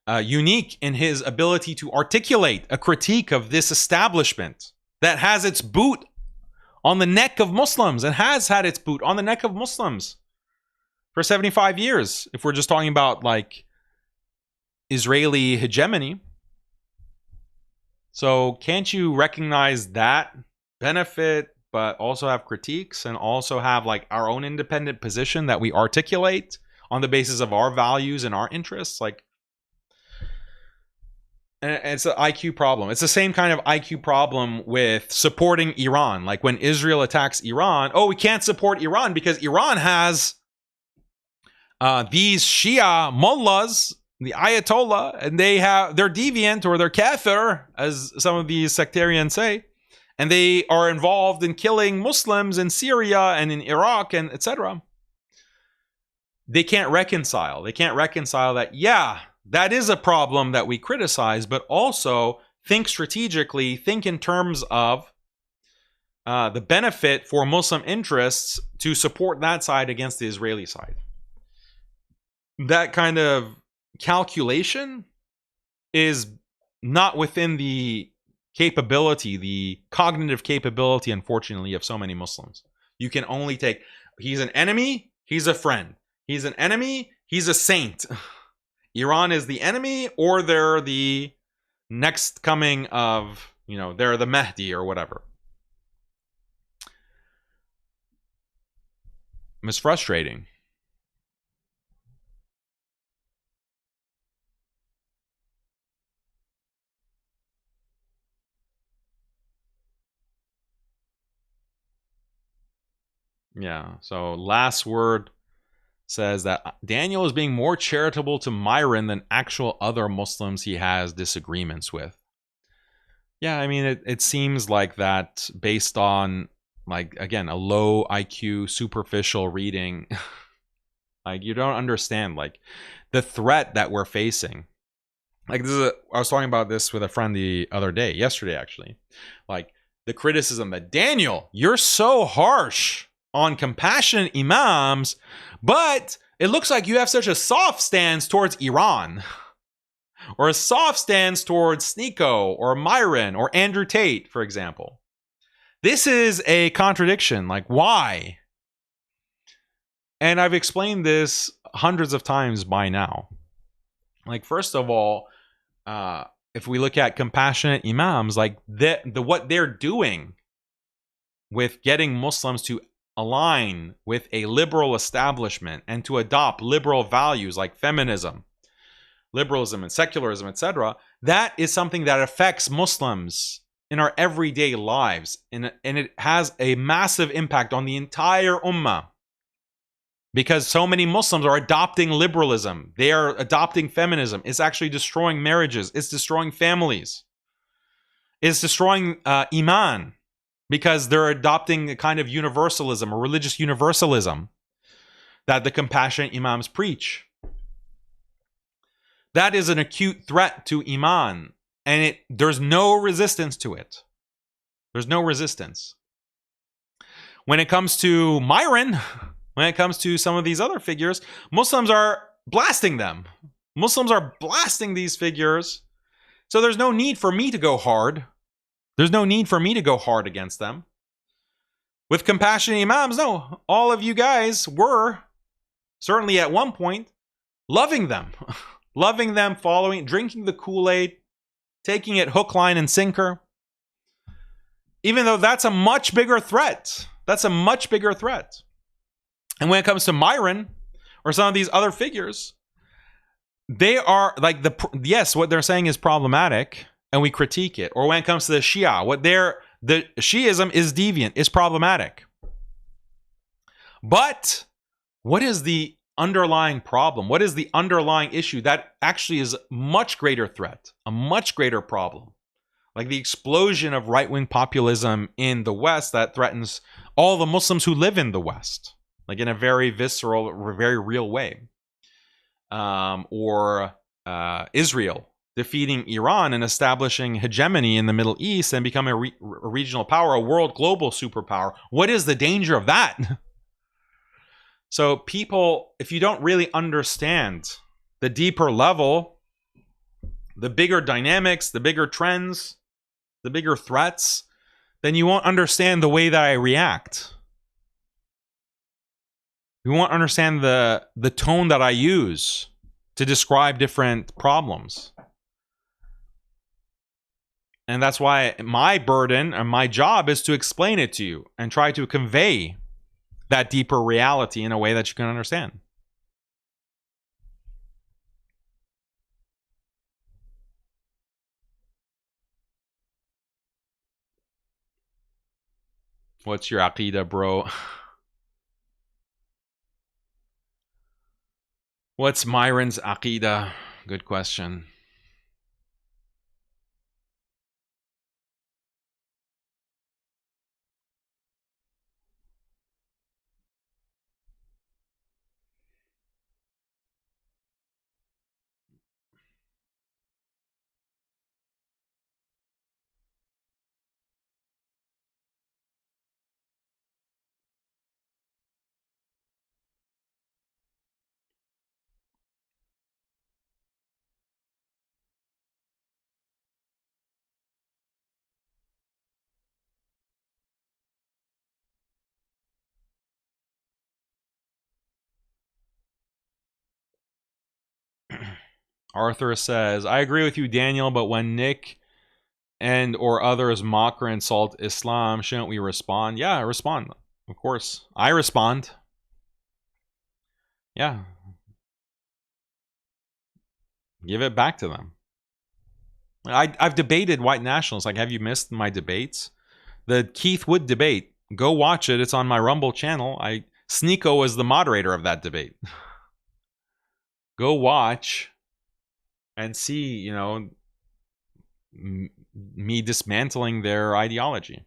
Speaker 1: unique in his ability to articulate a critique of this establishment that has its boot on the neck of Muslims, and has had its boot on the neck of Muslims for 75 years. If we're just talking about like Israeli hegemony. So can't you recognize that benefit, but also have critiques and also have like our own independent position that we articulate on the basis of our values and our interests? Like, and it's an IQ problem. It's the same kind of IQ problem with supporting Iran. Like, when Israel attacks Iran, oh, we can't support Iran because Iran has these Shia mullahs, the Ayatollah, and they're deviant, or they're kafir, as some of these sectarians say. And they are involved in killing Muslims in Syria and in Iraq and etc. They can't reconcile. They can't reconcile that, yeah, that is a problem that we criticize, but also think strategically, think in terms of the benefit for Muslim interests to support that side against the Israeli side. That kind of calculation is not within the capability, the cognitive capability, unfortunately, of so many Muslims. You can only take, he's an enemy, he's a friend. He's an enemy, he's a saint. Iran is the enemy, or they're the next coming of, you know, they're the Mahdi or whatever. It's frustrating. Yeah, so last word says that Daniel is being more charitable to MYRON than actual other Muslims he has disagreements with. Yeah, I mean, it seems like that based on, like, again, a low IQ, superficial reading. Like, you don't understand, like, the threat that we're facing. Like, I was talking about this with a friend the other day, yesterday actually. Like, the criticism that, Daniel, you're so harsh on compassionate imams, but it looks like you have such a soft stance towards Iran, or a soft stance towards Sneeko or MYRON or Andrew Tate, for example. This is a contradiction. Like, why? And I've explained this hundreds of times by now. Like, first of all, if we look at compassionate imams, like what they're doing with getting Muslims to align with a liberal establishment and to adopt liberal values like feminism, liberalism and secularism, etc., that is something that affects Muslims in our everyday lives. And it has a massive impact on the entire ummah. Because so many Muslims are adopting liberalism. They are adopting feminism. It's actually destroying marriages. It's destroying families. It's destroying iman. Because they're adopting a kind of universalism, or religious universalism, that the compassionate imams preach. That is an acute threat to iman. And there's no resistance to it. There's no resistance. When it comes to MYRON, when it comes to some of these other figures, Muslims are blasting them. Muslims are blasting these figures. So there's no need for me to go hard. There's no need for me to go hard against them. With compassionate imams, no. All of you guys were, certainly at one point, loving them. Loving them, following, drinking the Kool-Aid, taking it hook, line, and sinker. Even though that's a much bigger threat. That's a much bigger threat. And when it comes to MYRON, or some of these other figures, they are like yes, what they're saying is problematic, and we critique it. Or when it comes to the Shia, the Shiism is deviant, is problematic. But what is the underlying problem? What is the underlying issue that actually is a much greater threat, a much greater problem? Like the explosion of right-wing populism in the West that threatens all the Muslims who live in the West, like in a very visceral, very real way. Or Israel defeating Iran and establishing hegemony in the Middle East and becoming a regional power, a world global superpower. What is the danger of that? So people, if you don't really understand the deeper level, the bigger dynamics, the bigger trends, the bigger threats, then you won't understand the way that I react. You won't understand the tone that I use to describe different problems. And that's why my burden and my job is to explain it to you and try to convey that deeper reality in a way that you can understand. What's your aqidah, bro? What's MYRON's aqidah? Good question. Arthur says, I agree with you, Daniel, but when Nick and or others mock or insult Islam, shouldn't we respond? Yeah, I respond. Of course. I respond. Yeah. Give it back to them. I've debated white nationalists. Like, have you missed my debates? The Keith Wood debate. Go watch it. It's on my Rumble channel. Sneeko was the moderator of that debate. Go watch and see, you know, me dismantling their ideology.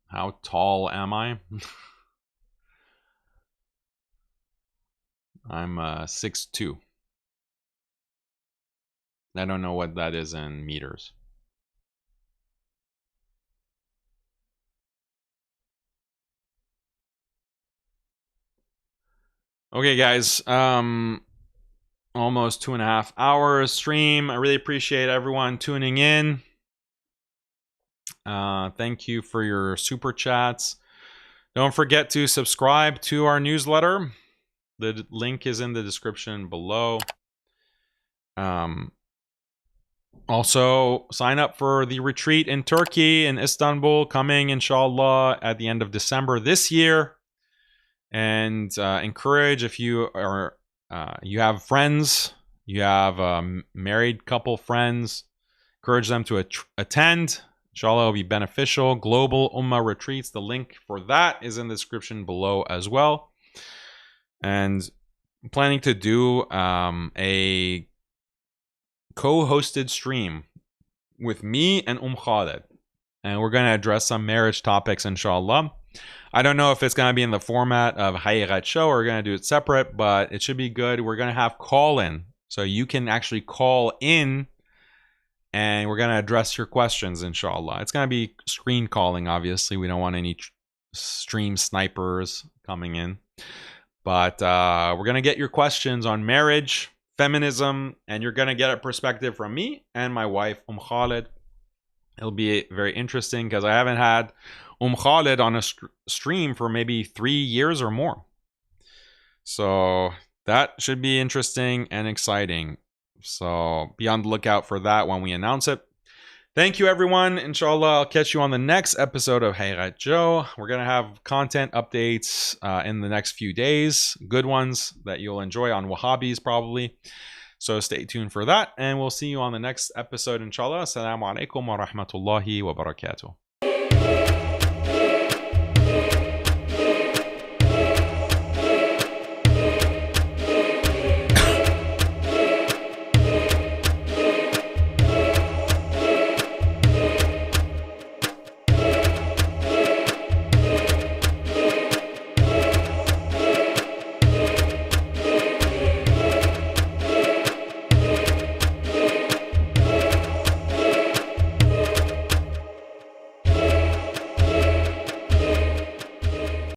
Speaker 1: How tall am I? I'm 6'2". I don't know what that is in meters. Okay, guys. Almost 2.5 hours stream. I really appreciate everyone tuning in. Thank you for your super chats. Don't forget to subscribe to our newsletter. The link is in the description below. Also, sign up for the retreat in Turkey, in Istanbul, coming, inshallah, at the end of December this year. And encourage, if you are you have friends, you have married couple friends, encourage them to attend. Inshallah, it'll be beneficial. Global Ummah Retreats. The link for that is in the description below as well. And I'm planning to do a co-hosted stream with me and Khaled. And we're going to address some marriage topics, inshallah. I don't know if it's going to be in the format of Haqiqatjou or we're going to do it separate, but it should be good. We're going to have call-in. So you can actually call in and we're going to address your questions, inshallah. It's going to be screen calling, obviously. We don't want any stream snipers coming in. But we're going to get your questions on marriage, feminism, and you're going to get a perspective from me and my wife, Khaled. It'll be very interesting because I haven't had Khaled on a stream for maybe 3 years or more. So that should be interesting and exciting. So be on the lookout for that when we announce it. Thank you, everyone. Inshallah, I'll catch you on the next episode of Haqiqatjou. We're going to have content updates in the next few days. Good ones that you'll enjoy on Wahhabis, probably. So stay tuned for that. And we'll see you on the next episode, inshallah. Assalamu alaikum wa rahmatullahi wa barakatuh.